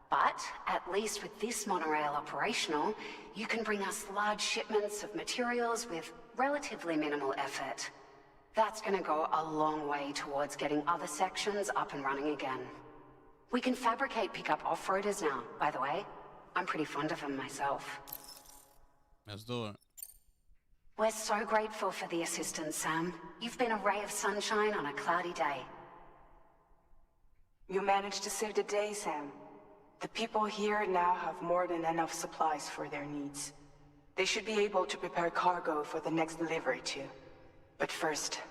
But at least with this monorail operational, you can bring us large shipments of materials with relatively minimal effort. That's going to go a long way towards getting other sections up and running again. We can fabricate pickup off-roaders now, by the way. I'm pretty fond of them myself. Let's do it. We're so grateful for the assistance, Sam. You've been a ray of sunshine on a cloudy day. You managed to save the day, Sam. The people here now have more than enough supplies for their needs. They should be able to prepare cargo for the next delivery too. But first,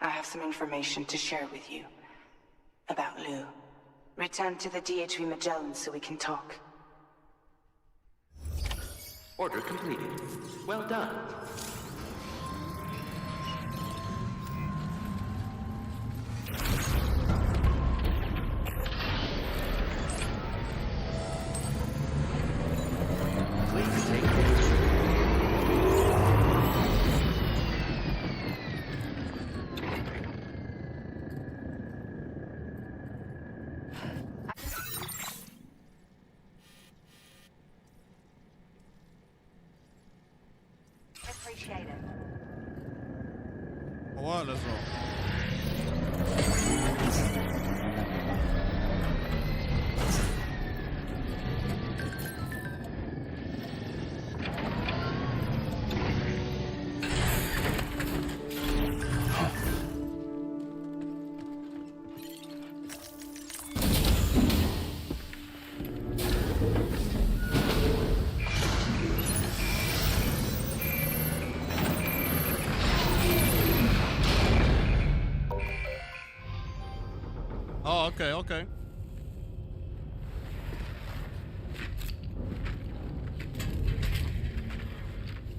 I have some information to share with you. About Lou. Return to the DHV Magellan so we can talk. Order completed. Well done. Please take Appreciate it. What? Let's go. Oh, okay, okay.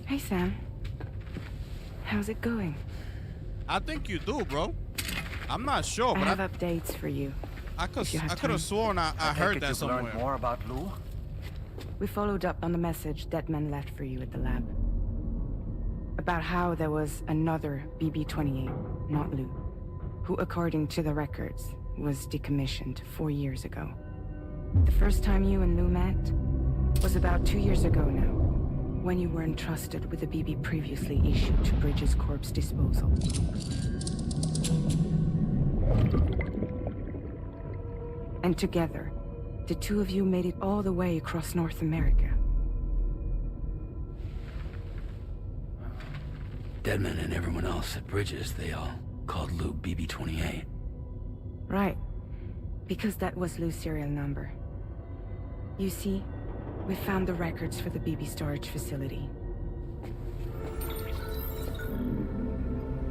Hey, Sam. How's it going? I think you do, bro. I'm not sure, I but have updates for you. I could if you have have time. sworn I heard that somewhere. Learned more about Lou? We followed up on the message Deadman left for you at the lab. About how there was another BB-28, not Lou, who, according to the records, was decommissioned 4 years ago. The first time you and Lou met was about 2 years ago now, when you were entrusted with a BB previously issued to Bridges Corp's disposal. And together, the two of you made it all the way across North America. Deadman and everyone else at Bridges, they all called Lou BB-28. Right. Because that was Lou's serial number. You see, we found the records for the BB storage facility.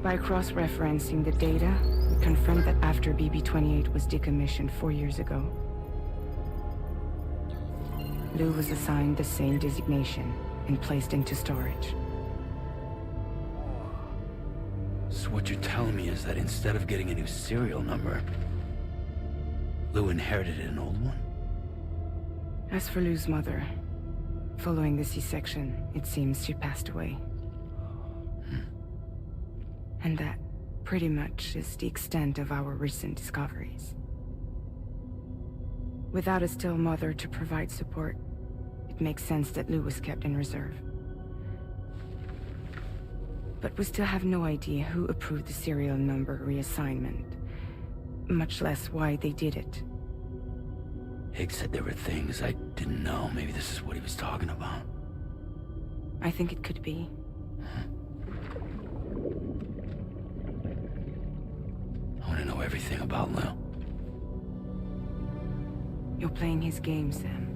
By cross-referencing the data, we confirmed that after BB-28 was decommissioned 4 years ago, Lou was assigned the same designation and placed into storage. So what you're telling me is that instead of getting a new serial number, Lou inherited an old one? As for Lou's mother, following the C-section, it seems she passed away. And that pretty much is the extent of our recent discoveries. Without a still mother to provide support, it makes sense that Lou was kept in reserve. But we still have no idea who approved the serial number reassignment, much less why they did it. Higgs said there were things I didn't know. Maybe this is what he was talking about. I think it could be. I want to know everything about Lou. You're playing his game, Sam.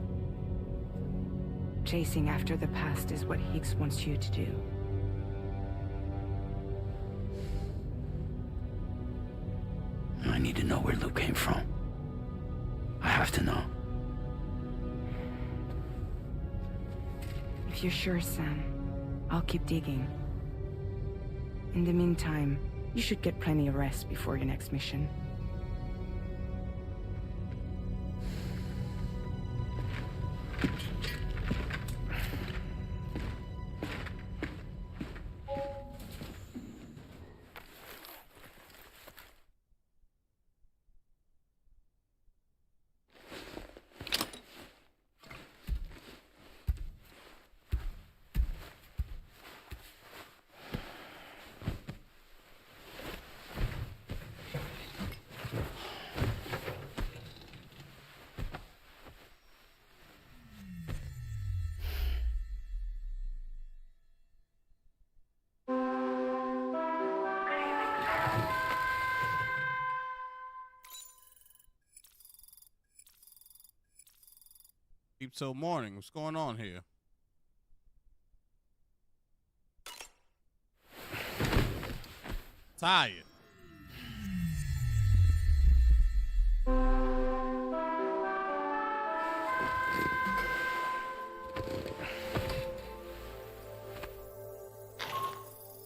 Chasing after the past is what Higgs wants you to do. I need to know where Lou came from. I have to know. If you're sure, Sam, I'll keep digging. In the meantime, you should get plenty of rest before your next mission. Keep till morning. What's going on here? Tired.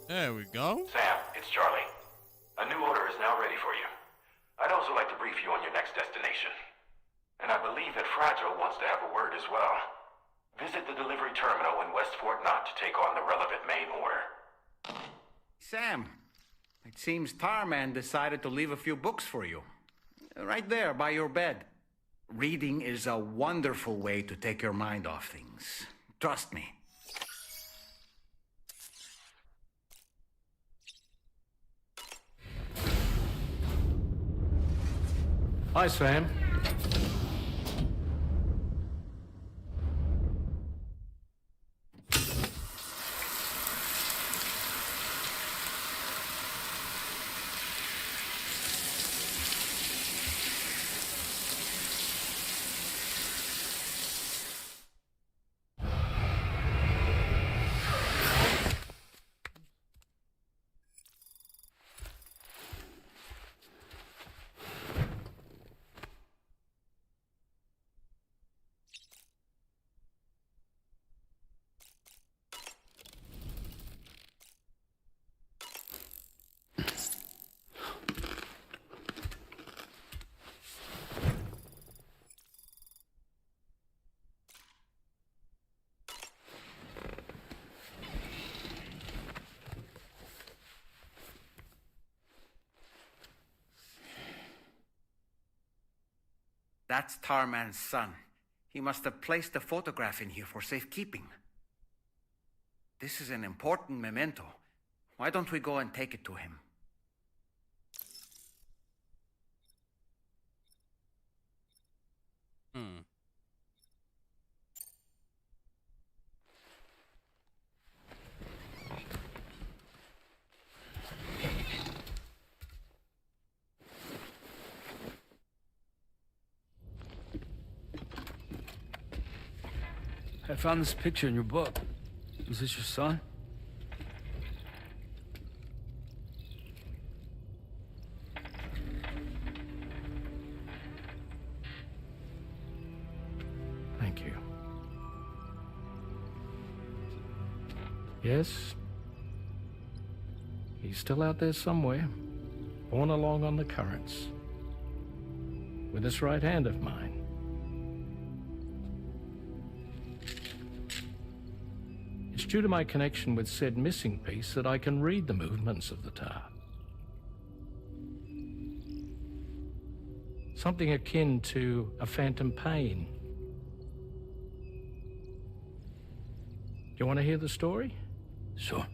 There we go. Sam, it's Charlie. A new order is now ready for you. I'd also like to brief you on your next destination. And I believe that Fragile wants to have a word as well. Visit the delivery terminal in West Fort Knott to take on the relevant main order. Sam, it seems Tarman decided to leave a few books for you. Right there, by your bed. Reading is a wonderful way to take your mind off things. Trust me. Hi, Sam. That's Tarman's son. He must have placed a photograph in here for safekeeping. This is an important memento. Why don't we go and take it to him? I found this picture in your book. Is this your son? Thank you. Yes. He's still out there somewhere, borne along on the currents, with this right hand of mine. It's due to my connection with said missing piece that I can read the movements of the tar. Something akin to a phantom pain. Do you want to hear the story? Sure.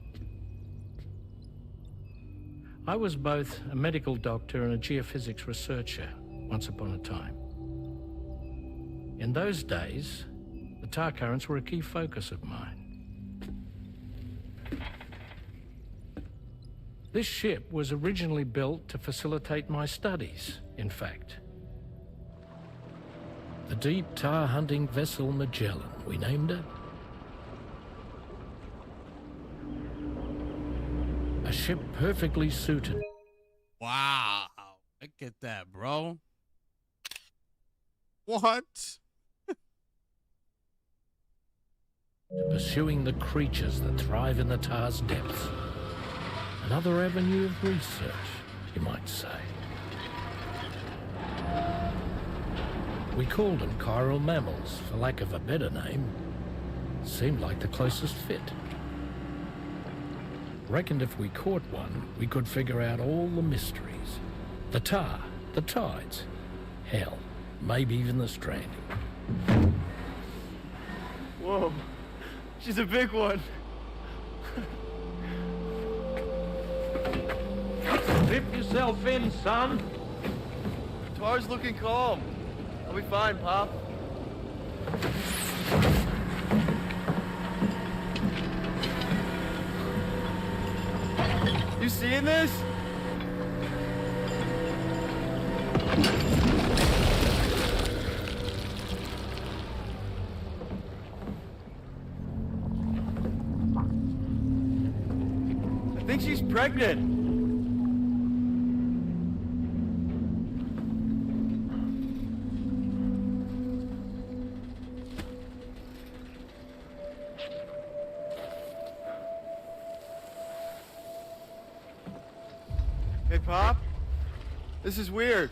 I was both a medical doctor and a geophysics researcher once upon a time. In those days, the tar currents were a key focus of mine. This ship was originally built to facilitate my studies, in fact. The deep tar hunting vessel Magellan, we named it. A ship perfectly suited. Wow. Look at that, bro. What? Pursuing the creatures that thrive in the tar's depths. Another avenue of research, you might say. We called them chiral mammals, for lack of a better name. Seemed like the closest fit. Reckoned if we caught one, we could figure out all the mysteries. The tar, the tides, hell, maybe even the stranding. Whoa, she's a big one. Dip yourself in, son. Tar's looking calm. I'll be fine, Pop. You seeing this? I think she's pregnant. Hey, Pop. This is weird.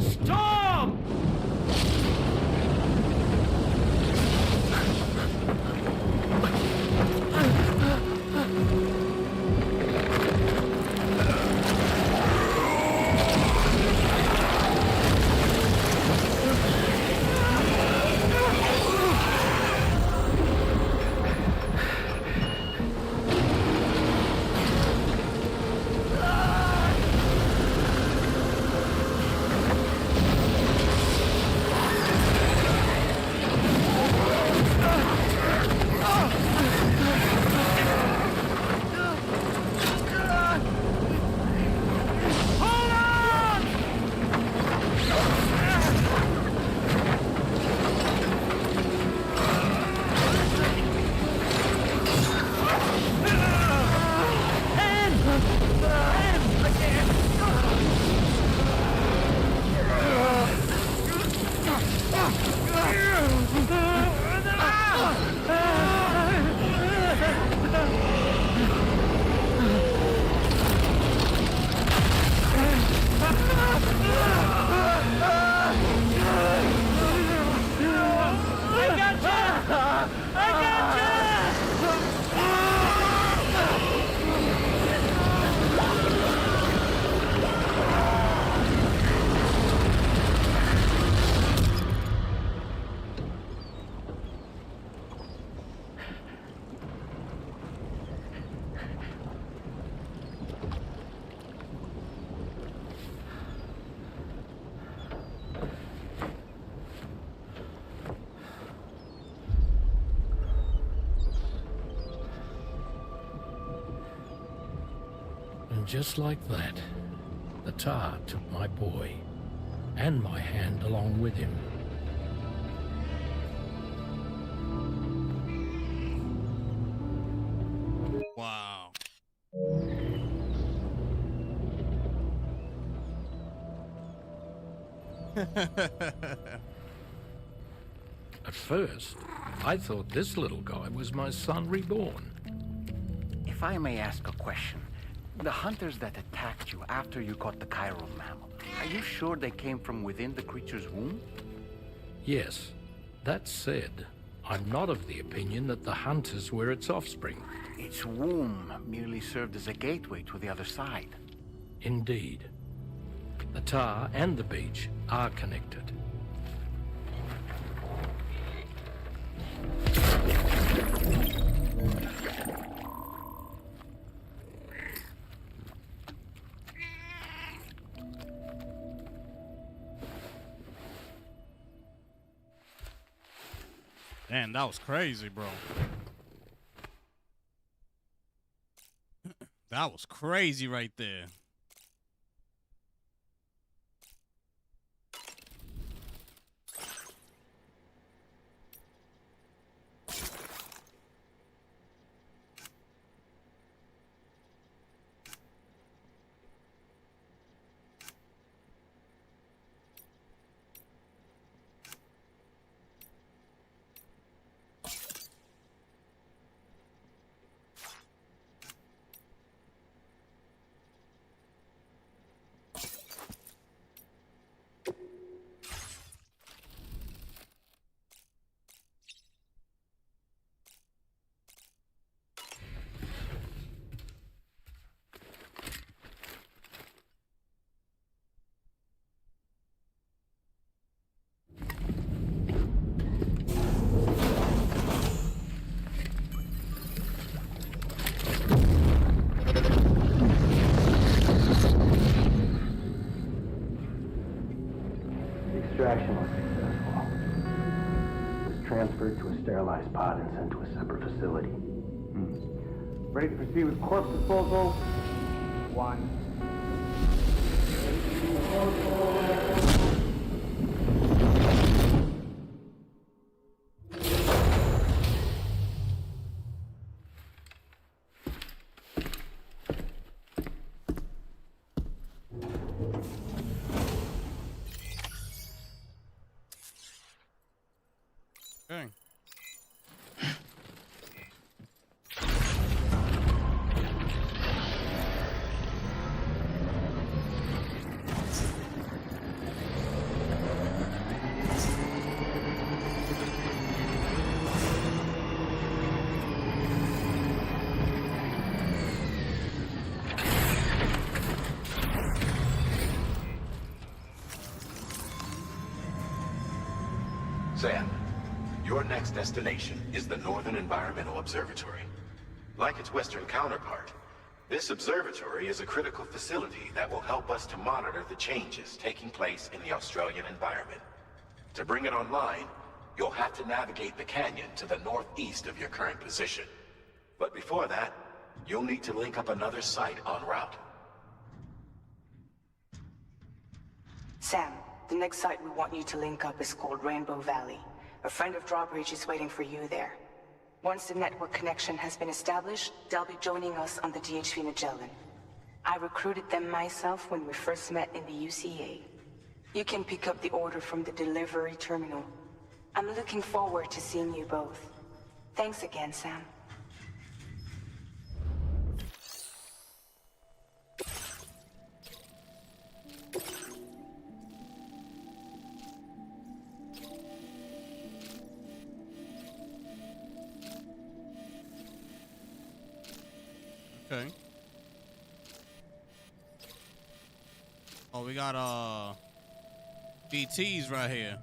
Stop! Just like that, the tar took my boy, and my hand along with him. Wow. At first, I thought this little guy was my son reborn. If I may ask a question, The hunters that attacked you after you caught the chiral mammal, are you sure they came from within the creature's womb? Yes. That said, I'm not of the opinion that the hunters were its offspring. Its womb merely served as a gateway to the other side. Indeed. The tar and the beach are connected. Damn, that was crazy, bro. That was crazy right there. Extraction was successful. It was transferred to a sterilized pod and sent to a separate facility. Ready to proceed with corpse disposal? 1. Dang. Sam, your next destination is the Northern Environmental Observatory. Like its western counterpart, this observatory is a critical facility that will help us to monitor the changes taking place in the Australian environment. To bring it online, you'll have to navigate the canyon to the northeast of your current position. But before that, you'll need to link up another site en route. Sam, the next site we want you to link up is called Rainbow Valley. A friend of Drawbridge is waiting for you there. Once the network connection has been established, they'll be joining us on the DHV Magellan. I recruited them myself when we first met in the UCA. You can pick up the order from the delivery terminal. I'm looking forward to seeing you both. Thanks again, Sam. Okay. Oh, we got BTs right here.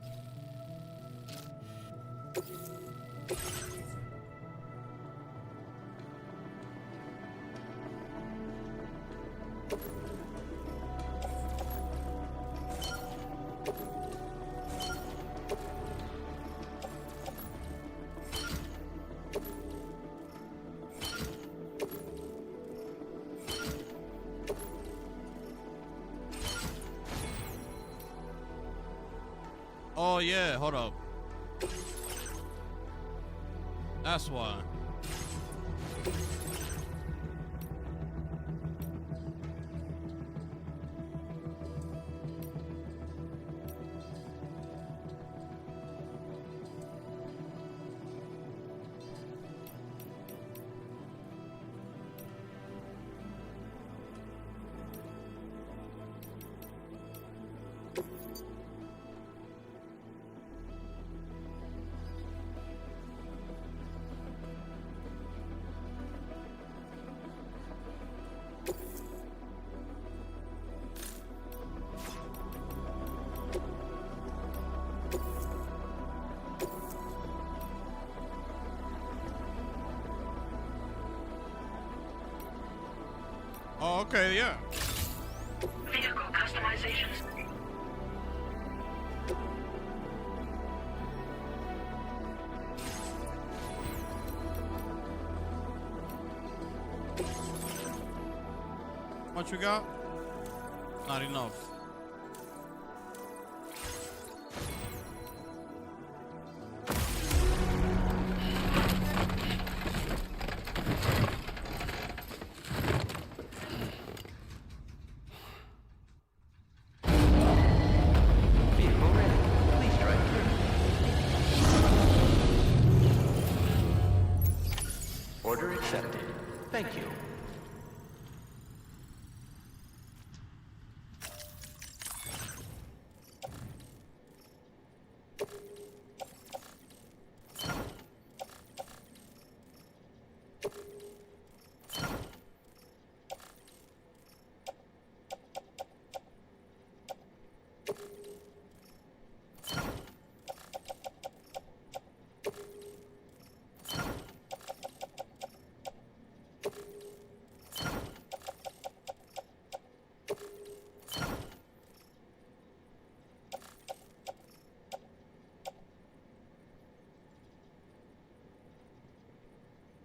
Oh yeah, hold up. That's why. Oh, okay, yeah. Vehicle customizations. What you got? Not enough. Vehicle ready. Please drive through. Order accepted. Thank you.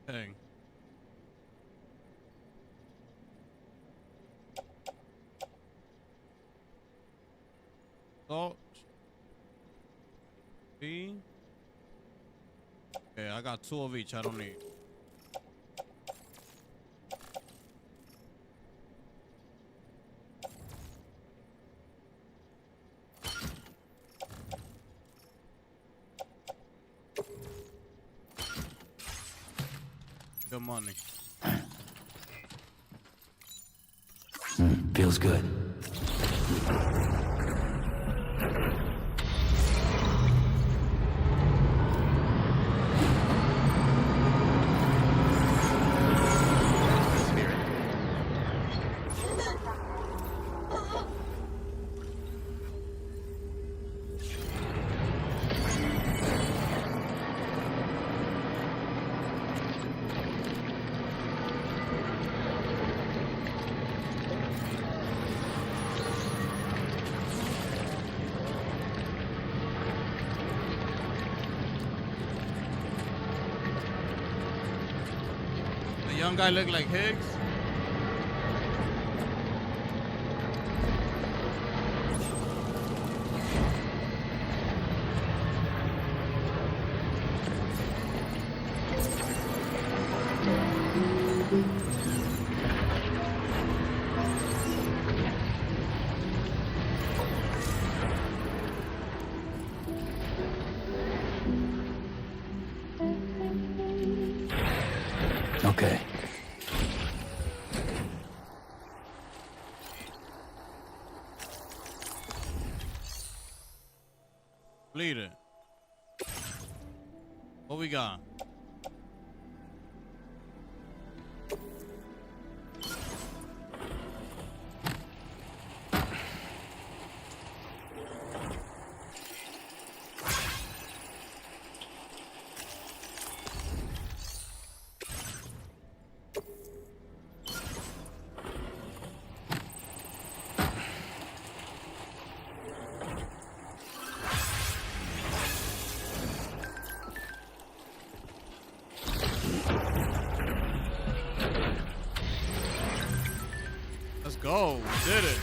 Dang. Salt. B. Okay, I got 2 of each. I don't need. Good money. Feels good. The young guy look like Higgs. Okay. Leader. What we got? Let's go. We did it.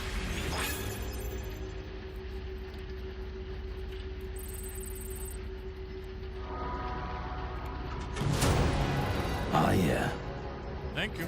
Oh, yeah. Thank you.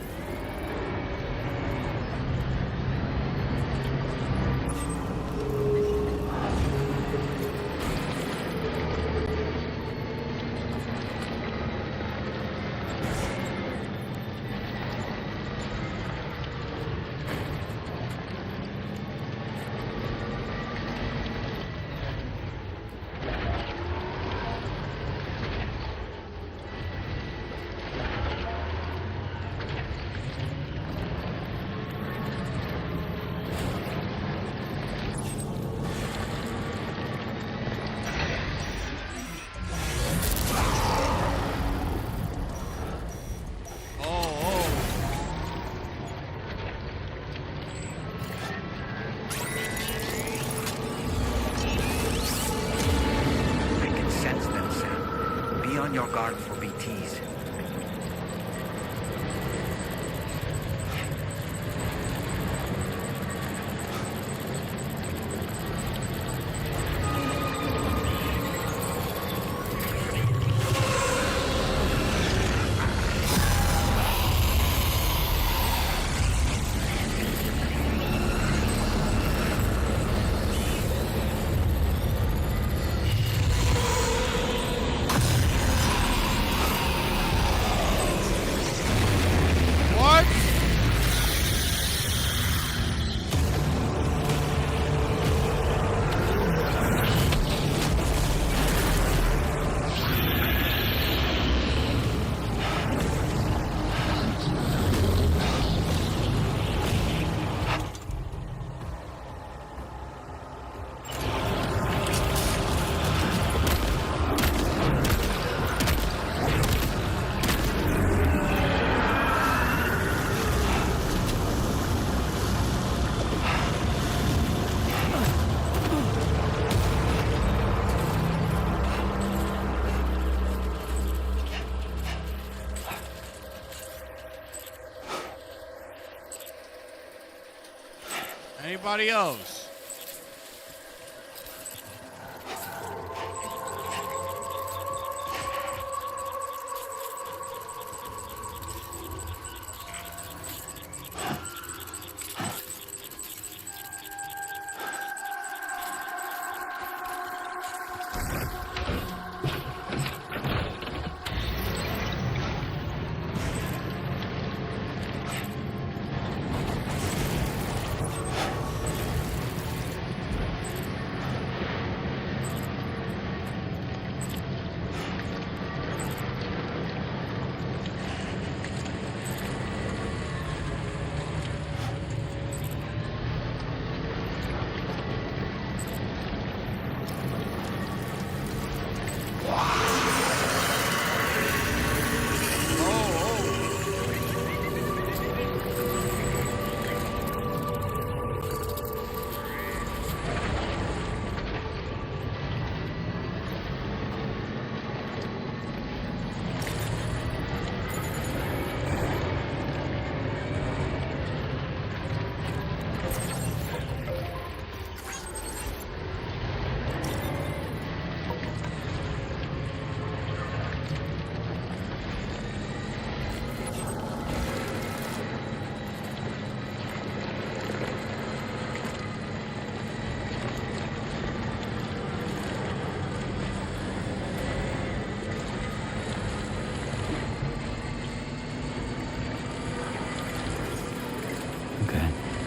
Anybody else?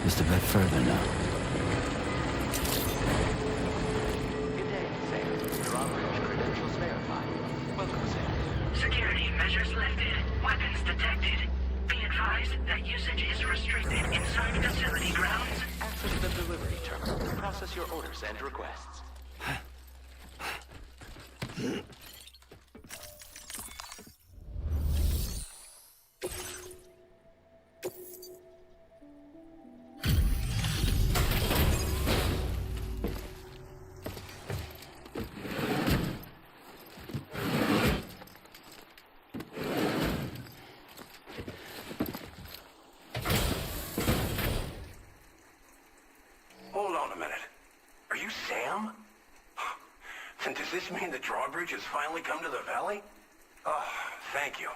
Just a bit further now. Good day, Sam. Drawbridge credentials verified. Welcome, Sam. Security measures lifted. Weapons detected. Be advised that usage is restricted inside facility grounds. Access the delivery terminal to process your orders and requests. Hold on a minute. Are you Sam? Then does this mean the drawbridge has finally come to the valley? Oh, thank you.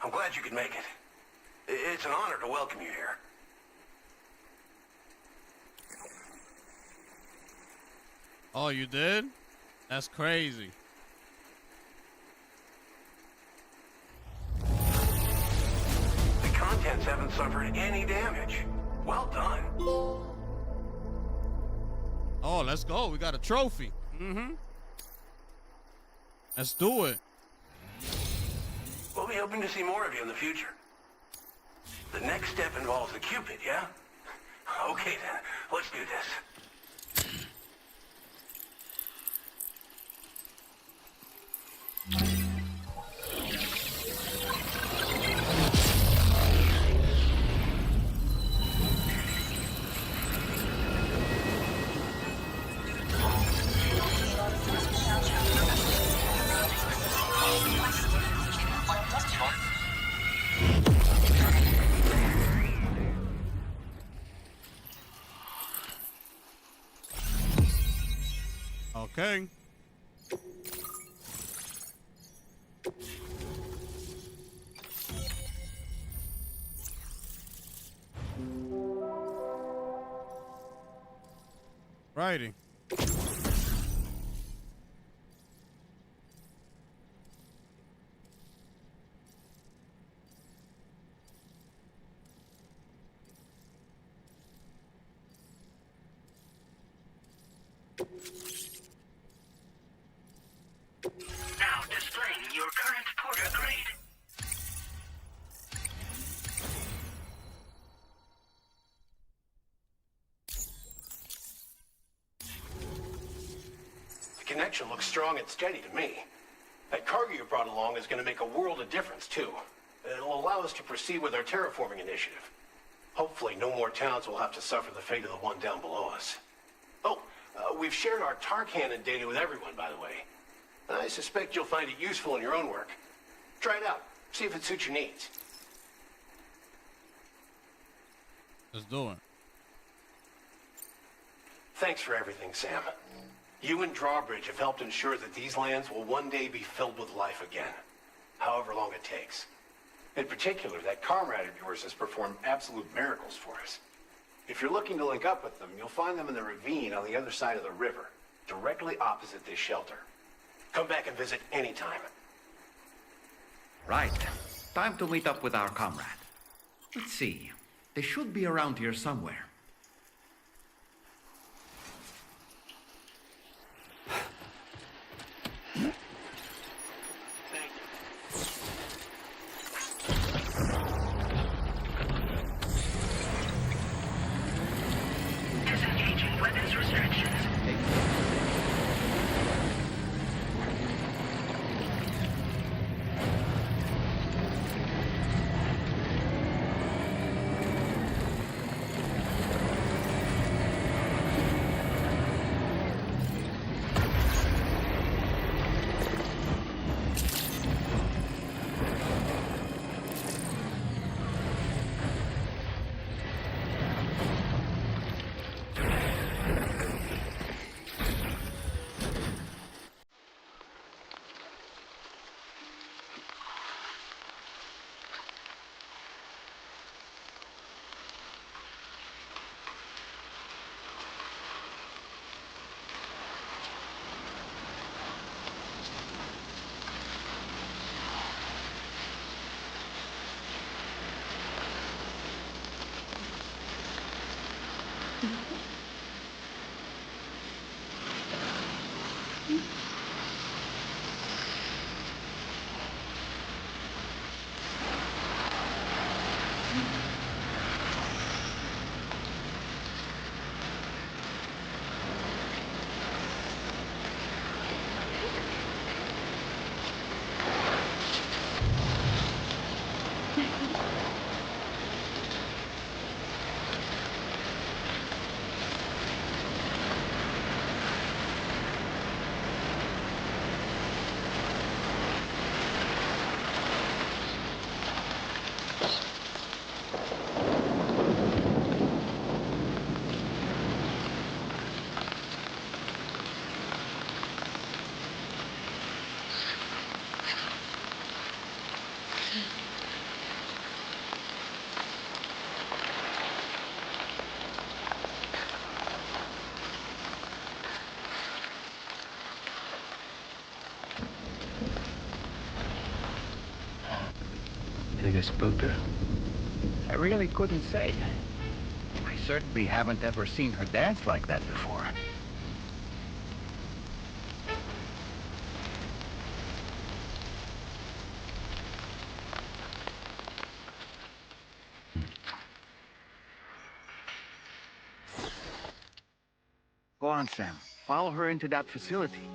I'm glad you could make it. It's an honor to welcome you here. Oh, you did? That's crazy. The contents haven't suffered any damage. Well done. Oh, let's go. We got a trophy. Mm-hmm. Let's do it. We'll be hoping to see more of you in the future. The next step involves the Cupid, yeah? Okay then, let's do this. Okay. Righty. Now displaying your current porter grade. The connection looks strong and steady to me. That cargo you brought along is going to make a world of difference, too. It'll allow us to proceed with our terraforming initiative. Hopefully, no more towns will have to suffer the fate of the one down below us. Oh, we've shared our tar cannon data with everyone, by the way. I suspect you'll find it useful in your own work. Try it out. See if it suits your needs. Let's do it. Thanks for everything, Sam. You and Drawbridge have helped ensure that these lands will one day be filled with life again, however long it takes. In particular, that comrade of yours has performed absolute miracles for us. If you're looking to link up with them, you'll find them in the ravine on the other side of the river, directly opposite this shelter. Come back and visit anytime. Right. Time to meet up with our comrade. Let's see. They should be around here somewhere. Disengaging weapons restrictions. You think I spooked her? I really couldn't say. I certainly haven't ever seen her dance like that before. Go on, Sam. Follow her into that facility.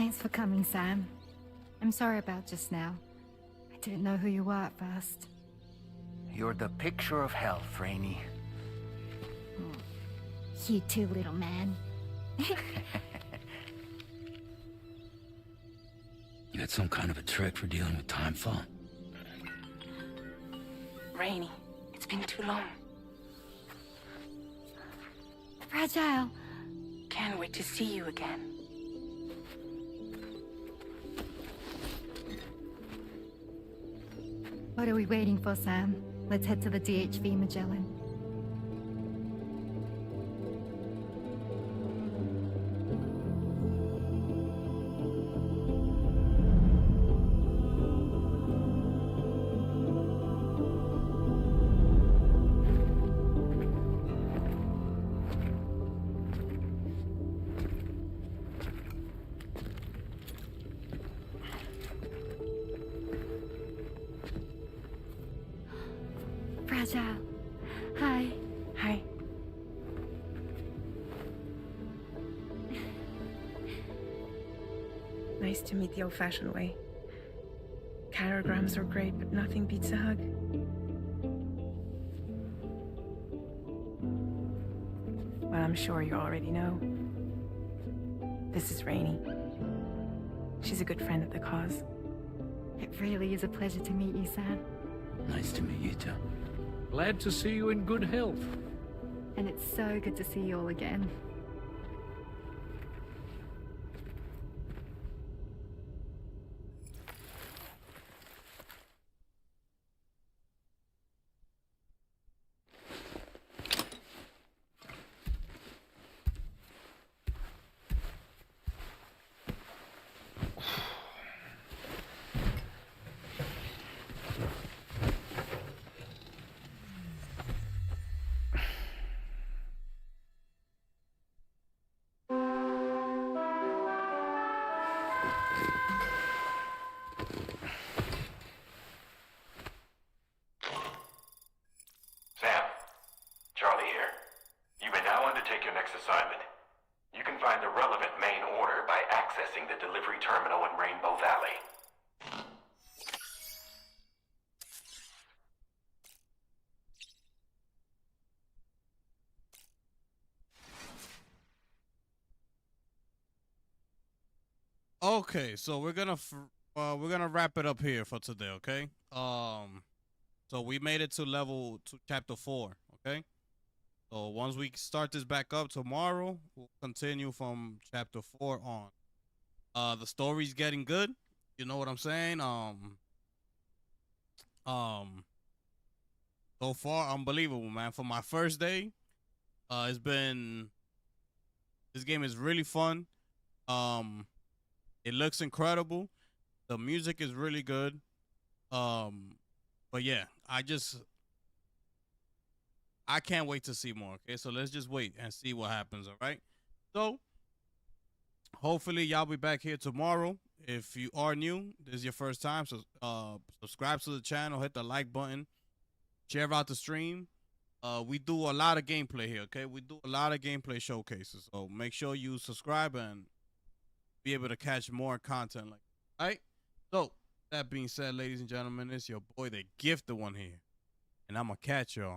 Thanks for coming, Sam. I'm sorry about just now. I didn't know who you were at first. You're the picture of health, Rainey. You too, little man. You got some kind of a trick for dealing with timefall? Rainey, it's been too long. Fragile. Can't wait to see you again. What are we waiting for, Sam? Let's head to the DHV Magellan. Fragile. Hi. Hi. Nice to meet the old-fashioned way. Carograms are great, but nothing beats a hug. Well, I'm sure you already know. This is Rainey. She's a good friend of the cause. It really is a pleasure to meet you, Sam. Nice to meet you too. Glad to see you in good health. And it's so good to see you all again. Sam, Charlie here. You may now undertake your next assignment. You can find the relevant main order by accessing the delivery terminal in Rainbow Valley. Okay, so we're gonna wrap it up here for today. Okay. So we made it to chapter 4. Okay. So once we start this back up tomorrow, we'll continue from chapter 4 on. The story's getting good. You know what I'm saying? So far, unbelievable, man. For my first day, this game is really fun. It looks incredible. The music is really good. But yeah, I can't wait to see more. Okay, so let's just wait and see what happens. All right. So hopefully y'all be back here tomorrow. If you are new, this is your first time, so subscribe to the channel, hit the like button, share out the stream. We do a lot of gameplay here. Okay, we do a lot of gameplay showcases. So make sure you subscribe and be able to catch more content like that. All right. So that being said, ladies and gentlemen, it's your boy, the gifted one here, and I'm gonna catch y'all